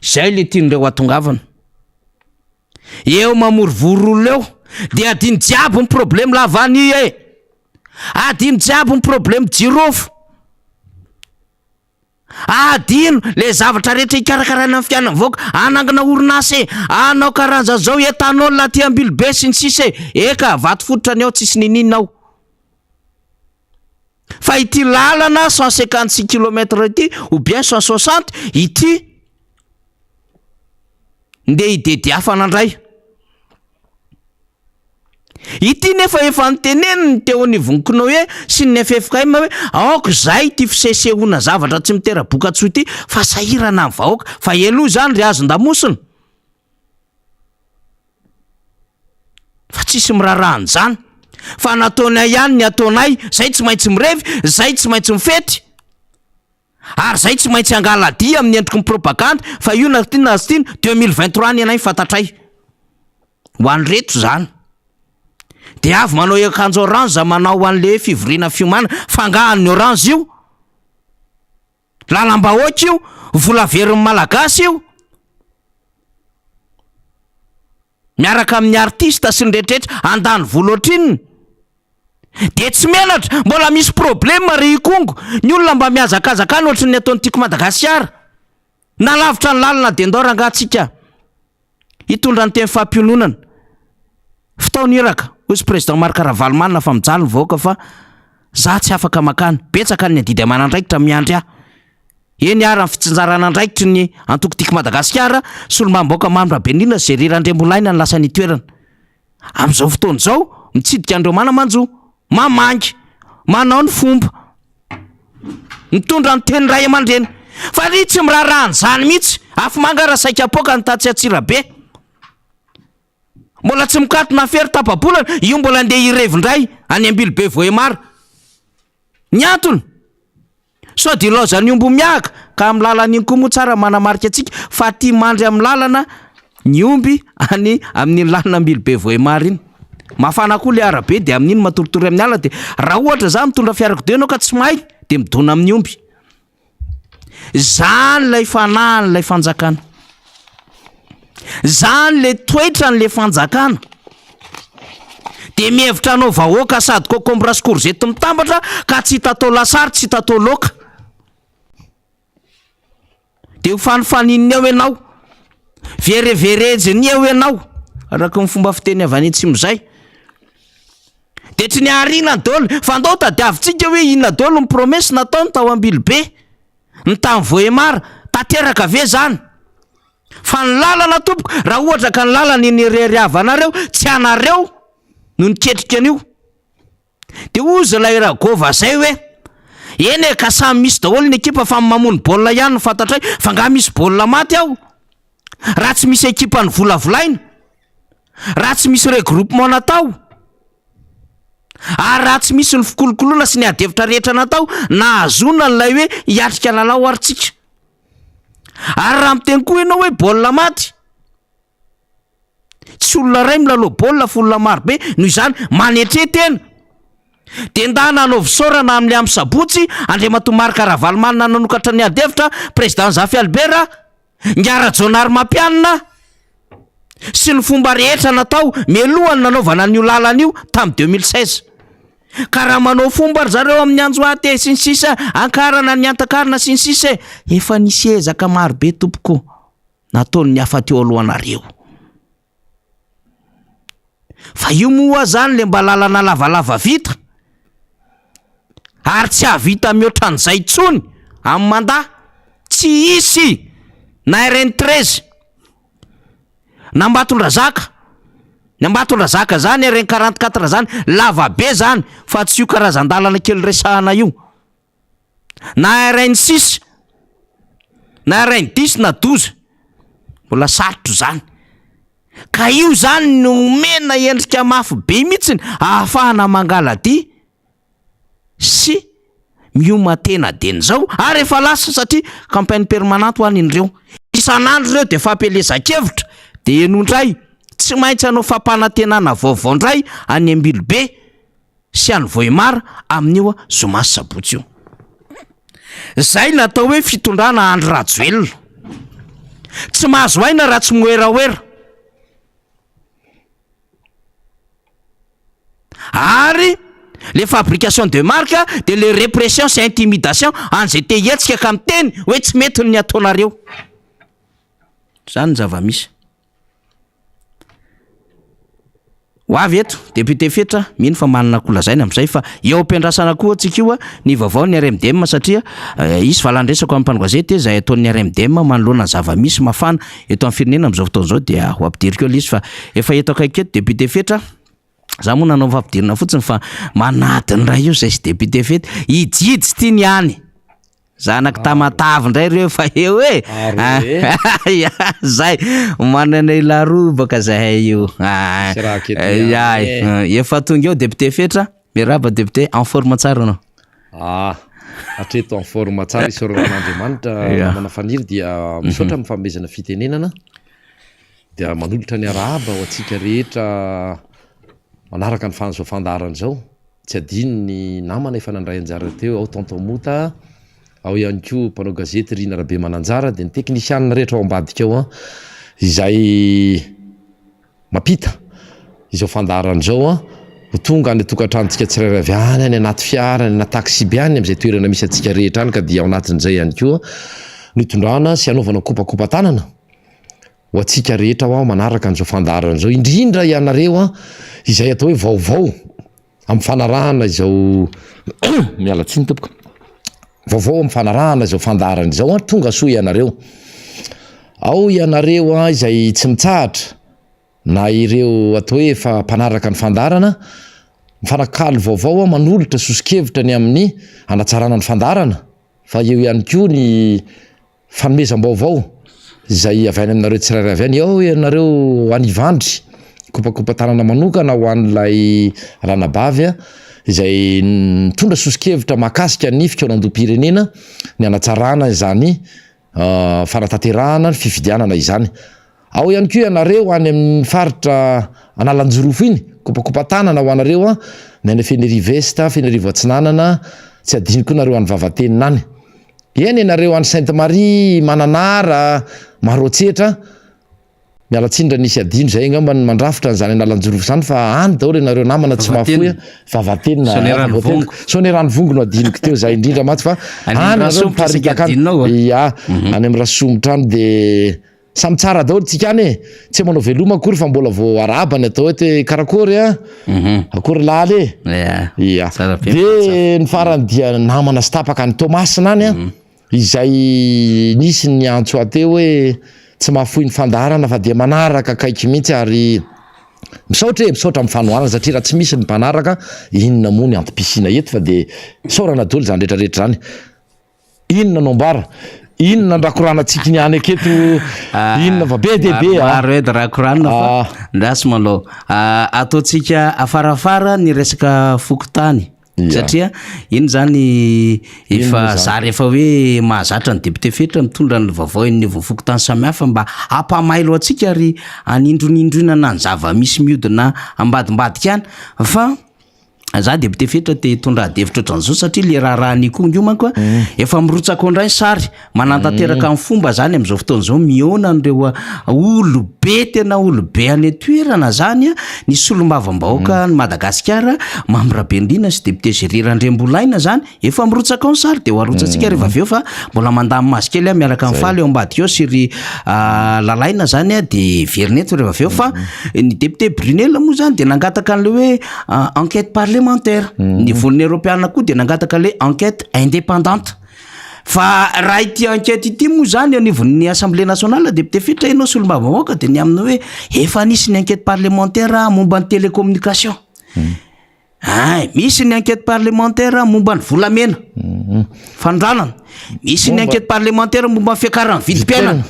Speaker 3: zay le tian'ireo atongavana eo mamorovoro eo de adiny jiaby ny problème lavany adiny jiaby ny problème jirofo adino le zavatra rehetra ikarakarana amin'ny fiainam-vahoaka anangana orinasa anao karaza zao etanol aty Ambilobe sy ny sisa eka vato fototra any ao tsisy nininao fa ity lalana 156 km ity ou bien 160 ity nde idediafana andray ity nefa efa niteneniny teo anivonkonao hoe sy ny FFKM hoe aoko zay ty fisesehona zavatra tsy mitera-bokatsoa ity fa sahirana amin'ny vahoaka fa elo zany ry azon-damosina fa tsisy mirarahany zany fa nataonay ihany ny ataonay zay tsy maintsy mirevy zay tsy maintsy mifety ary zay tsy maintsy angaladia amin'ny endriky ny propagande fa io na tiana azy tiana 2023 ny anay fantatray ho any reto zany de avy manao akanjo orange manao an'le fivoriana fiomana fangahan'ny orange io lalam-bahoaka io vola verin'ny malagasy io miaraka amin'ny artiste sy ny rehetrarehetra andany volotrininy de tsy menatra mbola misy problème ry Kongo ny olona mba miazakazaka any ohatry ny ataony tiako Madagasikara na lavitra ny lalina de ndora ngatsika hitondra ny teny fampiononana fitaony iraka ozy président Marc Ravalomanina fa mijaly ny vahoaka fa za tsy afaka makany betsaka ny adidy amanandraikitra miandry eny ara ny fitsinjarana andraikitry ny antokotiko Madagasikara solomamboaka Mambra Benina zay rirandrembolaina ny lasa ny toerana am'izao fotoana zao mitsidika andreo manamanjo mamangy manao ny fomba mitondra ny teny ray aman-dreny fa ry tsy mirarahany zany mihitsy afy mangara saika apoka ny tatsy Atsirabe mbola tsy mikatona fery tapabolana io mbola andeha irevindray any Ambilobe Vohimara ny antony so de laozany ombo miaka ka amin'ny lalana koa moa tsara manamarika atsika fa tia mandry amin'ny lalana ny omby any amin'ny lalana Ambilobe Vohimara iny mafana koa le arabe de amin'iny matoritory amin'ny ala de raha ohatra za mitondra fiarakodia anao ka tsy mahay de midona amin'ny omby zany lay fanahany lay fanjakana zany le toetra n'le fanjakana de mihevitra anao vahoaka sady kokombra sy korzety mitambatra ka tsy tatao lasary tsy tatao loka de ho fanifanininy eo ianao vereverejiny eo ianao araka ny fomba fiteny avy any Atsimozay de tsy niarina dolo fa ndao tadiavintsika hoe inona dolo ny promesy nataony tao Ambilobe ny tamy Vohimara tateraka ve zany fa ny lalana tompoko raha ohatra ka ny lalana nireriavanareo tsy anareo no niketrika an'io de ozy lay Ragova zay hoe eny ka samy misy daholo ny ekipa fa mamony baolina ihany ny fantatray fa nga misy baolina maty aho raha tsy misy ekipa ny volavolaina raha tsy misy regroupement natao ary raha tsy misy ny fikolokoloana sy ny adevitra rehetra natao na azona n'lay hoe hiatrika lalao aritsika ary raha miteny koa ianao hoe baolina maty tsy olona ray milalao baolina fa olona marobe noho izany manetretena de nda nanao visaorana amin'ny amin'ny sabotsy Andriamatomary Karavalimana nanokatra ny adevitra président Zafy Albert Ngara Jonary Mampianina sy ny fomba rehetra natao melohany nanaovana an'io lalana io tamin'ny 2016 ka raha manao fomba zareo amin'ny anjo ate sy ny sisa ankarana ny antakarana sy ny sisa efa nisy ezaka maro be tompoko nataony ny hafa teo alohanareo fa io moa zany le mba lalana lavalava vita ary tsy havita mihoatra an'izay tsony amin'ny mandat tsy isy na RN13 na Ambatondrazaka ny Ambatondrazaka zany RN44 zany lava be zany fa tsy io karazan-dalana kely resahana io na RN6 na RN10 na 12 mbola sarotro zany ka io zany no mena endrika mafy be mihitsiny ahafahana mangalaty sy mioma tena den'izao ary efa lasa satria campagne permanente ho an'ireo isan'andro ireo de fampelezan-kevitra de enondray tsy maintsy anao fampanantenana vaovao ndray any Ambilobe sy any Vohimara amin'io zoma sy sabotsy io zay natao hoe fitondrana andro rajoelona tsy mahazo aina raha tsy moeraoera ary les fabrications de marque de les répression c'est intimidation an'izay te hetsika ka miteny hoe tsy mety ny ataonareo zany zava-misy ho avy eto député Fetra mino fa manana kolazaina amin'izay fa eo ampiandrasana koa antsika io ny vaovao ny RMDM satria izy valandresako amin'ny mpanogazety zay ataon'ny RMDM manoloana zava-misy mafana eto amin'ny firenena amin'izao fotoana izao dia ho ampidiriko eo izy fa efa eto akaiky eto député Fetra za moa nanao fampidirana fotsiny fa manadiny raha io zay sy député Fetra ijidy tsy tia ny any zanak tamatavy ndray reo fa eo zay manana ilaroa baka zahay io efa tonga eo député Fetra miraba député en forme tsara anao
Speaker 4: hatreto en forme tsara isoran'Andriamanitra manafaniry dia misaotra amin'ny fanomezana fitenenana dia manolotra ny arahaba ho antsika rehetra manaraka ny fanzo fandarana zao tsy adino ny namana efa nandray anjara teo ao tonton Mota ao ihany koa mpanao gazety Rina Rabe Mananjara dia ny teknisianina rehetra ao ambadika ao izay mapita izao fandarana zao ho tonga any tokantranontsika tsirairay avy any any anaty fiara any anaty taxi be any amin'izay toerana misy antsika rehetra any ka dia ao anatin'izay ihany koa nitondrana sy anaovana kopakopa tanana ho antsika rehetra ao manaraka an'izao fandarana zao indrindra ianareo izay atao hoe vaovao amin'ny fanarahana izao mialatsiny tompoko vaovao amin'ny fanarahana izao fandarana izao tonga soa ianareo ao ianareo izay tsy mitsahatra na ireo atao hoe efa mpanaraka ny fandarana mifanakalo vaovao manolotra sosikevitra ny amin'ny anatsarana ny fandarana fa eo ihany koa ny fanomezam-baovao izay avy any aminareo tsirairay avy any ao ianareo anivandry kopakopa tanana manokana ho an'ilay ranabavy izay mitondra sosikevitra mahakasika ny fikaonan-doam-pirenena ny anatsarana izany fanatanterahana ny fifidianana izany ao ihany koa ianareo any amin'ny faritra Analanjorofo iny kopakopa tanana ho anareo ny any Fenerive Est Fenerive Atsinanana tsy adino koa nareo any Vavateny any eny ianareo any Sainte Marie Mananara Marotsetra mialatsindra nisy adino zay ngamba ny mandrafitra an'izany Analanjorofo zany fa any daholo ianareo namana tsy mahafoy Vavateny Sonerano Vongo no adiniko teo zay indrindra maty fa any paritaka any any amin'ny Rasomotra any de samy tsara daholo tsika any tsy manao veloma akory fa mbola vo arabany atao hoe karakory akory laly de ny farany dia namana sy tapaka ny Tomasina any izay nisy ny antso ateo hoe tsy mahafoy ny fandarana fa dia manaraka kaiky mihitsy ary misaotra amin'ny fanoharana satria raha tsy misy ny mpanaraka inona moa ny antom-pisina eto fa dia saorana daholo zany rehetrarehetra zany inona no ambara inona nrakoranantsika ny any aketo inona va be dia be
Speaker 3: maro edy rakoranina fa ndrasy malao ataontsika afarafara ny resaka fokotany satria iny zany efa zary efa hoe mahazatra ny député Fetra mitondra ny vaovao ny voafokotany samihafa mba hampamailo antsika ary anindronindronana ny zava-misy mihodina ambadimbadika any fa za député fetra te tondrahadevitra ohatran'izao satria le raharaha kongo io manko efa mirotsaka ndray sary manantanteraka amin'ny fomba zany amin'izao fotoan'izao miona an'ireo olobe tena olobe any toerana zany a ny solombavam-bahoaka ny Madagasikara Mambrabendrina sy député Gérard Andrembolaina zany efa mirotsaka ny sary de hoarotsantsika rehefa aveo fa mbola mandamy masikely a miaraka amin'ny faly eo ambadika eo Syry Lalaina zany a de Verneto rehefa aveo fa ny député Brunel moa zany de nangataka an'le hoe enquête parlementaire ny volony européenne koa de nangataka le enquête indépendante fa raha ity enquête ity moa zany anivon'ny Assemblée nationale député Fitra ianao solombavam-bahoaka de ny aminao hoe efa nisy ny enquête parlementaire momba ny télécommunication misy ny enquête parlementaire momba ny volamena fandranana misy ny enquête parlementaire momba ny fiakarana vidim-piainana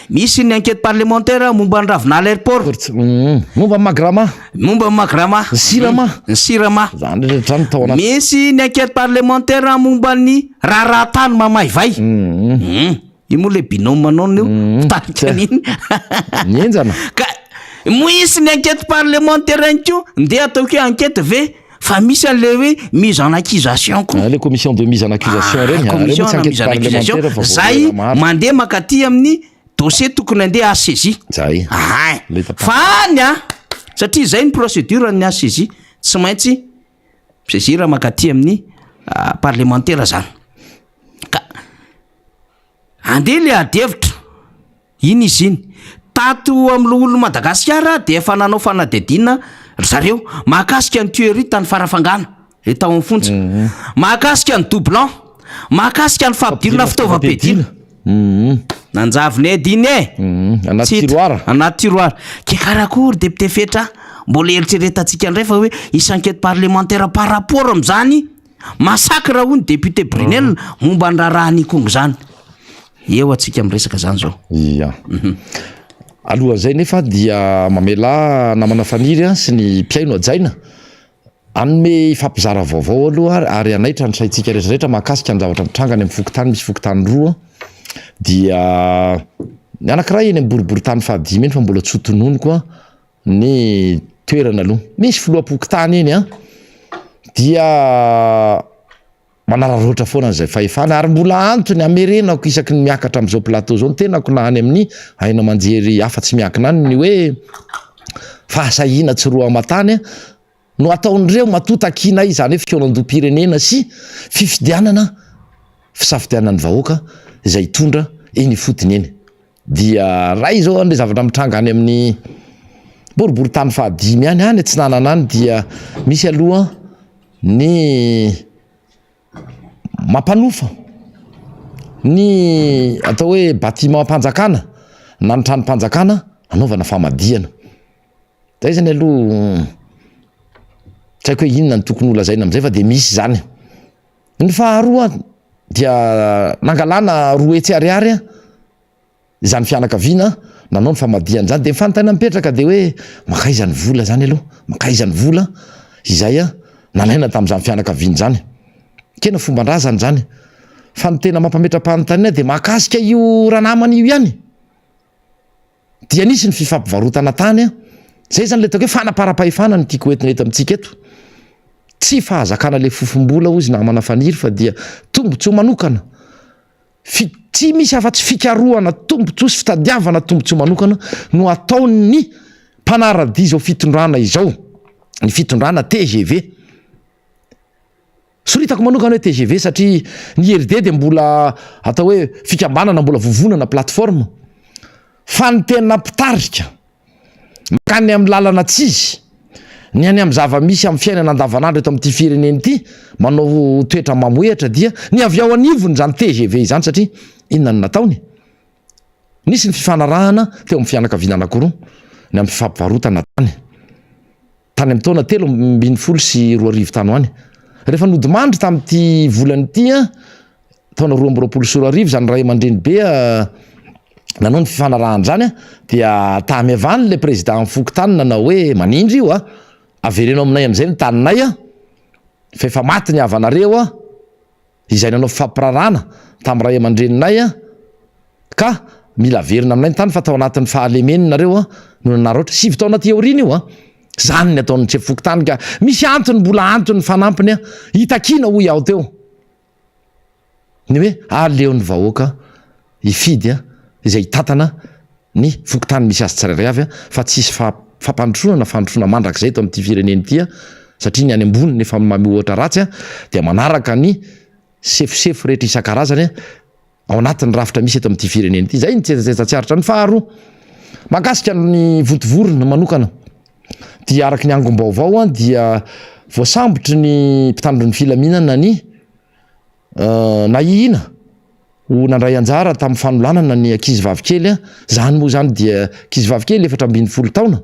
Speaker 3: misy ny enquête parlementaire momba ny ravinala airport
Speaker 4: momba magrama
Speaker 3: sirama misy ny enquête parlementaire momba ny raharatany mamaivay io moa le binôme manao io tarika an'iny
Speaker 4: nienjana
Speaker 3: ka misy ny enquête parlementaire nko ndeha ataoko hoe enquête ve fa misy an'le hoe mise en accusation ko
Speaker 4: les commissions de mise en accusation
Speaker 3: commission de mise en accusation zay mandeha makaty amin'ny dossier tokony andeha ACJ
Speaker 4: zay
Speaker 3: fany satria zay ny procédure ny ACJ tsy maintsy saisir makaty amin'ny parlementaire zany ka andeha le adevitra iny izy iny tato amin'ny olo Madagasikara de efa nanao fanadidina zareo mahakasika ny tuerie tany farafangana tao amin'ny fontsy mahakasika ny doublan mahakasika ny fampidirana fitaovam-piadina nanjaviny ediny anaty tiroara ke karakory député Fetra mbola eritreretantsika indray fa hoe isy enquête parlementaire par rapport am'zany masakra hoy ny député Brunel momba ny raharaha kongo zany eo atsika am'resaka zany zao
Speaker 4: alohan'izay nefa dia mamela namana faniry sy ny mpiaino ajaina anome ifampizara vaovao aloha ary anaitra ny saitsika rehetrarehetra mahakasika ny zavatra mitrangany amin'ny fokotany misy fokotany roa dia ny anankiray eny amboribory tany fahadimy eny fa mbola tsotonony koa ny toerana aloha misy filoam-pokotany eny dia manararoatra foana zay fahefana ary mbola antony amerenako isaky ny miakatra am'izao plateau zao ny tenako nahany amin'ny aina manjery afa-tsy miankina any ny hoe fahasahina tsy roa amatany no ataon'ireo matotakina izany hoe fionandom-pirenena sy fifidianana fisafidianany vahoaka izay tondra eny fotony eny dia ray zao an'le zavatra mitranga any amin'ny boribory tany fahadimy any tsy nanana any dia misy aloha ny mampanofa ny atao hoe bâtiment mpanjakana na ny trano mpanjakana anaovana famadiana zay zany aloha tsy haiko hoe inona ny tokony olazaina am'izay fa de misy zany ny faharoa dia nangalana roa etsy ariary zany fianakaviana nanao ny famadiana zany de mifantana mipetraka de hoe makaizany vola zany aloha makaizany vola izay nalaina tam'izany fianakaviana zany kena fomban-drazany zany fa ny tena mampametra-panontaniana de mahakasika io ranamany io ihany dia nisy ny fifampivarotana tany zay zany le ataoko hoe fanapara-pahefana ny tiako entina eto amintsika eto tsy fahazakana le fofom-bola hozy namana faniry fa dia tombontsoa manokana tsy misy afa-tsy fikarohana tombontsoa sy fitadiavana tombontsoa manokana no ataony mpanarady izao fitondrana izao ny fitondrana TGV soritako manokana hoe TGV satria ny RD de mbola atao hoe fikambanana mbola vovonana plateforme fa ny tena mpitarika makany amin'ny lalana tsizy ny any amin'ny zava-misy amin'ny fiainana andavanandro eto amin'ity fireneny ity manao toetra mamoehatra dia ny avy ao anivony zany TGV zany satria inona ny nataony nisy ny fifanarahana teo amin'ny fianakaviana anankiroa ny amin'ny fifampivarotana tany amin'ny taona 3 sy 4 tany hoany rehefa nodimandry tamin'ity volany ity taona 2 sy 4 zany ray aman-dreny be nanao ny fifanarahana zany dia tamevany le président fokotany nanao hoe manindry io averenao aminay am'izay ny taninay fa efa maty ny avanareo izay nanao fifampirarana tamin'ny ray aman-dreninay ka mila verina aminay ny tany fa tao anatin'ny fahalemenina nareo no nanaroatra 7 taona ty aorina io zany ny ataony tsefofokontany ka misy antony mbola antony fanampiny a hitakina ho iaho teo ny hoe aleon'ny vahoaka ifidy a izay hitatana ny fokotany misy azy tsirairay avy a fa tsisy fampandrosoana fandrosoana mandrak'izay to amin'ity fireneny ity a satria ny any ambony nefa mamiohatra ratsy a dia manaraka ny sefosefo rehetra isan-karazany ao anatin'ny rafitra misy eto amin'ity fireneny ity zay nytsetsatsiaritra ny faharoa mahakasika ny votovorona manokana dia araky ny angom-baovao a dia voasambotry ny mpitandro ny filaminana ny nahihina ho nandray anjara tamin'ny fanolanana ny ankizy vavikely a zany moa zany dia ankizy vavikely 720 taona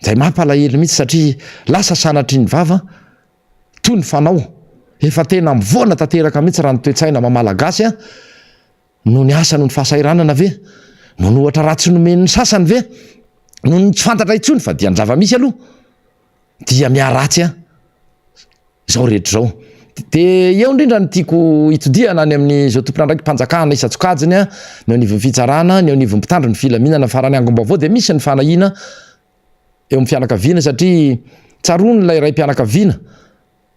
Speaker 4: zay mampalahelo mihitsy satria lasa sanatry ny vava toy ny fanao efa tena mivoana tanteraka mihitsy raha ny toetsaina mamalagasy a no ny asa no ny fahasairanana ve no ny ohatra ratsy nomeny sasany ve no ny tsy fantatra intsony fa dia ny zava-misy aloha dia miaratsy a zao rehetra zao de eo indrindra ny tiako hitodiana any amin'ny zao tompona ndraiky mpanjakana isa-tsokajiny a ny anivon'ny fitsarana ny anivon'ny mpitandro ny filaminana farany angom-baovao de misy ny fanahina eo amin'ny fianakaviana satria tsarony ilay ray mpianakaviana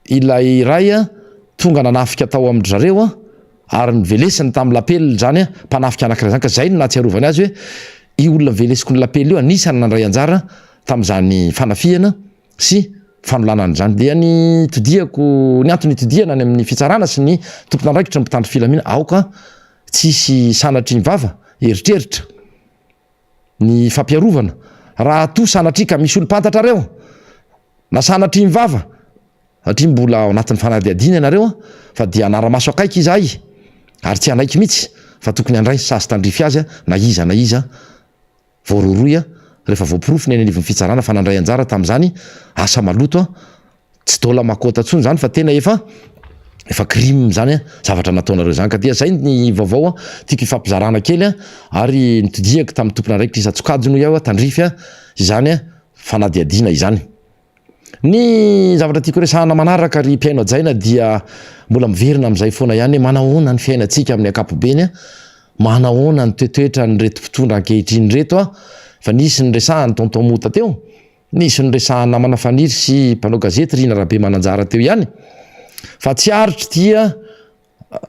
Speaker 4: ilay ray a tonga nanafika tao amin'ny zareo a ary nyvelesiny tamin'ny lapely zany a mpanafika anankiray zany ka zay no natsiarovany azy hoe i olona velesiko ny lapely io anisany nandray anjara tamin'izany fanafiana sy fanolanana zany dia ny todiako ny antony todiana any amin'ny fitsarana sy ny tompona andraikitra ny mpitandro filamina aoka tsisy sanatry ny vava eritreritra ny fampiarovana raha to sanatry ka misy olo mpantatra reo na sanatry ny vava satria mbola ao anatin'ny fanadiadina ianareo fa dia anara-maso akaiky izahay ary tsy anaiky mihitsy fa tokony andray sasy tandrify azy na iza voaroroy rehefa voapirofony any anivon'ny fitsarana fa nandray anjara tamin'izany asa maloto tsy dola makota tsony zany fa tena efa crime zany zavatra nataonareo zany ka dia zay ny vaovao tiako ifampizarana kely ary nitodiako tamin'ny tompona andraikitra isa-tsokajiny iaho tandrify izany fanadiadina izany ny zavatra tiako resahana manaraka ry mpiaino ajaina dia mbola miverina amin'izay foana ihany manahoana ny fiainantsika amin'ny ankapobeny manahoana ny toetoetra ny reto mpitondra ankehitriny reto fa nisy ny resahany tonton mota teo nisy ny resahany namana faniry sy mpanao gazety Rina Rabe Mananjara teo ihany fa tsy aritra dia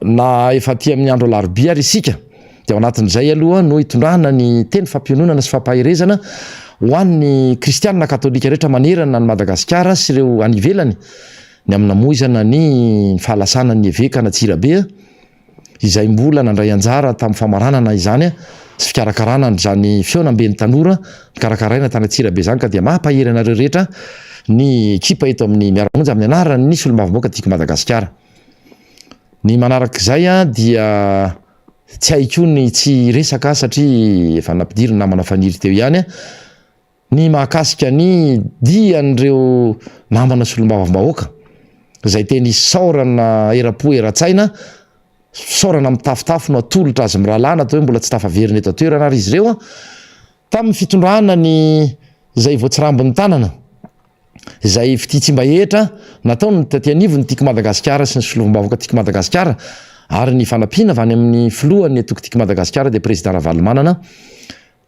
Speaker 4: na efa ty amin'ny andro alarobia ary isika dia ao anatin'izay aloha no hitondrana ny teny fampiononana sy fampahirezana ho an'ny kristianina katolika rehetra manerana ny Madagasikara sy ireo any ivelany ny amin'ny namoizana ny fahalasana ny eveka na Tsirabe izay mbola nandray anjara tamin'ny famaranana izany sy fikarakarana n'izany fionamben'ny tanora mikarakaraina tany Tsirabe zany ka dia mampahery anareo rehetra ny kipa eto amin'ny miaramonjy amin'ny anarany nisy olo-mavomboaka tiako Madagasikara ny manarak'izay dia tsy haiko ny tsy resaka satria efa nampidiry ny namana faniry teo ihany ny mahakasika ny dian'ireo namana sy olo-mavomboaka zay teny saorana era-po era-tsaina saorana mitafotafo no atolotra azy miralana atao hoe mbola tsy tafaverina eto atoerana ary izy ireo tamin'ny fitondrana ny zay voatsirambon'ny tanana zay fititsimbahetra nataony taty anivony tiako Madagasikara sy ny filovam-bahoaka tiako Madagasikara ary ny fanampiana avy any amin'ny filohany toko tiako Madagasikara dia président Ravalomanana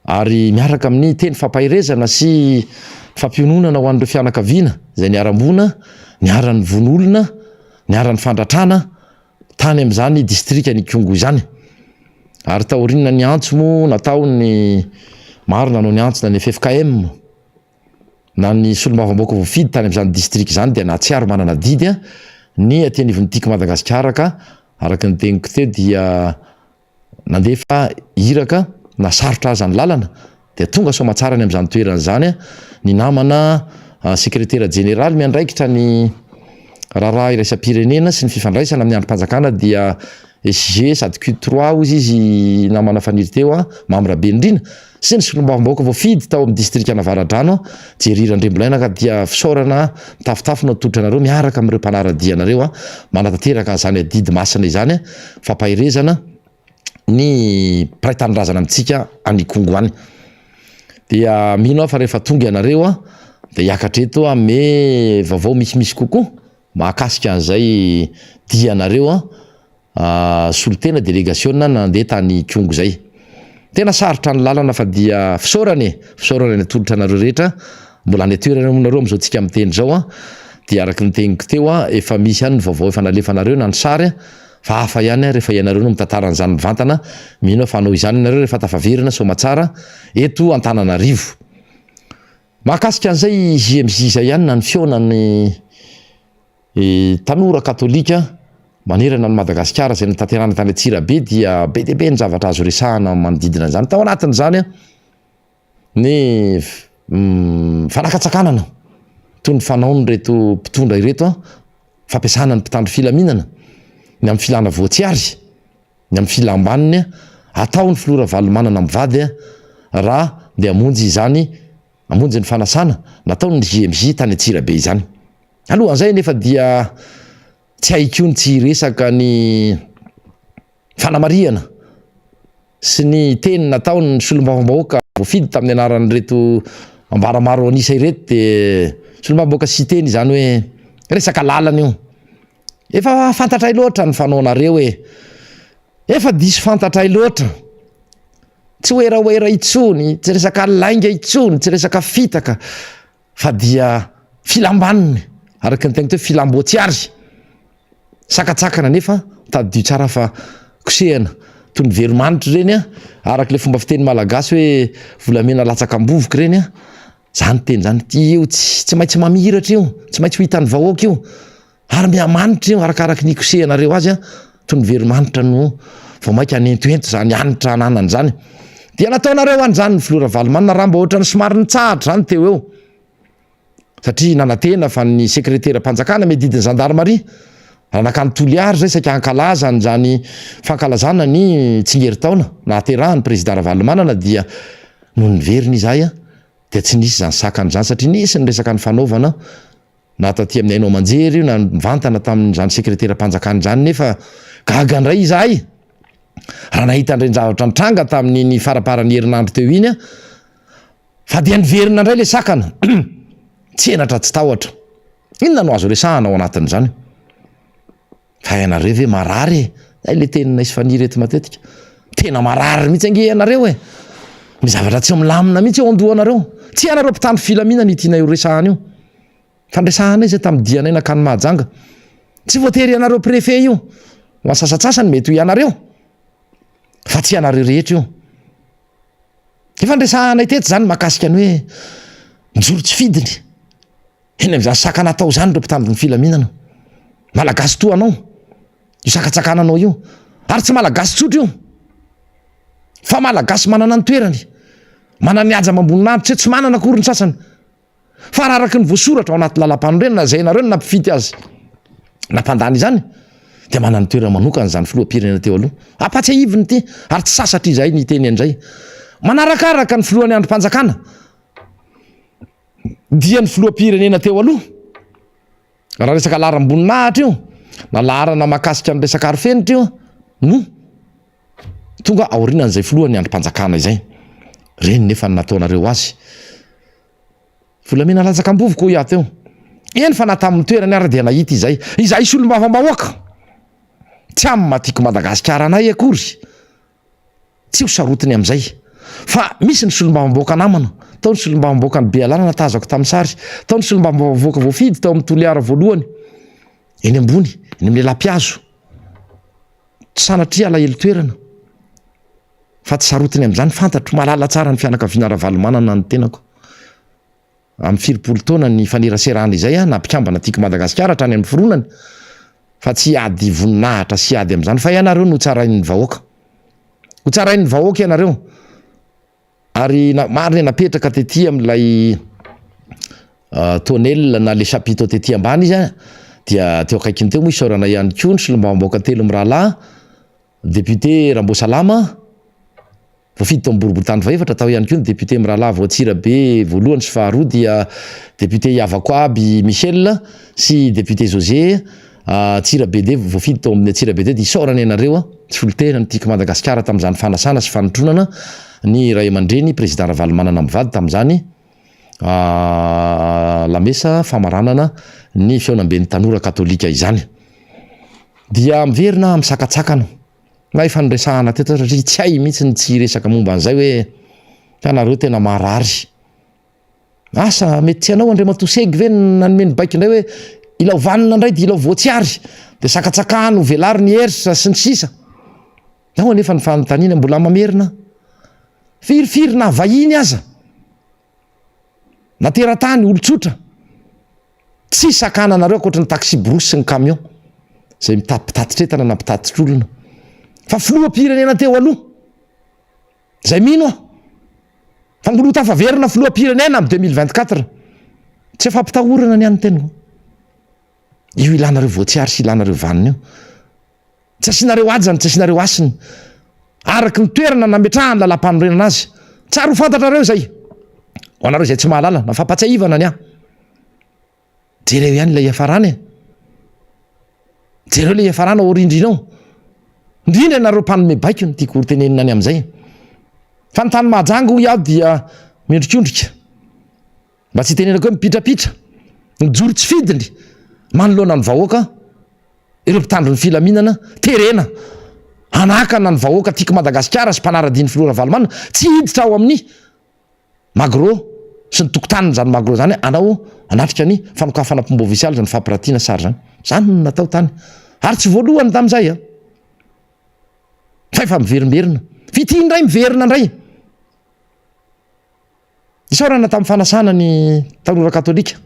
Speaker 4: ary miaraka amin'ny teny fampahirezana sy fampiononana ho an'ireo fianakaviana zay niarambona niaran'ny vonolona niaran'ny fandratrana tany amin'izany distrika ny Kongo izany ary taorinina ny antso moa natao ny maro nanao ny antso na ny FFKM na ny solomavamboaka voafidy tany amin'izany distrika izany dia nahatsiaro manana didy ny aty anivon'ny tiako Madagasikara ka araka ny teniko teo dia nandefa iraka na sarotra aza ny lalana dia tonga somatsara ny amin'izany toerana zany ny namana sekretera jeneraly miandraikitra ny raharaha iraisam-pirenena sy ny fifandraisana amin'ny androm-panjakana dia SG sady Q3 ozy izy namana faniry teo Mamy Rabendrina sy ny solomavamboaka voafidy tao amin'ny distrika Navaradrano Jerirandrembolaina ka dia fisaorana mitafotafo no atolotra anareo miaraka amin'ireo mpanaradianareo manatanteraka zany adidy masina izany fampahirezana ny praitandrazana amintsika any Kongo any dia mino fa rehefa tonga ianareo dia hiakatreto ame vaovao misimisy kokoa mahakasika an'izay dianareo solotena délégation nandeha tany Kongo zay tena sarotra ny lalana fa dia fisaorany ny atolotra anareo rehetra mbola ny toerana nareo am'izao tsika miteny zao a dia araky nyteniko teo a efa misy ihany ny vaovao efa nalefanareo na ny sary fa hafa ihany rehefa ianareo no mitantaran'izany mivantana mino fanao izany nareo rehefa tafaverina somatsara eto Antananarivo. Mahakasika an'izay JMJ zay ihany na ny feonany tanora katolika manerana ny Madagasikara zay natanterana tany Antsirabe dia be dia be ny zavatra azo resahana manodidina an'izany. Tao anatin'izany ny fanakatsakanana toy ny fanaony reto mpitondra ireto fampiasana ny mpitandro filaminana ny amin'ny filana voatsiary ny amin'ny filambaniny atao ny filora valomanana mivady raha dia amonjy izany amonjy ny fanasana natao ny JMJ tany Antsirabe izany. Alohan'izay nefa dia tsy haikony tsy resaka ny fanamariana sy ny teny nataony ny solombavambahoaka voafidy tamin'ny anaran'ny reto ambaramaro anisa ireto dia solombavambahoaka sy teny izany hoe resaka lalana io. Efa fantatray loatra ny fanaonareo efa diso fantatray loatra. Tsy oeraoera itsony, tsy resaka lainga itsony, tsy resaka fitaka fa dia filambaniny araky ny tegna teo filamboatsiary. Sakatsakana nefa tadidio tsara fa kosehana toy ny veromanitra reny araky le fomba fiteny malagasy hoe volamena latsaka ambovoka reny zany teny zany io tsy maintsy mamiratra io, tsy maintsy ho hitan'ny vahoaka io ary miamanitra io arakaraky ny kosehanareo azy toy ny veromanitra no vao mainka anentoento zany anitra ananany zany. Dia nataonareo an'izany ny filora valomanana raha mba ohatra ny somary nitsahatra zany teo eo satria nanantena fa ny sekretera mpanjakana medidiny gendarmerie raha nakany toliary zay saika hankalaza n'izany fankalazana ny tsingeritaona nahaterahany président Ravalomanana dia no niveriny izay dia tsy nisy zany sakan'izany satria nisy ny resaka ny fanaovana na taty amin'ny Hainao Manjery io na mivantana tamin'izany sekretera mpanjakana izany nefa gaga indray izahay raha nahita an'ireny zavatra nitranga tamin'ny faraparan'ny herinandro teo iny fa dia niverina indray le sakana tsy enatra tsy tahotra. Inona no azo resahana ao anatin'izany? Fa ianareo ve marary le tenina isy faniry eto matetika tena marary mihitsy ange ianareo ny zavatra tsy milamina mihitsy eo andohanareo. Tsy ianareo mpitandro filaminana itiana io resahana io fandresahana izy tamin'ny dianay nakany mahajanga tsy voatery ianareo préfet io ho asasatsasany mety ho ianareo fa tsy ianareo rehetra io. Ifandresahana teto zany mahakasika ny hoe njoro tsy fidiny eny amin'izany sakana atao zany reo mpitandro ny filaminana malagasy toa anao io sakatsakananao io ary tsy malagasy tsotra io fa malagasy manana ny toerany manana ny aja mamboninahitra tsy manana akory ny sasany fa raha araky ny voasoratra ao anaty lalam-panorenana zay nareo no nampifity azy nampandany izany dia manana ny toerana manokana zany filoham-pirenena teo aloha apatsy aiviny ity ary tsy sasatra izay ny teny an'izay manarakaraka ny filohan'ny androm-panjakana dia ny filoham-pirenena teo aloha raha resaka laharam-boninahitra io na laharana mahakasika ny resaka arifenitra io no tonga aorinan'izay filohan'ny androm-panjakana izay reny nefa nataonareo azy volamena latsaka ambovoka ho iato eo eny fa na tamin'ny toerany ary dia nahita izay solombavambahoaka tsy amin'ny matiko Madagasikara anay akory tsy ho sarotiny amin'izay fa misy ny solombavambahoaka namana tao ny solombavambahoaka ny Bealana natazako tamin'ny sary tao ny solombavambahoaka voafidy tao amin'ny toliara voalohany eny ambony eny amin'ny lampiazo tsy sanatria alahelo toerana fa tsy sarotiny amin'izany fantatro malala tsara ny fianakaviana Ravalomanana ny tenako amin'ny 4 taona ny faneraserana izay nampikambana tiako Madagasikara hatrany amin'ny foronany fa tsy ady voninahitra sy ady amin'izany fa ianareo no tsarain'ny vahoaka ho tsarain'ny vahoaka ianareo ary marina napetraka tetỳ amin'ilay tonnel na le chapiteau tetỳ ambany izy dia teo akaikiny teo moa isaorana ihany koa ny solombavambahoaka telo mirahalahy député Rambosalama voafidy tao Borobolitany faefatra tao ihany koa ny député mirahalahy Voatsirabe voalohany sy faharoa dia député Yavakoaby Michel sy député José Tsirabede voafidy tao amin'ny Tsirabede dia isaorana ianareo tsy folotena ny tiako Madagasikara tamin'izany fanasana sy fanotronana ny Ray aman-dreny président Ravalomanana mivady tamin'izany lamesa famaranana ny feonamben'ny tanora katolika izany dia miverina misakatsakana na efa niresahana teto satria tsy hay mihitsy ny tsy resaka momba an'izay hoe ianareo tena marary asa mety tsy anao andre matosegy ve nanomeny baiky indray hoe ilao vanina indray de ilao voatsiary de sakatsakano velary ny heritra sy ny sisa ao nefa ny fanontaniana mbola mamerina firifiry na vahiny aza natera-tany olo-tsotra tsy sakananareo akoatra ny taxi brosy sy ny camion zay mpitatitretana na mpitatitr'olona fa filoam-pirenena teo aloha zay mino a fangolo tafaverina filoam-pirenena am 2024 tsy efampitahorana ny any teniko io ilanareo voatsiary sy ilanareo vanina io tsy asianareo ajany tsy asianareo asiny araky ny toerana nametrahany lalam-panorenana azy tsara ho fantatrareo zay ho anareo zay tsy mahalala na fampatsiaivana ny jereo ihany ilay iafarana jereo le iafarana orindrinao indrindra nareo mpanome baiko ny tiako tenenina any am'zay fa ny tany mahajanga ho iaho dia miondrikondrika mba tsy tenenako hoe mipitrapitra mijoro tsy fidiny manoloana ny vahoaka ireo mpitandro ny filaminana terena anakana ny vahoaka tiako Madagasikara sy mpanara-diny filora valomana tsy hiditra ao amin'ny magro sy ny tokotaniny zany magro zany anao anatrika ny fanokafana pombovisy zany fampiratiana sary zany no natao tany ary tsy voalohany tam'izay fa efa miverimberina fity ndray miverina ndray isaorana tamin'ny fanasana ny tanora katolika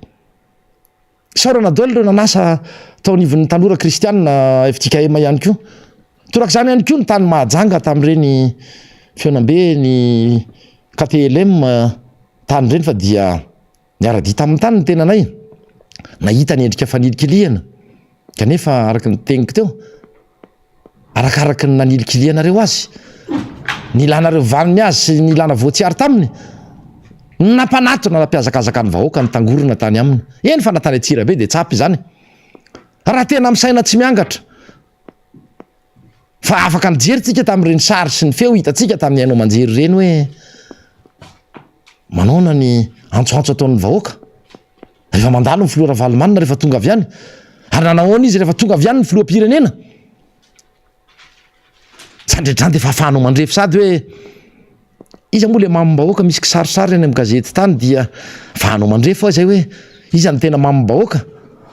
Speaker 4: isaorana daoly reo nanasa tao anivon'ny tanora kristianina FJKM ihany koa torak' zany ihany koa ny tany mahajanga tamin'ireny feonambe ny KTLM tany reny fa dia niara-dita amin'ny tany ny tenanay nahita ny endrika fanilikiliana kanefa araky ny teniko teo arakaraky ny nanilikilianareo azy ny ilanareo vaniny azy sy ny ilana voatsiary taminy nampanatona nampiazakazaka ny vahoaka ny tangorona tany aminy eny fa natany atsira be de tsapy zany raha tena misaina tsy miangatra fa afaka nijerytsika tamin'ireny sary sy ny feo hitatsika tamin'ny ainao manjery reny hoe manona ny antsoantso ataon'ny vahoaka rehefa mandalo ny filora valomanina rehefa tonga avy any ary nanahoana izy rehefa tonga avy any ny filoam-pirenena sandredrany de fa afahanao mandrefy sady hoe iza moa le mamim-bahoaka misy kisarisary any amin'ny gazety tany dia afahanao mandrefy zay hoe iza ny tena mamim-bahoaka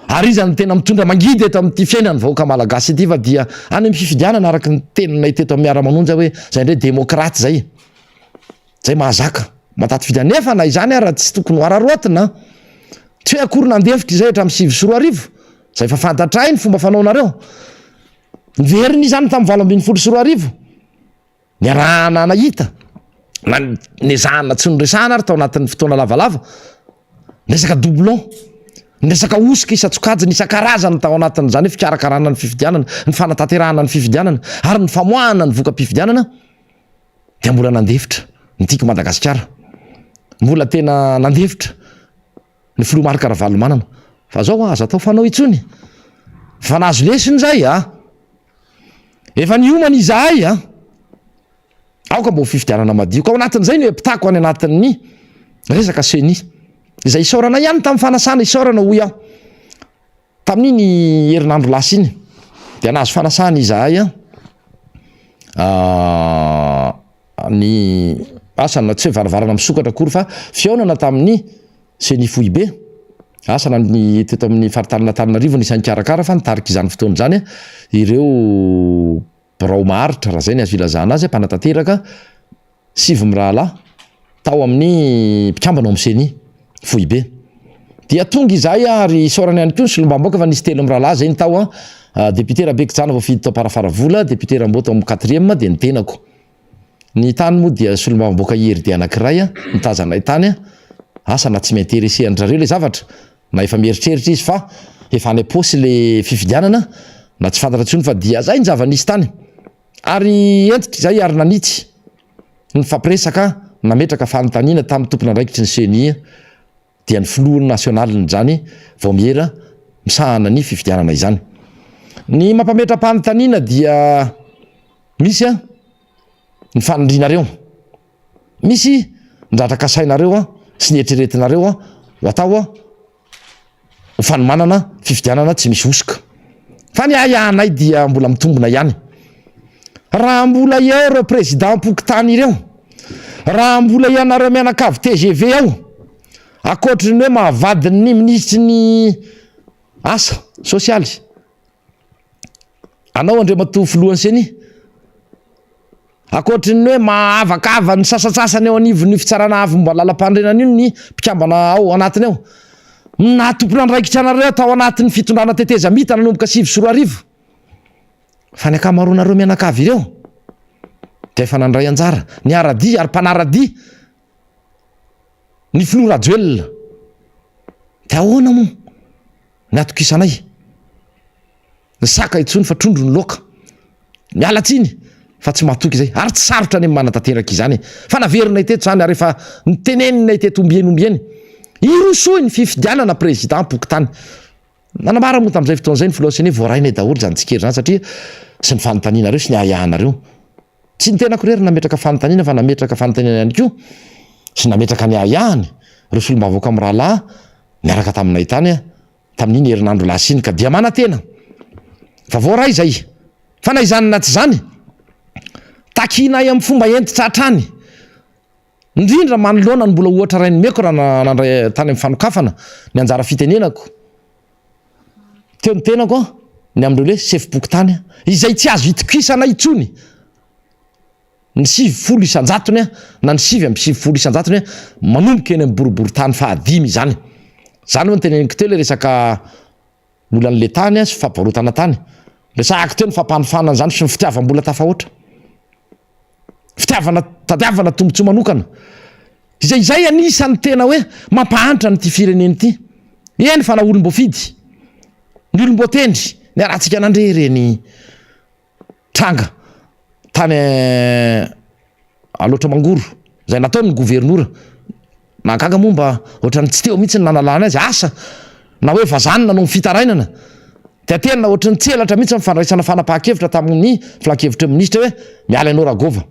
Speaker 4: ary iza ny tena mitondra mangidy eto amin'ity fiainany vahoaka malagasy ity fa dia any amin'ny fifidianana araky ny tenina teto amin'ny miara-manonja hoe zay ndray demokraty zay mahazaka mataty fidiana nefa na izany raha tsy tokony hoararoatina tsy hoe akory nandefitra izay hatramin'ny 7 sy 4 arivo zay fa fantatrahy ny fomba fanaonareo niveriny izany tamin'ny 8 sy 4 arivo niarahana nahita na nezahana tsy noresahana ary tao anatin'ny fotoana lavalava resaka doublon resaka osika isatsokajiny isan-karazany tao anatin'izany hoe fikarakarana ny fifidianana ny fanatanterahana ny fifidianana ary ny famoahana ny voka-pifidianana dia mbola nandefitra ny tiako Madagasikara mbola tena nandefitra ny filomarika ravalomanana fa zao aza atao fanao itsony fa nazo lesiny zay efa niomana izahay aoka mbo fifidianana madioko ao anatin'izay ny hoe pitako any anatin'ny resaka seni izay isaorana ihany tamin'ny fanasana isaorana hoy aho tamin'iny herinandro lasa iny dia nahazo fanasana izahay ny asana tsy hoe varavarana misokatra akory fa fiaonana tamin'ny seni foy be asana ny teto amin'ny faritanina Antananarivo ny isan'ny karakara fa nitarika izany fotoana zany ireo birao maharitra raha zay ny azo ilazana azy mpanatanteraka 7 mirahalahy tao amin'ny mpikambana amin'ny seni foy be dia tonga izahay ary isaorana ihany koa ny solombamboaka fa nisy 3 mirahalahy zay ny tao député Rabeky Jana vao fidy tao Parafaravola député Ramboto amin'ny 4e dia ny tenako ny tany moa dia solombamboaka hery dia anankiray mitazanay tany asana tsy m'intéressé andrareo le zavatra na efa mieritreritra izy fa efa any aposy le fifidianana na tsy fantatra tsony fa dia zay ny zava-nisy tany ary entitra zay ary nanitsy ny fampiresaka nametraka fanontaniana tamin'ny tompona andraikitry ny seni dia ny filohany nasionaliny zany vao miera misahana ny fifidianana izany ny mampametra-panontaniana dia misy ny fanindrinareo misy ndratraka sainareo sy ny eritreretinareo ho atao ho fanomanana fifidianana tsy misy osika fa ny ahiahanay dia mbola mitombona ihany raha mbola eo reo président pokotany ireo raha mbola ianareo mianakavy TGV ao akoatry ny hoe mahavadiny ny ministry ny asa sosialy anao andre matofoloany seny akoatry ny hoe mahavakava ny sasatsasany eo anivony fitsarana avy mba lalam-pandrenana io ny mpikambana ao anatiny ao natompona ndraikitra anareo atao anatin'ny fitondrana teteza mita nanomboka 7 fa ny akamarona mianakavy ireo de efa nandray anjara ny aradi ary mpanaradi ny filorajoelona de ahoana mo ny atokisanay ny saka itsony fa trondro ny loka mialatsiny fa tsy mahatoky zay ary tsy sarotra any manatateraka izany fa naverina iteto zany ary efa nitenenina iteto ombieny irosoy ny fifidianana président pokotany nanambara moa tam'izay fotoana zay ny filoaseny voarainay daholo zany tsikery zany satria sy ny fanontanianareo sy ny ayahanareo tsy ny tena korery nametraka fanontaniana fa nametraka fanontaniana ihany ko sy nametraka ny ayahany reo solom-bavoaka amin'ny rahalahy miaraka taminay tany tamin'iny herinandro lasiny ka dia manatena fa voaray zay fa na izany na tsy zany takinay amin'ny fomba entitra hatrany indrindra manoloana ny mbola ohatra rainy meko raha nandray tany amin'ny fanokafana ny anjara fitenenako teo ny tenako ny amindreo hoe sefim-pokotany izay tsy azo itokisana itsony ny 7 isanjatony na ny 7 amby 7 isanjatony manomboka eny amin'ny boribory tany fahadimy zany hoe ny teneniko teo le resaka olan'le tany sy fabarotana tany resahako teo ny fampanofanana zany sy ny fitiavam-bola tafahoatra tadiavana tombontso manokana izay anisany tena hoe mampahantra nyty fireneny ty eny fa na olom-boafidy ny olom-boatendry ny arahantsika nandre reny tranga tany aloatra mangoro zay nataony ny gouvernoura nagaga momba ohatrany tsy teo mihitsy ny nanalana azy asa na hoe vazanina no fitarainana de atena ohatrany tselatra mihitsy mifandraisana fanapahan-kevitra tamin'ny filan-kevitra ministra hoe miala anao ragova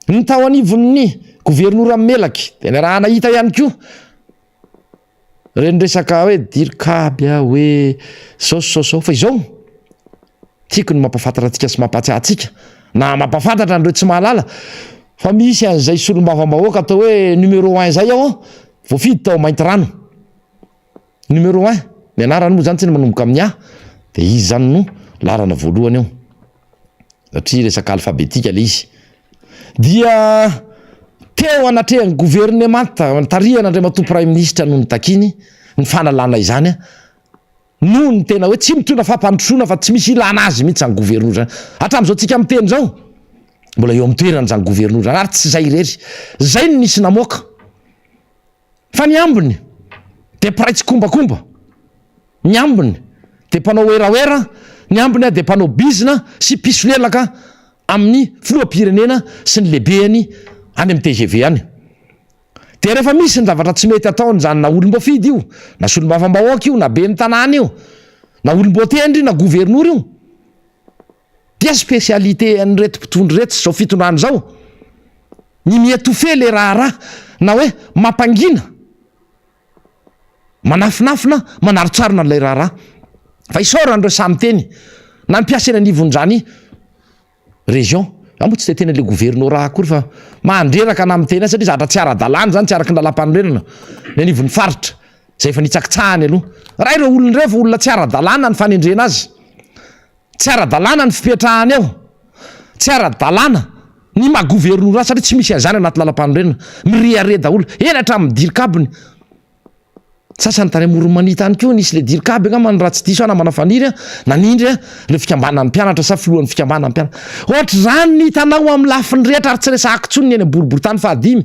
Speaker 4: ny tao anivon'ny gouvernoura melaky de ny raha nahita ihany ko reny resaka hoe dirikaby hoe sao fa izao tiako ny mampafantatra atsika sy mampatsiahtsika na mampafantatra andreo tsy mahalala fa misy an'izay solom-bavambahoaka atao hoe numéro 1 zay ao voafidy tao mainty rano numéro 1 ny anarany moa zany tsy ny manomboka amin'ny a de izy zany no larana voalohany eo satria resaka alfabetika le izy dia teo anatrehany gouvernemanta tarihana andray matompo prime ministre noho ny takiny ny fanalana izany noho ny tena hoe tsy mitondra fampandrosoana fa tsy misy ilana azy mihitsy zany gouvernoura zany hatram'izao tsika miteny zao mbola eo amitoerany zany gouvernoura zany ary tsy zay rery zay no nisy namoaka fa ny ambiny de praitsy kombakomba ny ambiny de mpanao eraoera ny ambiny de mpanao bizina sy pisolelaka amin'ny filoam-pirenena sy ny lehibeany any amin'ny TGV any de rehefa misy ny zavatra tsy mety ataony zany na olom-boafidy io na solom-bavambahoaka io na be ny tanàna io na olom-boatendry na gouvernoura io dia spécialité anyreto mpitondry reto zao fitondrany zao ny mietofe le raha na hoe mampangina manafinafina manarotsarona n'lay raha fa isaoran'ireo samy teny na mpiasa eny anivon'zany région amo tsy de tena le gouvernorat akory fa mahandreraka na mitena satria zatra tsy ara-dalàna zany tsy araky ny lalam-panorenana ny anivon'ny faritra zay efa nitsakitsahany aloha raha ireo olona refa olona tsy ara-dalàna ny fanendrena azy tsy ara-dalàna ny fipetrahany ao tsy ara-dalàna ny magouvernorat satria tsy misy an'izany anaty lalam-panorenana mirehare daholo eny hatramin'ny dirikabiny sasany tany amoromanita any koa nisy le dirikaby angamba ny raha tsy diso ana manafaniry nanindry le fikambana ny mpianatra sa filohan'ny fikambana ny mpianatra ohatra zany ny hitanao amin'ny lafiny rehetra ary tsy resahako tsony ny eny boribory tany fahadimy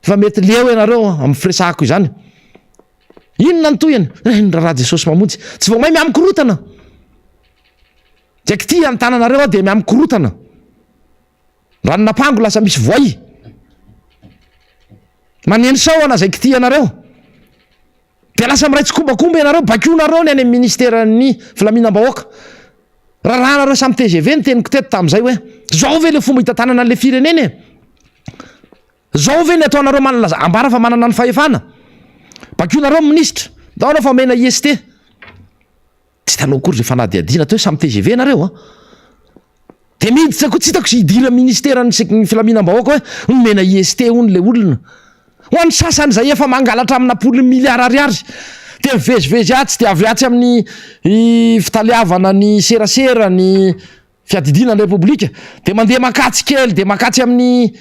Speaker 4: fa mety leo ianareo amin'ny firesahako izany inona ny toyany ny raha jesosy mamonjy tsy vao may miamikorotana jak ty antananareo de miamikorotana ranonampango lasa misy voay maneny sao ana zay kity anareo de lasa miraitsy kombakomba ianareo bakonareo ny any amin'ny ministèren'ny filaminam-bahoaka rahanareo samy TGV ny teniko teto tam'izay hoe zao ve le fomba hitatanana an'le fireneny zao ve ny ataonareo manalaza ambara fa manana ny fahefana bakonareo ministra daonao fa mena IST tsy tanao kory refa nadiadina teo samy TGV nareo de miditra koa tsy hitako sy hidira ministèren'ny filaminam-bahoaka hoe mena IST ony le olona ho an'ny sasany zay efa mangalatra aminapolo miliara ariary de mivezivezy atsy de avy atsy amin'ny fitaliavana ny serasera ny fiadidina ny repoblika de mandeha makatsy kely de makatsy amin'ny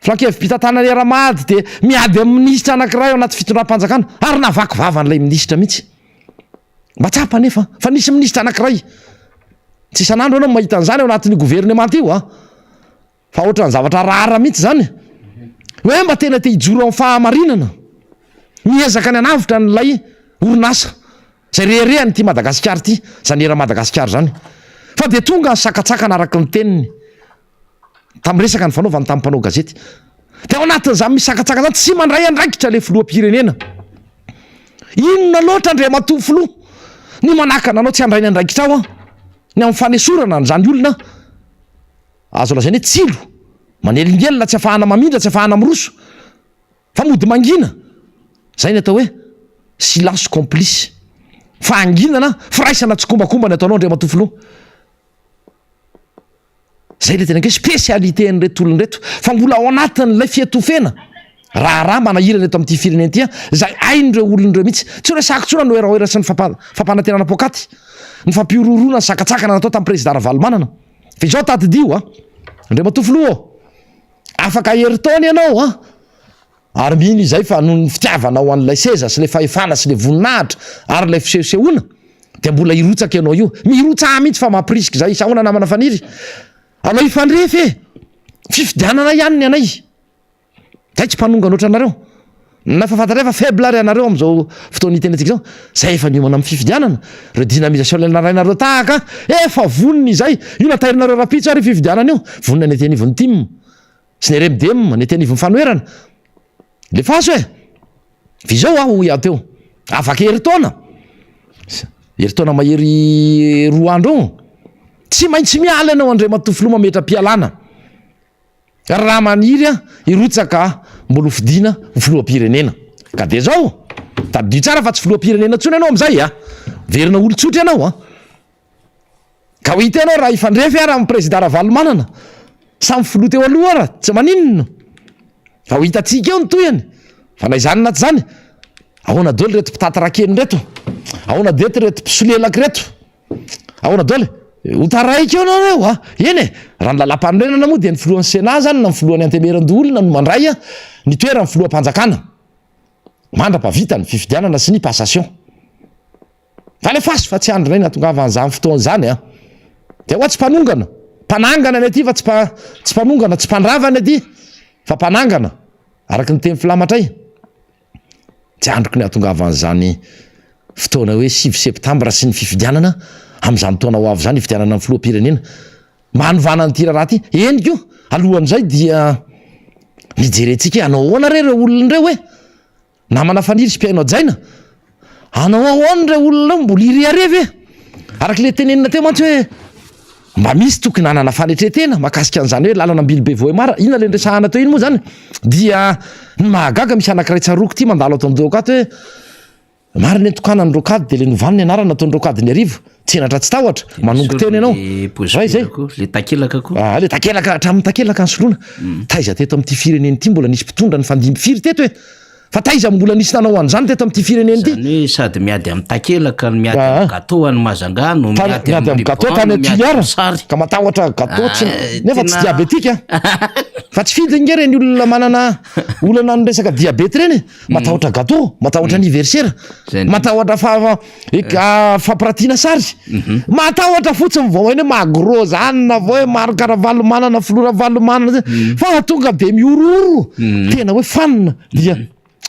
Speaker 4: flankevim-pitantanany Eramady de miady amin'ny minisitra anankiray ao anaty fitondram-panjakana ary navaky vavan'ilay minisitra mihitsy matsapa nefa fa nisy minisitra anankiray tsy isan'andro anao mahita an'izany ao anatin'ny gouvernement io fa ohatra ny zavatra rara mihitsy zany hoe mba tena te hijoro amin'ny fahamarinana miezaka ny anavitra n'ilay orinasa zay reherehany ty Madagasikara ty zany era Madagasikara zany fa de tonga ny sakatsakana araky ny teniny tam resaka ny fanaovany tamin'ny mpanao gazety de ao anatin'izany misakatsaka zany tsy mandray andraikitra le filoham-pirenena inona loatra ndre matoa filoha ny manakana anao tsy andray ny andraikitra ao ny amin'ny fanesorana n'zany olona azo lazainy hoe tsilo manelingelina tsy afahana mamindra tsy afahana miroso fa mody mangina zay ny atao hoe silence complice fa anginana firaisana tsokombakomba ny ataonao ndre matoa filoha zay le tena hoe spécialité n'reto olony reto fa mbola ao anatin'lay fiatofena raha manahirana eto amin'ity firenena ty zay ain'ireo olon'ireo mihitsy tsy resako tsona no eraoera sy ny fampanantenana pokaty ny fampiororona ny sakatsakana natao tamin'ny président Ravalomanana fa izao tadidio ndre matoa filoha afaka heritony ianao ary mino izay fa noho ny fitiavana ho an'lay seza sy le fahefana sy le voninahitra ary lay fisehosehoana de mbola irotsaka ianao io mirotsa mihitsy fa mampirisika zay isahoana namana faniry anao ifandrefy fifidianana ihany ny anay zay tsy mpanonga noatra anareo nafa fantatra fa faible ary anareo am'izao fotoana itenentsika zao zay efa niomana amin'ny fifidianana reo dynamisation le narainareo tahaka efa voniny izay io natairinareo rapitso ary fifidianana io vonina ny etianivon'ny tim sy ny remdem ny etianivon'ny fanoerana le faso vizao aho iaho teo afaka heritona mahery roa andro tsy maintsy miala ianao andre matoa filoha mametra-pialana raha maniry irotsaka mbola fidina filoham-pirenena ka de zao tadidio tsara fa tsy filoham-pirenena ntsony ianao am'izay verina olo-tsotra ianao ka ho hita ianao raha ifandrefy raha amin'ny président Ravalomanana samy filoha teo aloha ara tsy maninona fa ho hitatsika eo ny toyany fa na izany naty zany ahoana dôly reto mpitatyrakeny reto ahoana dety reto mpisolelaky reto ahoana dôly hotaraiky eo anareo eny raha ny lalam-panorenana moa de ny filohan'ny Sénat zany na ny filohan'ny antemeran-doolona no mandray ny toera ny filoham-panjakana mandra-pavita ny fifidianana sy ny passation fa le faso fa tsy andro nay natongava an'izany fotoana zany de hoa tsy mpanangana ny aty fa tsy mpanongana tsy mpandravany aty fa mpanangana araky ny teny filamatray tsy androko ny atongava an'izany fotoana hoe 6 septambra sy ny fifidianana am'izany taona ho avy zany fidianana amin'ny filoham-pirenena manovana ny tira raha ty eniko alohan'izay dia mijerentsika anao ahoana reo olon'ireo hoe namana faniry sy mpiaino ajaina anao ahoana reo olonareo mbola irearevy araky le tenenina teo mantsy hoe mba misy tokony nanana fanetretena makasika an'izany hoe lalana ambilibe voemara inona le ndresahana teo iny moa zany dia ny mahagaga misy anankiray tsaroko ty mandalo atao am'drokady hoe mariny antokana ny rokady de le novaniny anarana ataony rokady ny arivo tsy enatra tsy tahotra manongo teny ianao zay
Speaker 3: le takelaka koa
Speaker 4: le takelaka hatramin'ny takelaka ny soloana taiza teto amin'ity fireneny ity mbola nisy mpitondra ny fandimby firy teto hoe fa taiza mbola nisy nanao an'izany teto amin'ity fireneny ity
Speaker 3: zany hoe sady miady amin'ny takelaka miady amin'ny gâteau ny mazangano
Speaker 4: miady amin'ny gâteau tany atiara ka matahotra gâteau tsy nefa tsy diabetika fa tsy fidinge reny olona manana olana ny resaka diabety reny matahotra gâteau matahotra anniversaire matahotra fampirantiana sary matahotra fotsiny vao hoe magro zany na vao hoe maro karavalomanana filoravalomanana fa tonga de miororo tena hoe fanina dia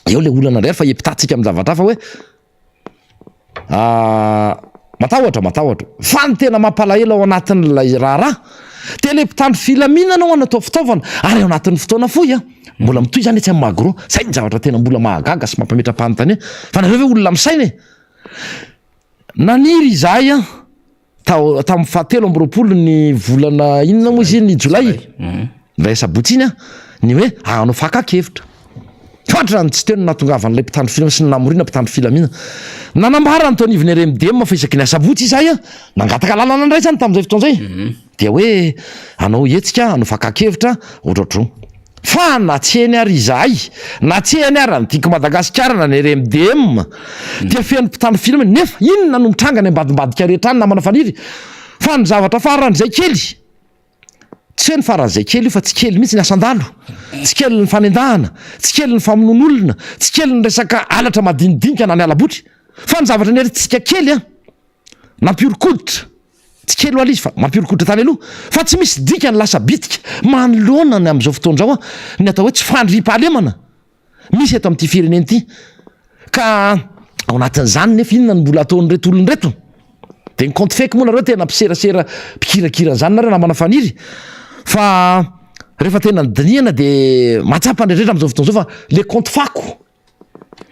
Speaker 4: eo le olana ndray fa epitatsika amin'ny zavatra fa hoe matahotra fa ny tena mampalahelo ao anatin'lay raharaha de le mpitandro filaminana ao anatao fitaovana ary ao anatin'ny fotoana foy mbola mitoy zany tsy amin'ny magro zay ny zavatra tena mbola mahagaga sy mampametra-panontany fa nareo hoe olona misaina naniry izahay tamin'ny fahatelo amby roapolo ny volana inona moa izy ny jolay lay sabotsy iny ny hoe anao fakakevitra fatra ny tsy teo no natongavan'lay mpitandro filamina sy ny namorina mpitandro filamina nanambara ny taonivony remdem fa isaky ny asabotsy izahay nangataka lalana ndray zany tamin'izay fotoan'izay dia hoe anao hetsika anao fakakevitra ohatrohatro fa natseny ary izahay natsehany ary nytiako Madagasikara na ny RMDM dia feno mpitandro film nefa inona no mitranga ny ambadimbadika rehetra any namana faniry fa ny zavatra faran'izay kely tsy hoe ny faran'izay kely io fa tsy kely mihitsy ny asandalo tsy kely ny fanendahana tsy kely ny famonon'olona tsy kely ny resaka alatra madinidinika na ny alabotry fa ny zavatra nyerytsika kely a nampiorokoditra tsy kely ho alizy fa mampiorokoditra tany aloha fa tsy misy dika ny lasa bitika manoloana ny am'izao fotoandrao a ny atao hoe tsy fandrim-pahalemana misy eto amin'ity fireneny ity ka ao anatin'izany nefa inona ny mbola ataon'ny reto olony reto de ny compte fake moa nareo tena mpiserasera mpikirakira-zany nareo namana faniry fa rehefa tena nydiniana de matsapa ndrendrendra am'izao fotoan'izao fa le compte fako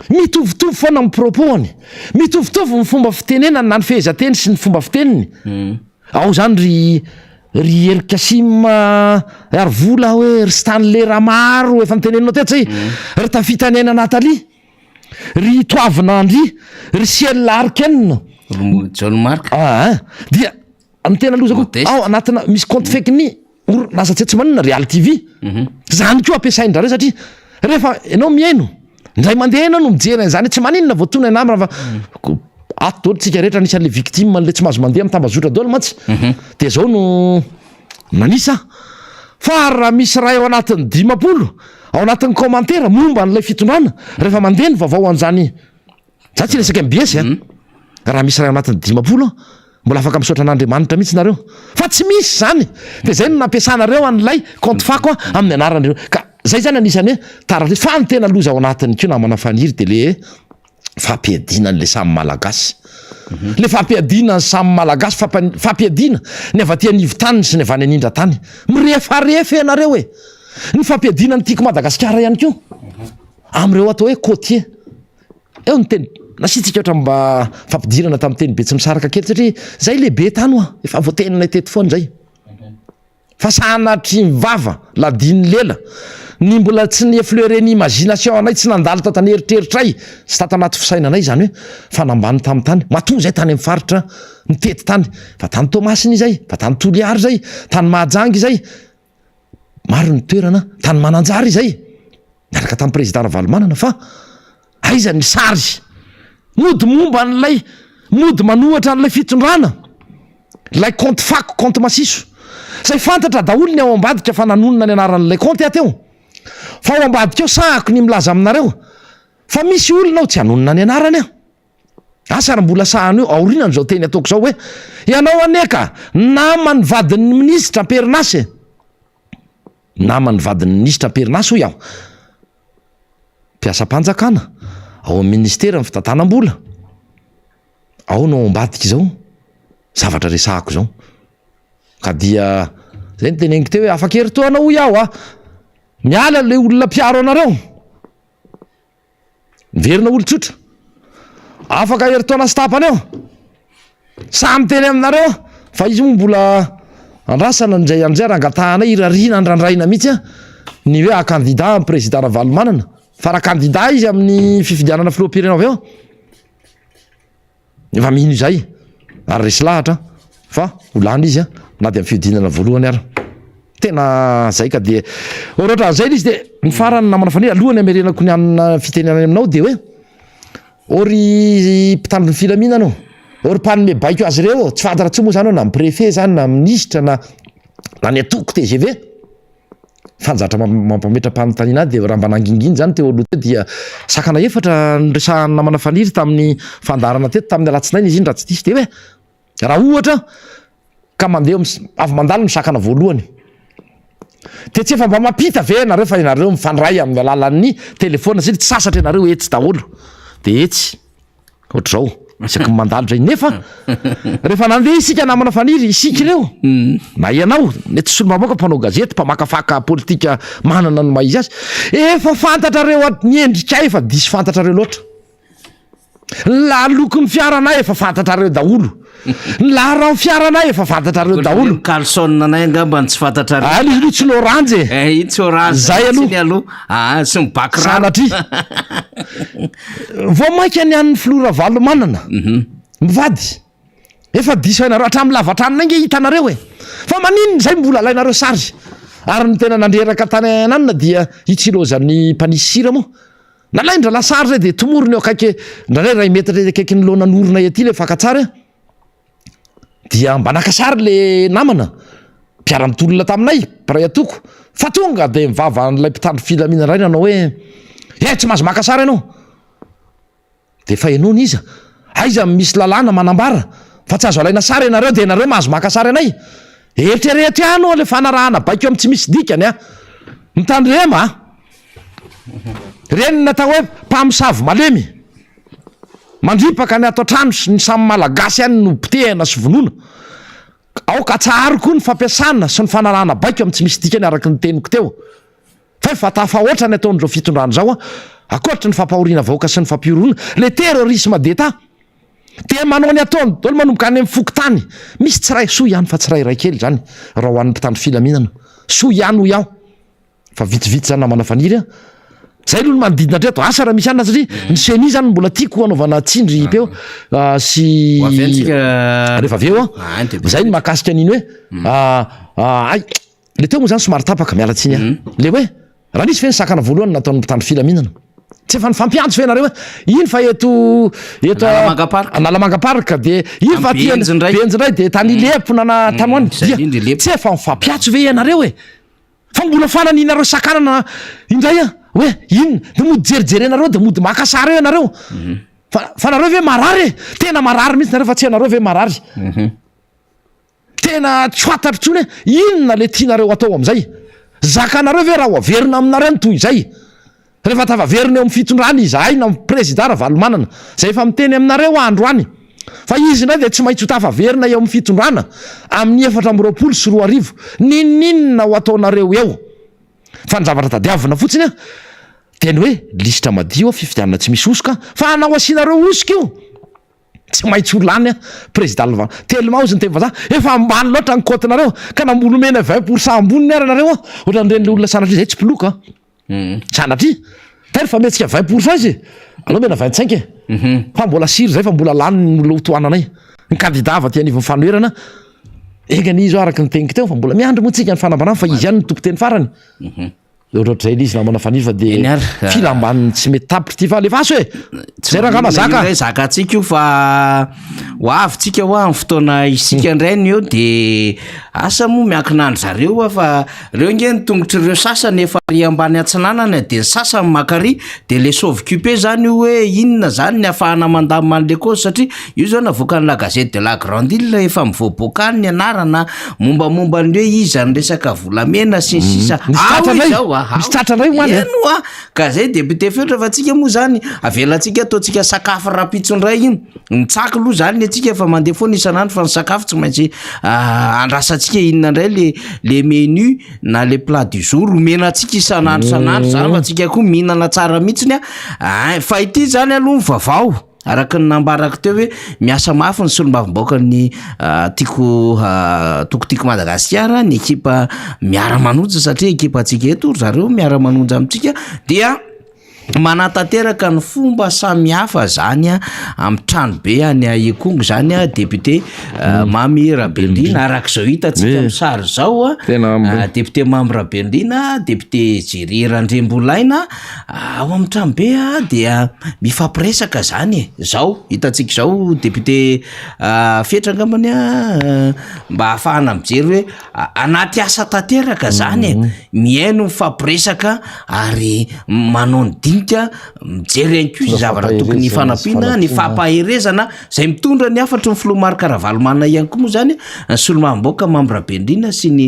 Speaker 4: mitovitovy foana amin'ny propoany mitovitovy ny fomba fitenenany na ny fehezanteny sy ny fomba fiteniny ao zany ry erikasima ary vola hoe ry Stanley Ramaro efa nitenenina teto zay ry Tafitanena Natalie ry Toavina Andry ry Ciel Larken
Speaker 3: John Mark
Speaker 4: dia ny tena lozako ao anatina misy compte fake ny orinasa tsy manina Real TV zany koa ampiasain-drareo satria rehefa ianao miaino ndray mandeha ianao no mijery an'izany tsy maninona voatona namana fa ato dolo tsika rehetra anisan'le victime le tsy mahazo mandeha amin'ny tambazotra dolo mantsy de zao no nanisa fa raha misy raha eo anatin'ny 10 ao anatin'ny commentaire momba n'ilay fitondrana rehefa mandeha ny vaovao an'izany za tsy resaka MBS raha misy raha eo anatin'ny 10 mbola afaka misaotra an'Andriamanitra mihitsy nareo fa tsy misy zany de zay no nampiasanareo an'ilay compte fako amin'ny anaranareo ka zay zany anisany hoe taratra fa ny tena loza ao anatiny ko namana faniry de le fampiadina n'le samy malagasy le fampiadina ny samy malagasy fampiadina ny avy aty anivon-tany sy ny avy any anindran-tany mirefarefa ianareo e ny fampiadina ny tiako Madagasikara ihany ko am'ireo atao hoe côtier eo ny teny nasitsika ohatra mba fampidirana tamin'ny teny be tsy misaraka kely satria zay lehibe tany oa efa voatenina teto foana zay fa sanatry mivava ladiny lela ny mbola tsy ny effleureny imagination anay tsy nandalo tatany eritreritray sy tata anaty fisainanay zany hoe fanambany tamin'ny tany matoa zay tany amin'ny faritra mitety tany fa tany Tomasiny zay fa tany Toliary zay tany Mahajangy zay maro ny toerana tany Mananjary zay miaraka tamin'ny président Ravalomanana fa aiza ny sary mody momba n'lay mody manohatra n'lay fitondrana lay compte fako compte masiso zay fantatra daholo ny ao ambadika fa nanonona ny anaran'lay compte ateo fa ao ambadika eo sahako ny milaza aminareo fa misy olona ao tsy hanonona ny anarany asara mbola sahany io aorinan zao teny ataoko zao hoe ianao aneka namany vadin'ny ministra Perinasy namany vadin'ny ministra Perinasy ho iaho mpiasa-panjakana ao amin'ny ministera ny fitantanam-bola ao no ambadika zao zavatra resahako zao ka dia zay ny teneniko teo hoe afaka heritoana ho iaho miala le olona mpiaro anareo miverina olo-tsotra afaka heritoana stapany eo samy teny aminareo fa izy moa mbola andrasana nzay an'izay rangatahanay irarina andrandraina mihitsy ny hoe akandida amin'ny président Ravalomanana fa raha kandida izy amin'ny fifidianana filoham-pirenena avy eo efa mino izay ary resy lahatra fa olany izy na de amin'ny fiodinana voalohany ary tena zay ka de ohatra zay izy de ny farany namana faniry alohany amerenako ny amina fitenenany aminao de hoe ory mpitandro ny filaminana ory mpanome baiko azy ireo tsy fantatra tsy moa zany na préfet zany na ministra na ny atoko TGV fanjatra mampametra mpanontaniana de raha mba nanginginy zany teo aloha teo dia sakana efatra nyresahany namana faniry tamin'ny fandarana teto tamin'ny alatsinainy izy iny raha tsy diso de hoe raha ohatra ka mandeha avy mandalo ny sakana voalohany de tsy efa mba mampita ve nareo fa ianareo mifandray amin'ny alalan'ny telefona satria tsy sasatra ianareo etsy daholo de etsy ohatr'izao isaky mandalo zay nefa rehefa nandeha isika namana faniry isika ireo na ianao mety solomamoaka mpanao gazety mpamakafaka politika manana no maizy azy efa fantatrareo ny endrika efa diso fantatrareo loatra la lokon'ny fiaranay efa fantatrareo daholo la raha fiaranay efa fantatrareo daholo
Speaker 3: calson anay angambany tsy fantatrareo
Speaker 4: ali tsy l'orange
Speaker 3: tsy orange
Speaker 4: zay aloha
Speaker 3: sy mibakra
Speaker 4: sanatry vao mainka ny an'ny Flora Valomanana mivady efa diso hainareo hatramin'ny lavatranona inge hitanareo fa maninony zay mbola alainareo sary ary ny tena nandreraka tany ananina dia itsirozan'ny mpanisy sira moa nalaindra lasary zay de tomorony eo akaiky ndraindray ray metatra akaiky ny lonanorona aty le fakatsara dia mba nakasary le namana mpiara-mitolona taminay ray atoko fa tonga de mivava n'lay mpitandro filamina ray nanao hoe tsy mahazo makasary ianao de fa enony iza aiza misy lalàna manambara fa tsy azo alaina sary ianareo de nareo mahazo makasary anay eritreretra ano le fanarahana baiko am tsy misy dikany a mitandrema reny natao hoe mpamosavy malemy mandripaka ny ato trano sy ny samy malagasy any no potehana sy vonoana aoka tsahary koa ny fampiasana sy ny fanarahana baiko am tsy misy dikany araky ny teniko teo fa efa tafahoatra ny ataon'ireo fitondrano zao akoatry ny fampahoriana vahoaka sy ny fampiorona le terrorisme d'etat de manao ny ataony dolo manomboka any amin'ny foko tany misy tsiray soa ihany fa tsiray ray kely zany raha ho an'ny mpitandro filaminana soa ihany ho iaho fa vitsivitsy zany namana faniry zay aloha ny manodidina treto asa raha misy anina satria ny seni zany mbola tiako anaovana tsindry peo sy rehefa aveo zay ny mahakasika an'iny hoe ay le teo moa zany somary tapaka mialatsiny le hoe raha nisy fe ny sakana voalohany nataon'ny mpitandro filaminana tsy efa ny fampiantso fe nareo iny fa eto Analamanga-parika de iny fa Benjindray de tany lepona na tanoany dia tsy efa mifampiantso ve ianareo fa mbola fananinareo sakanana indray hoe inona de mody jerijerenareo de mody makasary eo ianareo fa nareo ve marary tena marary mihitsy nareo fa tsy anareo ve marary tena tsy fantatro tsony inona le tianareo atao am'izay zakanareo ve raha ho averina aminareo ny toy izay rehefa tavaverina eo amin'ny fitondrany izahay na président Ravalomanana zay efa miteny aminareo andro any fa izy ndray de tsy maintsy ho tafaverina eo amin'ny fitondrana amin'ny 4 sy 4 ninninona ho ataonareo eo fa ny zavatra tadiavina fotsiny de ny hoe lisitra madio fifidianana tsy misy osoka fa anao asianareo osoka io tsy maintsy ho lany président Lavalo tellement ozy ny teny vazaha efa ambany loatra ny kotinareo ka nambolomena 20% amboniny ara nareo ohatra nireny le olona sanatria zay tsy piloka sanatria tena fa metsika 20% izy alao mena 25 fa mbola siry zay fa mbola lany ny olona hotoananay ny candidat va ty anivon'ny fanoherana eganizo araky ny teniko teo fa mbola miandro moa tsika ny fanambanana fa izy ihany ny tompo teny farany ohatr'zay le izy namana faniry fa de filambany tsy mety tapitry ty fa lefaso zay raha mazaka
Speaker 3: zakatsika io fa hoavitsika ho amin'ny fotoana isika indrainy eo de asa moa miankinandro zareo fa reo nge ny tongotry reo sasany efa ry ambany atsinanana de ny sasany makary de le sauve-occupé zany hoe inona zany ny afahana mandamina an'le cause satria io zao navoaka ny la gazette de la grande île efa mivoaboaka ny anarana mombamomba ny hoe izy ny resaka volamena sy ny sisa
Speaker 4: misy tratranray moany
Speaker 3: eno ka zay député fetra fa tsika moa zany avelatsika ataotsika sakafo rapitsondray iny mitsaka aloha zany atsika efa mandeha foana isanandro fa ny sakafo tsy maintsy andrasantsika inona ndray le menu na le plat du jour omena atsika isanandro zany fa tsika koa mihinana tsara mihitsiny fa ity zany aloha vavao araky ny nambarako teo hoe miasa mafy ny solombavim-baoaka ny tokotiko Madagasikara ny ekipa miara-manonja satria ekipa atsika eto zareo miara-manonja amintsika dia manatateraka ny fomba samihafa zany amin'ny trano be any Ekongo zany député Mamy Rabelina arak'izao hitantsika amin'ny sary zao député Mamy Rabelina député Jery Randrembolaina ao amin'ny trano be dia mifampiresaka zany zao hitantsika zao député fetrangambany mba ahafahana mijery hoe anaty asa tateraka zany mihaino mifampiresaka ary manao ny mijery anko izy zavatra tokony fanampiana ny fampaherezana zay mitondra ny afatry ny filomarika Ravalomanana ihany koa moa zany ny solomamboaka Mamy Rabelina sy ny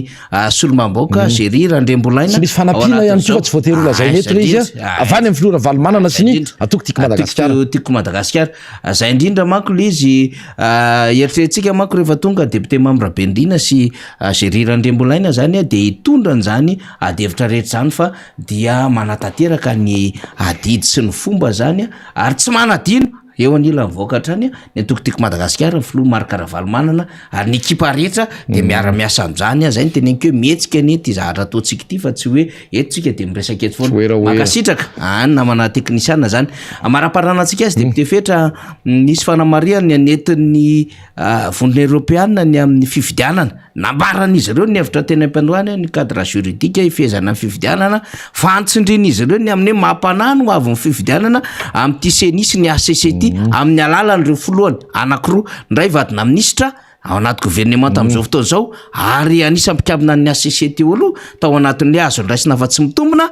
Speaker 3: solomamboaka Jery Randrembolaina
Speaker 4: sy misy fanampiana ihany koa tsy voatery ola zay mety izy avany amin'ny filoha Ravalomanana sy ny atoko Madagasikara zay indrindra manko le izy eritreretintsika manko rehefa tonga député Mamy Rabelina sy Jery Randrembolaina zany de hitondra an'izany adevitra rehetra zany fa dia manatateraka ny adidy sy ny fomba zany ary tsy manadino
Speaker 3: eo anila mivoakatrany ny atokotiko Madagasikara filoha Marc-Ravalomanana ary ny ekipa rehetra de miara-miasa am'zany zay ny teneniko hoe mihetsika ny ty zahatra ataontsika ity fa tsy hoe etotsika de miresaka eto foana makasitraka any namana teknisiana zany mara-paranantsika azy de mtefetra nisy fanamariany anetin'ny vondrona Europeana ny amin'ny fifidianana nambaran'izy ireo ny hevitra tena ampandoany ny cadre juridique ifezana fifidianana fa antsindrin'izy ireo ny amin'ny mampanahy no avy ny fifidianana amin'ity senisy ny ACCT amin'ny alalan'ireo folohany anankiroa ndray vadina minisitra ao anaty gouvernement am'izao fotoana zao ary anisany mpikabina ny ACCT aloha tao anatin'le azo ndraisina fa tsy mitombona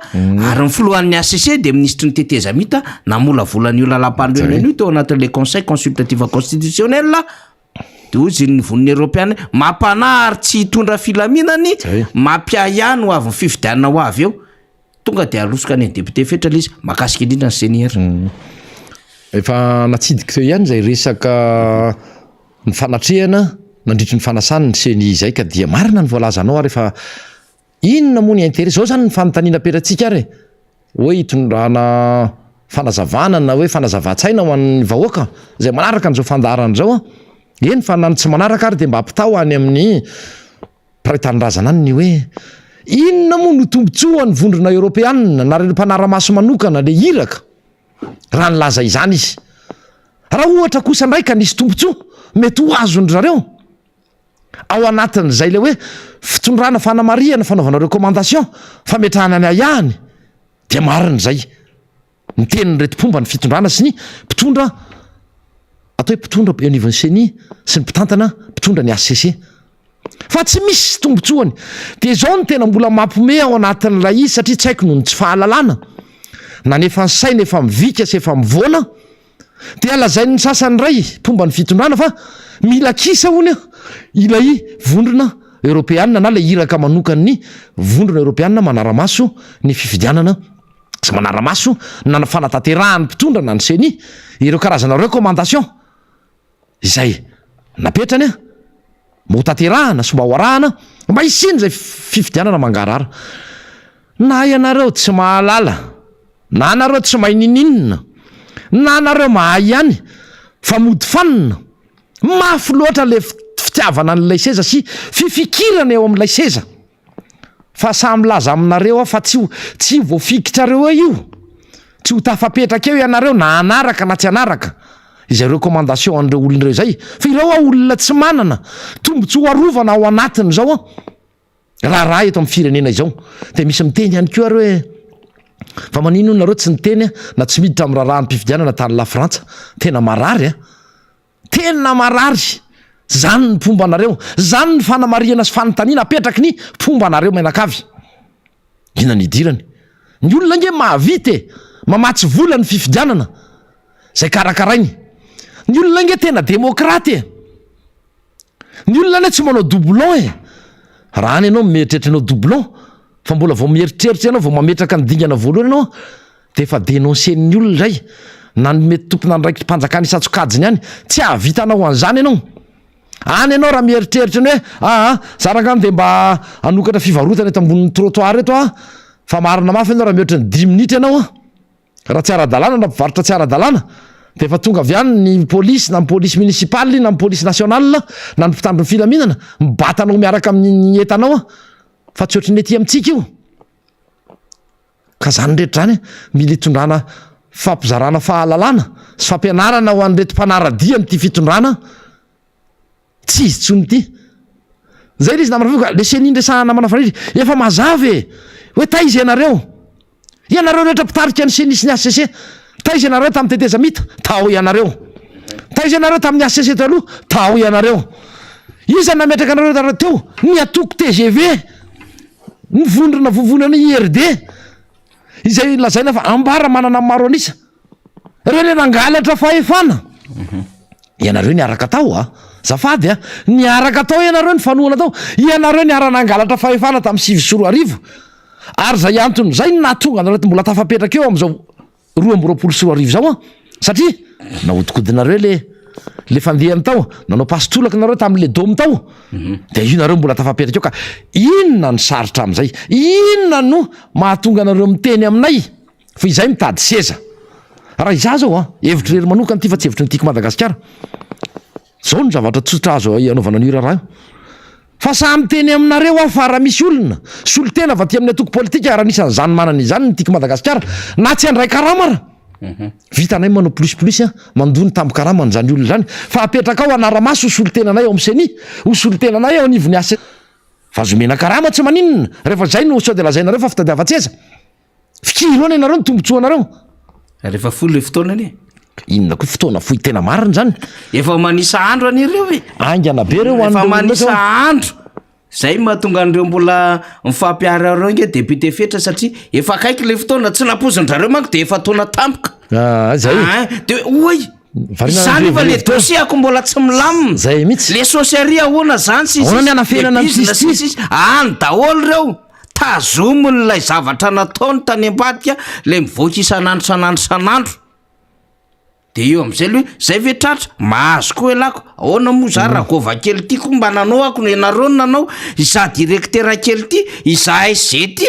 Speaker 3: ary ny folohan'ny ACC de ministry ny teteza mita namola volany io lalam-pandroana io tao anatin'le conseil consultatif constitutionnel de ozy ny voniny Europeana mampanahy ary tsy hitondra filaminany mampia ihany ho avy ny fifidianana ho avy eo tonga de alosoka ny député fetra l'izy makasika indrindra ny senior
Speaker 4: efa natsidiky teo ihany zay resaka ny fanatrehana nandritry ny fanasany ny seni zay ka dia marina ny voalazanao ary efa inona moa ny intérêt zao zany ny fanontaniana peratsika ary hoe hitondrana fanazavana na hoe fanazava-tsaina ho an'ny vahoaka zay manaraka an'izao fandaharana zao eny fa nany tsy manaraka ary de mba ampitao any amin'ny paritanindrazana any ny hoe inona moa no tombontsoa ny vondrona Europeana na reo mpanara-maso manokana le iraka raha nylaza izany izy raha ohatra kosa ndraika nisy tombontsoa mety ho azony zareo ao anatin'izay le hoe fitondrana fanamariana fanaovana recommandation fametrahana ny ayahany de mariny zay ny tenin'ny retim-pomba ny fitondrana sy ny mpitondra atao hoe mpitondra eo anivon'ny seni sy ny mpitantana mpitondra ny ACC fa tsy misy tombotsoany de zao ny tena mbola mampome ao anatin'ilay izy satria tsy haiko noho ny tsy fahalalana na nefa ny saina efa mivika sy efa mivoana de alazainy ny sasany ray mpomba ny fitondrana fa mila kisa hony ilay vondrona Europeana na le iraka manokany vondrona Europeana manara-maso ny fifidianana sy manara-maso na fanatanterahany mpitondrana ny seni ireo karazana recommandation izay napetrany mba ho tanterahana sy mba ho arahana mba isiny zay fifidianana mangarara na ianareo tsy mahalala na anareo tsy mahay nininina na anareo mahay ihany fa mody fanina mafy loatra le fitiavana n'ilay seza sy fifikirana eo amin'ilay seza fa samy laza aminareo fa tsy voafikitrareo io tsy ho tafapetraka eo ianareo na anaraka na tsy anaraka izay recommandation an'ireo olon'ireo zay fa ireo olona tsy manana tombotsy ho arovana ao anatiny zao raha eto amin'ny firenena izao de misy miteny ihany koa ary hoe fa manino nareo tsy niteny na tsy miditra amin'ny raharahan'ny mpifidianana tany la Frantsa tena marary tena marary zany ny pombanareo zany ny fanamariana sy fanontaniana apetraky ny pombanareo menakavy ina ny idirany ny olona nge mahavity mamatsy vola ny fifidianana zay karakarainy ny olona nge tena demokraty ny olona ne tsy manao doublon raha any ianao mieritreritra anao doublon fa mbola vao mieritreritra ianao vao mametraka ny dingana voalohany ianao de efa dénoncen'ny olona zay na mety tompona ndraiky mpanjakany isatsokajiny any tsy ahavitanao an'izany ianao any ianao raha mieritreritra ny hoe zarangano de mba anokatra fivarotana eto ambonin'ny trottoir eto fa marina mafy ianao raha mihoatra ny 10 minitra ianao raha tsy ara-dalàna na mpivarotra tsy ara-dalàna de efa tonga avy any ny polisy na ny polisy municipaly na ny polisy national na ny mpitandro ny filaminana mibatanao miaraka amin'ny entanao fa tsy ohatry ny ety amintsika io ka zany rehetra zany mila hitondrana fampizarana fahalalana sy fampianarana ho an'retim-panaradia nyity fitondrana tsy izy tsony ity zay le izy namana le senindresahana manafanidry efa mazavy hoe taizy ianareo rehetra mpitarika ny senisy ny ACC taizy ianareo tamin'ny teteza mita tao ianareo taizy ianareo tamin'ny ACC taloha tao ianareo iza nametraka anareo teo ny atoko TGV ny vondrona vovonana IRD izay lazaina fa ambara manana maro anisa reo le nangalatra fahefana ianareo niaraka tao zafady niaraka tao ianareo ny fanoana tao ianareo niara nangalatra fahefana tamin'ny 2024 ary zay antony zay natonga anareo mbola tafapetraka eo am'izao 2024 zao satria nahodikodinareo le fandehany tao nanao pasitolaka nareo tamin'le dôme tao de io nareo mbola tafapetraka eo ka inona ny sarotra am'izay inona no mahatonga anareo miteny aminay fa izay mitady seza raha iza zao hevitra rery manokana ty fa tsy hevitra ny tiako Madagasikara zao ny zavatra tsotra azo anaovana an'io raharaha fa samy teny aminareo aho fa raha misy olona solotena va ty amin'ny atoko politika raha nisan'izany manana izany ny tiako Madagasikara na tsy andray karamara vitanay manao plus mandony tambo karamana zany olona zany fa apetraka ao anara-maso hosolotenanay ao am'seny hosolotenanay ao anivony asa fa zomena karama tsy maninona rehefa zay no sao de lazainareo fa fitadiava-tseza fikiroana ianareo ny tombontsoanareo
Speaker 3: rehefa folo le fotoanany
Speaker 4: inona koa fotoana fohy tena marina zany
Speaker 3: efa manisa andro an'ireo e
Speaker 4: angana be reo
Speaker 3: efa manisa andro zay mahatonga an'ireo mbola mifampiarareo nge député fetra satria efa akaiky le fotoana tsy napozondrareo manko de efa taona tampoka
Speaker 4: zay
Speaker 3: de oy zany fa le dosiako mbola tsy milamina
Speaker 4: zay mihitsy
Speaker 3: le sosiaria ahoana zany sisy any daholo reo tazomon'lay zavatra nataony tany ambadika le mivoaka isan'andro de eo am'izay loe zay ve tratra mahazo koa elako ahoana moa za raha gova kely ty ko mba nanao ako no ianareo nanao iza directeur kely ty iza SG ty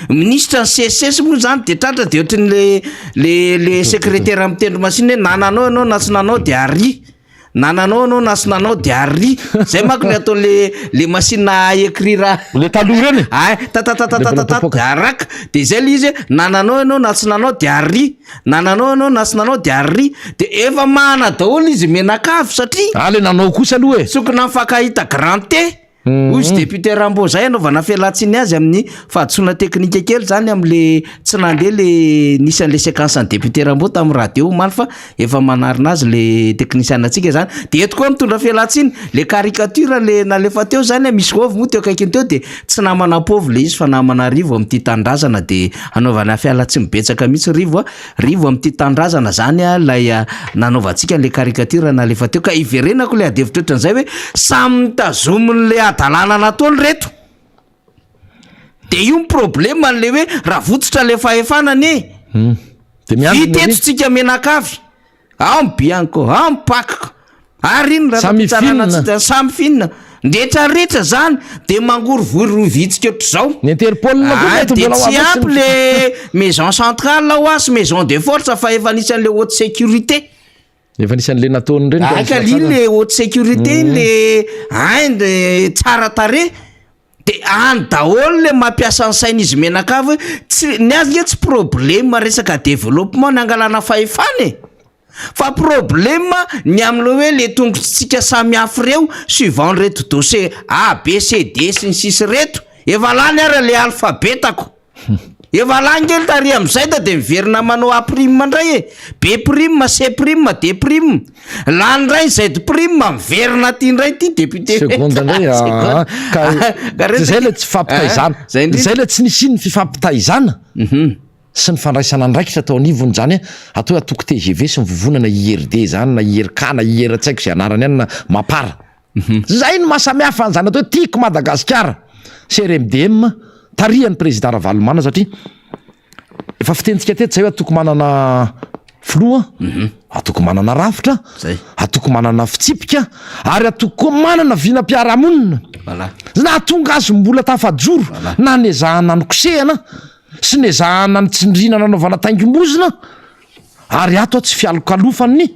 Speaker 3: ministre ny CSS moa zany de tratra de ohatry le secrétaire am'tendro masiny hoe nananao ianao na sy nanao de ary nananao anao na sy nanao de ary zay manko ny atao le machine écrire
Speaker 4: le taloha reny
Speaker 3: de araka de zay le izy nananao ianao na sy nanao de ary nananao ianao na sy nanao de ary de efa mahana daholo izy menakavy satria
Speaker 4: le nanao kosa aloha e
Speaker 3: sokona mifankahita grand T ozy député Rambo zay anaovana fialatsiny azy amin'ny fahadsoana teknika kely zany am'le tsy nandeha le nisan'le séquence ny député Rambo tamin'ny radio omaly fa efa manarina azy le technicien atsika zany de eto koa mitondra fialatsiny le caricature le nalefa teo zany misy ovy moa teo akaikiny teo de tsy namana povy le izy fa namana rivo am'ty tandrazana de anaovana fialatsiny betsaka mihitsy rivo am'ty tandrazana zany lay nanaovantsika le caricature nalefa teo ka iverenako le adevitra ohatran'izay hoe samy mitazomin'le dalàna nataony reto de io ny problema n'le hoe raha vototra le fahefanany vitetrotsika menakavy ao mibianko ao mipakako ary iny raha samy finina ndretraretra zany de mangorovory vitsika ohatr' zao
Speaker 4: ny Interpol
Speaker 3: de tsy ampy le maison centrale ho asy maison de force fa efa nisan'le haute sécurité
Speaker 4: efa nisan'le nataony reny
Speaker 3: akali le haute sécurité le tsara tare de any daholo le mampiasa ny saina izy menakavy tsy ny azy nge tsy problème resaka développement ny angalana fahefany fa problème ny am'le hoe le tongotsika samy hafy reo suivant reto dossier A B C D sy ny sisy reto efa lany ara le alphabetako efa langely tary am'izay da de miverina manao A prime indray B prime C prime D prime lany ray Z prime miverina ty indray ty député
Speaker 4: seconde indray zay le tsy fifampitaizana zay le tsy nisiny fifampitaizana sy ny fandraisana andraikitra atao anivony zany atao hoe atoko TGV sy mivovonana IRD zany na IRK na IR tsy haiko zay anarany any na mapara zay no mahasamihafa zany atao hoe tiako Madagasikara CRMDM tarihan'ny président Ravalomana satria efa fitentsika teto zay hoe atoko manana filoha atoko manana rafitra atoko manana fitsipika ary atoko koa manana vinam-piarahamonina na tonga azy mbola tafajoro na nezahana ny kosehana sy nezahana ny tsindrina nanaovana taingim-bozina ary ato tsy fialokalofany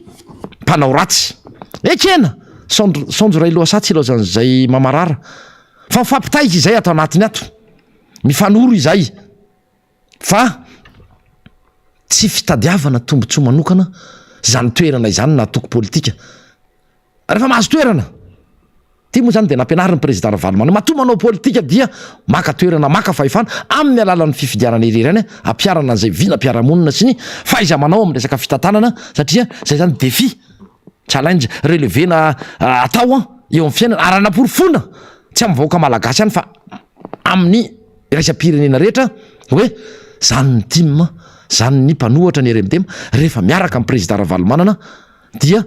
Speaker 4: mpanao ratsy ekena sonjo ray lohasatsy ilazan'zay mamarara fa fampitaika izay atao anatiny ato mifanoro izay fa tsy fitadiavana tombontsoa manokana zany toerana izany na toko politika rehefa mahazo toerana ty moa zany de nampianariny président Ravalomana matoa manao politika dia maka toerana maka fahefana amin'ny alalan'ny fifidianana irerany ampiarana an'izay vinam-piarahamonina sy ny faiza manao amin'ny resaka fitantanana satria zay zany défi challenge relevena atao eo amin'ny fiainana aranam-porofona tsy amin'ny vahoaka malagasy ihany fa amin'ny raisam-pirenena rehetra hoe zany ny team zany ny mpanohatra ny RMDM rehefa miaraka amin'ny président Ravalomanana dia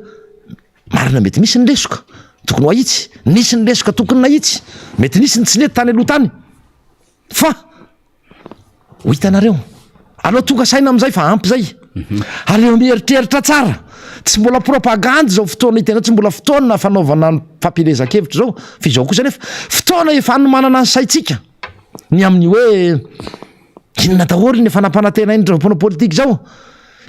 Speaker 4: marina mety misy ny lesoka tokony ho ahitsy nisy ny lesoka tokony nahitsy mety nisy ny tsy nety tany aloha tany fa ho hitanareo aloha tonga saina am'izay fa ampy zay ary eo mieritreritra tsara tsy mbola propagande zao fotoana hitena tsy mbola fotoana fanaovana ny fampirezan-kevitra zao fa izao kosa nefa fotoana efa anomanana ny saitsika ny amin'ny hoe inona daholo ny fanampanantena iny draponao politika zao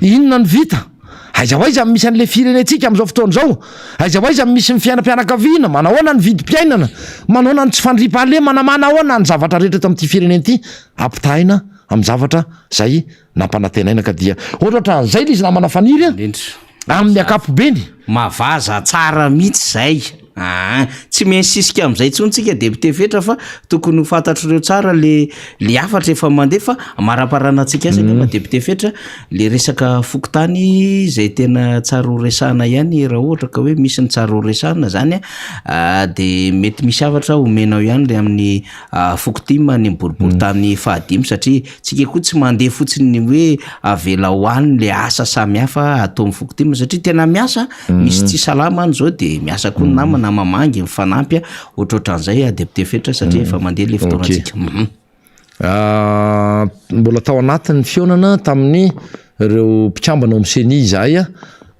Speaker 4: inona ny vita aiza hoaiza misy an'le firenentsika am'izao fotoana zao aiza hoaiza misy ny fiainam-pianakaviana manahoana ny vidim-piainana manahoana ny tsy fandriam-pahalemana manahoana ny zavatra rehetra eto amin'ity fireneny ity ampitaina amin'ny zavatra zay nampanantenaina ka dia ohatra zay le izy namana faniry amin'ny akapobeny
Speaker 3: mavaza tsara mihitsy zay tsy maintsy sisika am'izay tsontsika depute fetra fa tokony ho fantatr'ireo tsara le afatra efa mandeha fa maraparanantsika saka ma depute fetra le resaka fokotany zay tena tsara ho resana ihany raha ohatra ka hoe misy ny tsara ho resana zany de mety misy avatra omenao ihany le amin'ny fokotima ny boribory tany fahadimy satria tsika koa tsy mandeha fotsiny hoe avela hoany le asa samy hafa atao amin'ny fokotima satria tena miasa misy tsy salamany zao de miasa koa ny namana mamangy mifanampy ohatrohatran'izay depute fetra satria efa mandeha le fotoanantsika
Speaker 4: mbola tao anatin'ny fionana tamin'ny ireo mpikambana amin'ny seni izahay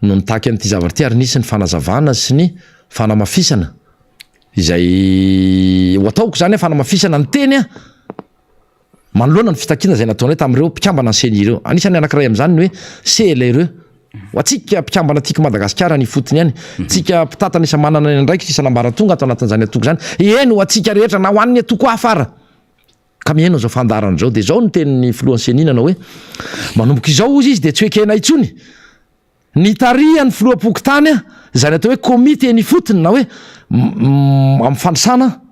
Speaker 4: no nitaky an'ity zavatra ty ary nisy ny fanazavana sy ny fanamafisana izay ho ataoko zany fanamafisana ny teny manoloana ny fitakiana zay nataonay tamin'ireo mpikambana ny seni ireo anisan'ny anankiray am'zany ny hoe sela ireo atsika mpikambana tiako Madagasikara ny fotony ihany tsika mpitatana isa manana ny andraikitra isa nambaratonga atao anatin'izany atoko zany eny ho atsika rehetra na hoan'ny atoko afara ka mihaino zao fandarana zao de zao ny tenin'ny filohan'ny seninana hoe manomboka izao izy de tsy hoe kena itsony ny tarihan'ny filoham-pokotany zany atao hoe komite ny fotony na hoe amin'ny fandrisana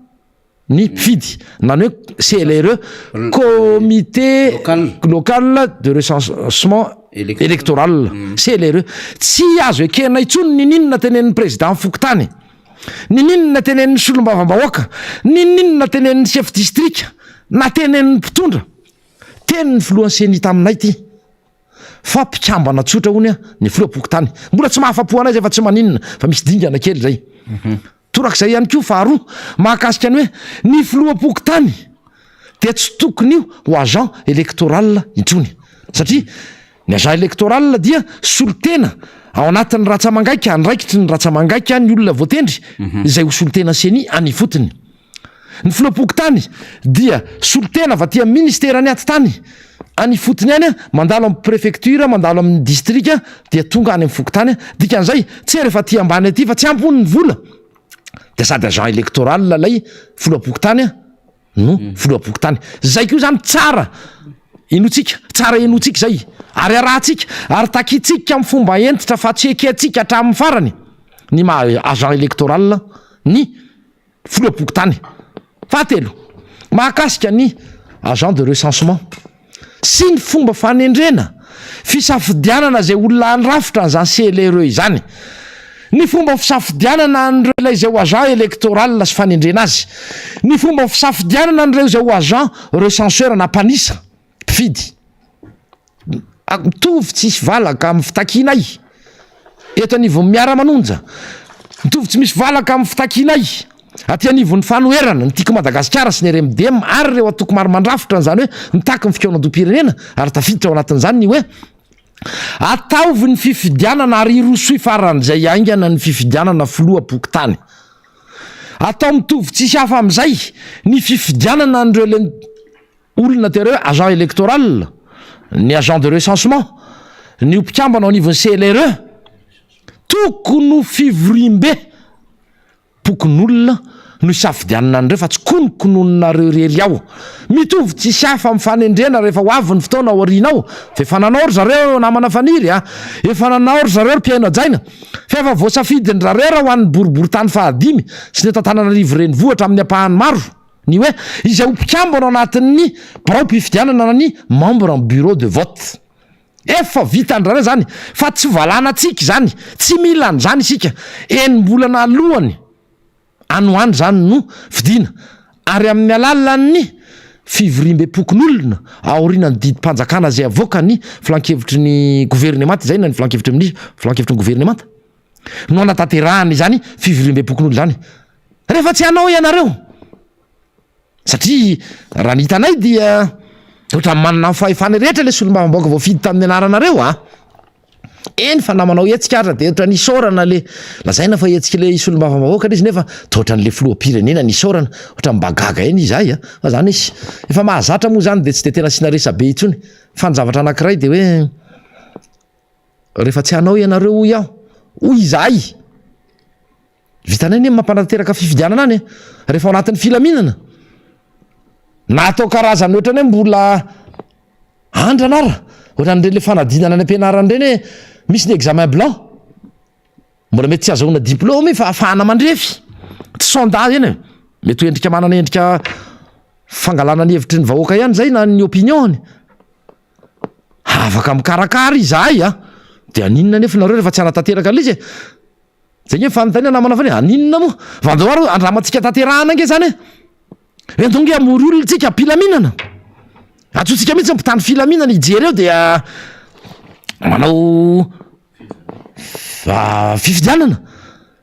Speaker 4: ny mpifidy nany hoe CLRE comité local de recensement électoral CLRE tsy azo ekena itsony ny ninona tenen'ny président fokotany ny ninona tenen'ny solombavam-bahoaka ny ninona tenen'ny chef district na tenen'ny mpitondra tenin'ny filohan'ny seni taminay ty fa mpikambana tsotra hony ny filoham-pokotany mbola tsy mahafapo anay zay fa tsy maninona fa misy dingana kely zay torak'izay ihany koa faharoa mahakasika ny hoe ny filoham-pokotany de tsy tokony io ho agent électoral intsony satria ny agent électoral dia solotena ao anatin'ny ratsamangaika andraikitry ny ratsamangaika ny olona voatendry izay ho solotena seni any fotony ny filoham-pokotany dia solotena va tia ministera ny atitany any fotony any mandalo amin'ny préfecture mandalo amin'ny district dia tonga any amin'ny fokotany dikan'izay tsy rehefa tia ambany aty fa tsy ambony ny vola de sady agent électoral lay filoham-pokotany no filoham-pokotany zay koa zany tsara inotsika tsara enotsika zay ary arahantsika ary takitsika amin'ny fomba entitra fa tsy ekentsika hatramin'ny farany ny maha agent électoral ny filoham-pokotany fahatelo mahakasika ny agent de recensement sy ny fomba fanendrena fisafidianana zay olona anyrafitra n'zany CLRE izany ny fomba fisafidianana an'ireo ilay zay ho agent électoral sy fanendrena azy ny fomba fisafidianana an'ireo zay ho agent recenseur na mpanisa mpifidy mitovy tsisy valaka amin'ny fitakinay eto anivon'ny miara-manonja mitovy tsy misy valaka amin'ny fitakinay aty anivon'ny fanoherana ny tiako Madagasikara sy ny RMDM ary reo atoko maro mandrafitra n'zany hoe mitaky ny fikaonam-pirenena ary tafiditra ao anatin'izany ny hoe ataovy ny fifidianana ary irosoy faran'izay aingana ny fifidianana filoham-pokotany atao mitovy tsisy hafa am'izay ny fifidianana an'ireo le olona tereo agent électoral ny agent de recensement ny mpikambana ao anivon'ny CLRE tokony ho fivorimbe pokon'olona no isafidianana an'ireo fa tsy konokonononareo rery ao mitovy tsisy hafa mifanendrena rehefa ho avy ny fotoana ao arinao fa efa nanaory zareo namana faniry efa nanaory zareo mpiaino ajaina fa efa voasafidiny rarera ho an'ny boribory tany fahadimy sy ny tantananarivo renivohatra amin'ny ampahany maro ny hoe izay ho mpikambana ao anatin'ny barao mpifidianana ny membre en bureau de vote efa vitandrareo zany fa tsy valana tsika zany tsy mila an'zany isika enimbolana alohany anoany zany no fidina ary amin'ny alalan'ny fivorimbe-pokon'olona aoriana ny didim-panjakana zay avoaka ny filankevitry ny gouvernemanta zay na ny filankevitry amin'ny filankevitry ny gouvernemanta no anatanterahany zany fivorimbe-pokon'olona zany rehefa tsy hanao ianareo satria raha ny hitanay dia ohatra manana fahefana rehetra le solombavam-baoaka voafidy tamin'ny anaranareo eny fa namanao etsika ary de ohatra nisorana le lazaina fa etsika le solombavam-bahoaka izy nefa tohatra n'le filoham-pirenena nisorana ohatra mbagaga eny izy fa zany izy efa mahazatra moa zany de tsy de tena sina resa be itsony fa ny zavatra anankiray de hoe rehefa tsy hanao ianareo iaho hoy izay vitanany mampanateraka fifidianana any rehefa ao anatin'ny filaminana na atao karazany ohatrany hoe mbola andranara ohatran'ireny le fanadinana any ampianarany reny hoe misy ny examen blanc mbola mety tsy azahoana diplôme fa ahafahana mandrefy tsy sondage eny mety ho endrika manana endrika fangalana ny hevitry ny vahoaka ihany zay na ny opinion afaka mikarakara izahay de aninona nefa nareo rehefa tsy anatanteraka lizy zay ny fanontaniana namana fa aninona moa vandoaro andramantsika tanterahana nge zany endonge amory olona tsika pilaminana atsotsika mihitsy mpitany filaminana ijery eo dia manao fifidianana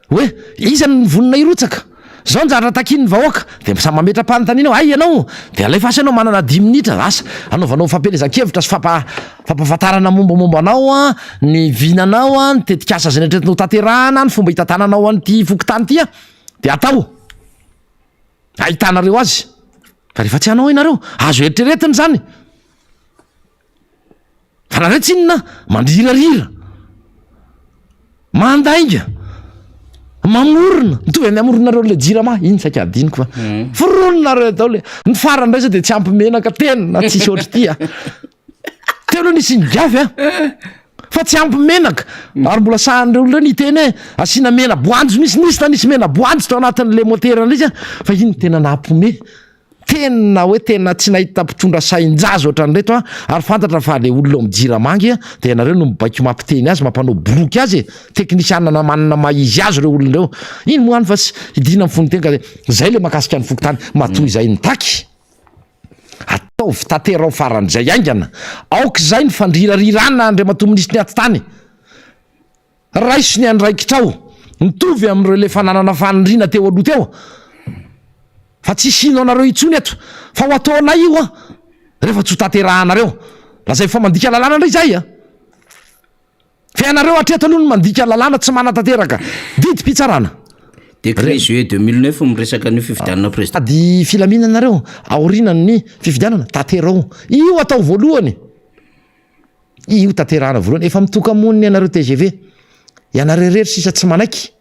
Speaker 4: hoe izany ny vonina irotsaka zao njara takiny vahoaka de samy mametra-panontaniana ay ianao de alefasa ianao manana 10 minitra asa anaovanao fampelezan-kevitra sy fampafatarana mombamomba anao ny vinanao ny tetikasa zay netretinao tanterahana ny fomba hitatananao an'ity fokotany ty de atao ahitanareo azy fa rehefa tsy hanao ianareo azo eritreretiny zany fa nareo tsy inona mandrirarira mandainga mamorona mitovy any amoronareo le jirama iny saika adiniko fa forononareo atao le ny farany ray zao de tsy ampimenaka tena tsisy ohatry ty teo aloha nisy nygavy fa tsy ampimenaka ary mbola sahan'ireo olona ny teny hoe asiana mena boanjo nisy ta nisy mena boanjo tao anatin'le moterana izy fa iny tena nampome tena hoe tena tsy nahita mpitondra sain-jazo ohatran'reto ary fantatra fa le olona mijiramangy de ianareo no mibaiko mampiteny azy mampanao broky azy teknisianana manana maizy azy reo olonareo iny moany fa tsy idina amin'ny fonoteny ka zay le makasika ny fokotany matoy izay ny taky ataovy tanterao faran'izay aingana aoka zay ny fandrirarirana andre matomonisy ny atitany raiso ny andraikitrao mitovy am'ireo le fananana fanindrina teo aloha teo fa tsy sino anareo itsony eto fa ho ataonay io rehefa tsy ho tanterahanareo lazay fa mandika lalàna indray zay fa ianareo atreto aloha no mandika lalàna tsy manatanteraka didy mpitsarana
Speaker 3: décret juillet 2009 miresaka ny fifidianana président
Speaker 4: ady filaminanareo aorinany ny fifidianana tanterao io atao voalohany io tanterahana voalohany efa mitoka moniny ianareo TGV ianareo rery sisa tsy manaiky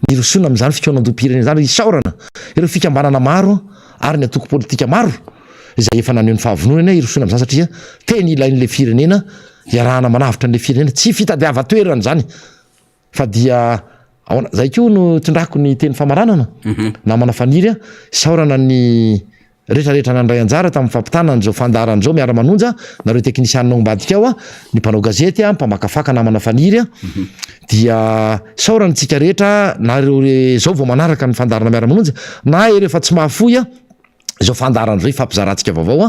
Speaker 4: ny rosona am'zany fikoanandompireny zany isaorana ireo fikambanana maro ary ny atoko politika maro izay efa naneo ny fahavononana irosona am'zany satria teny ilain'le firenena iarahana manavitra n'le firenena tsy fitadiava-toerany zany fa dia zay ko no tondrako ny teny famaranana namana faniry isaorana ny rehetrarehetra nandray anjara tamin'ny fampitanan'zao fandaran'zao miara-manonja nareo teknisianina ambadika ao ny mpanao gazety mpamakafaka namana faniry dia saorany tsika rehetra nareo zao vao manaraka ny fandarana miara-manonja na rehefa tsy mahafoy zao fandaran'zao ifampizarantsika vaovao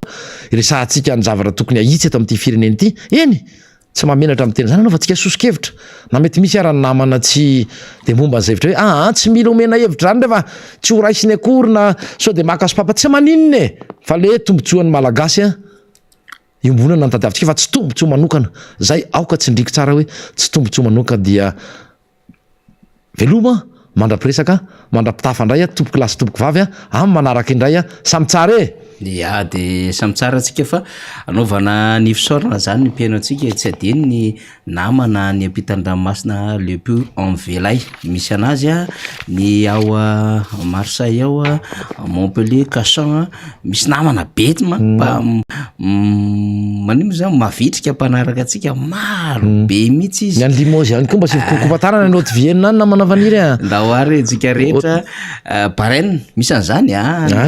Speaker 4: iresahantsika ny zavatra tokony ahitsy eto amin'ity fireneny ity eny tsy mamenatra amin'ny tena zany anao fa tsika sosikevitra na mety misy arany namana tsy de momba ny zavitra hoe tsy mila omena hevitra zany refa tsy ho raisiny akorina sao de makaso papa tsy maninona fa le tombotsoan'ny malagasy iombonana ny tadiavitsika fa tsy tombotso manokana zay aoka tsy ndriky tsara hoe tsy tombotso manokana dia veloma mandra-piresaka mandra-pitafa indray tompoky lasy tompoky vavy amin'ny manaraka indray samy tsara
Speaker 3: ya de samy tsara atsika fa anaovana ny fisaorana zany ny mpiaino atsika tsy adiny ny namana ny ampitan-dranomasina le plus en velay misy anazy ny ao Marseille ao Montpellier Cassan misy namana bety manimo zany mavitrika mpanaraka atsika maro be mihitsy izy
Speaker 4: ny any Limoges any koa mba sy kompatarana ny haute Vienne any namana vaniry
Speaker 3: ndahoary tsika rehetra Bahreïn misy an'izany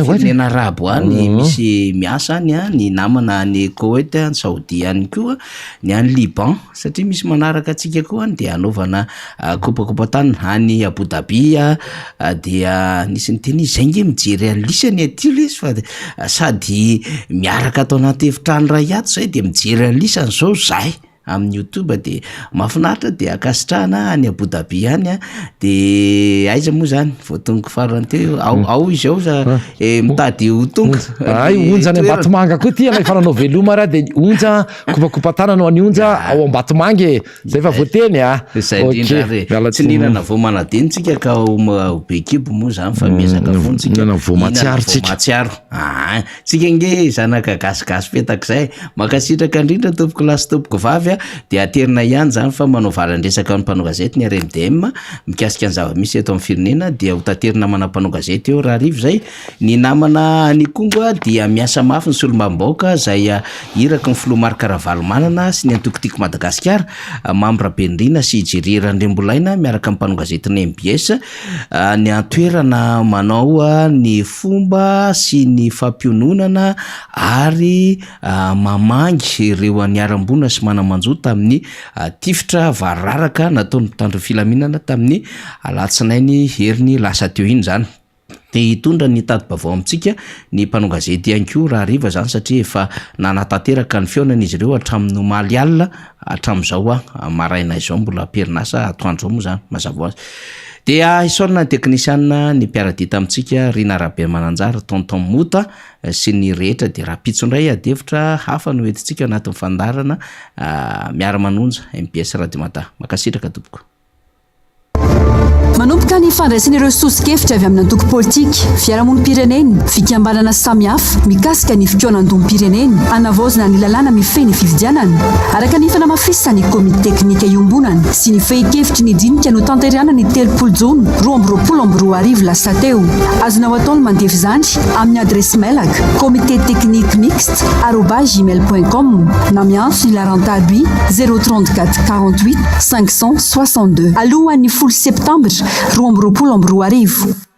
Speaker 3: firenena arabo any misy miasa any ny namana ny Koweït ny Saoudi any koa ny any Liban satria misy manaraka atsika koa any de anaovana kopakopa-tany any Abu Dhabi dia nisy ny teny zay nge mijery alisany aty izy fa sady miaraka atao anaty efitrano ray ato zay de mijery alisany zao zay amin'ny YouTube de mahafinaritra de akasitrahana any Abu Dhabi any de aiza moa zany voatongo farany teo ao izy ao mitady ho tonga
Speaker 4: onja ny Ambatomanga koa ty efa nanao veloma raha de onja kopakopa-tana no any onja ao Ambatomanga zay fa voateny
Speaker 3: zay indrindra tsy ninana vo manadinitsika ka be kibo moa zany fa miezaka fontsika vomatsiaro tsika nge zanaka gasigasy petaka zay makasitraka indrindra tompoko lasy tompoko vavy a dia aterina ihany zany fa manao valan-dresaka ny mpanao gazety ny RMDM mikasika ny zava-misy eto amin'ny firenena dia ho taterina manam-panao gazety eo raha rivo zay ny namana ny kongo dia miasa mafy ny solombambaoka zay iraka ny filoha Marc Ravalomanana sy ny antokotiko Madagasikara Mambra Benrina sy Jery Randrembolaina miaraka amin'ny mpanao gazety ny MBS ny antoerana manao ny fomba sy ny fampiononana ary mamangy ireo niarambona sy manamanjo tamin'ny tifitra vararaka nataon'ny mpitandro filaminana tamin'ny alatsinainy heriny lasa teo iny zany de hitondra ny tady-bavao amintsika ny mpanao gazety ihany koa raha riva zany satria efa nanatanteraka ny feonan'izy ireo hatramin'ny omaly alina hatramin'izao maraina izao mbola perinasa atoandro moa zany mazava azy dia isorana ny teknisianina ny mpiaradita amintsika Rina Rabe Mananjara Tonton Mota sy ny rehetra de raha pitsondray adevitra hafa no entintsika anatin'ny fandarana miara-manonja MBS Radio Mata makasitraka tompoko.
Speaker 5: Manomboka ny fandraisan'ireo sosokevitra avy amin'ny antoko politika, fiarahamonim-pirenena, fikambanana samihafa mikasika ny fikoanan-dom-pirenena, anavaozana ny lalàna mifehy ny fifidianana, araka ny fanamafisana ny komite teknika iombonana sy ny fehi-kevitry ny dinika no tanterahana ny 30 jona 2024 lasa teo. Azonao atao ny mandevy izany amin'ny adresy mailaka comité technique mixte @gmail.com na miantso ny larantaby 034 48 562 alohan'ny 10 septambra 2024.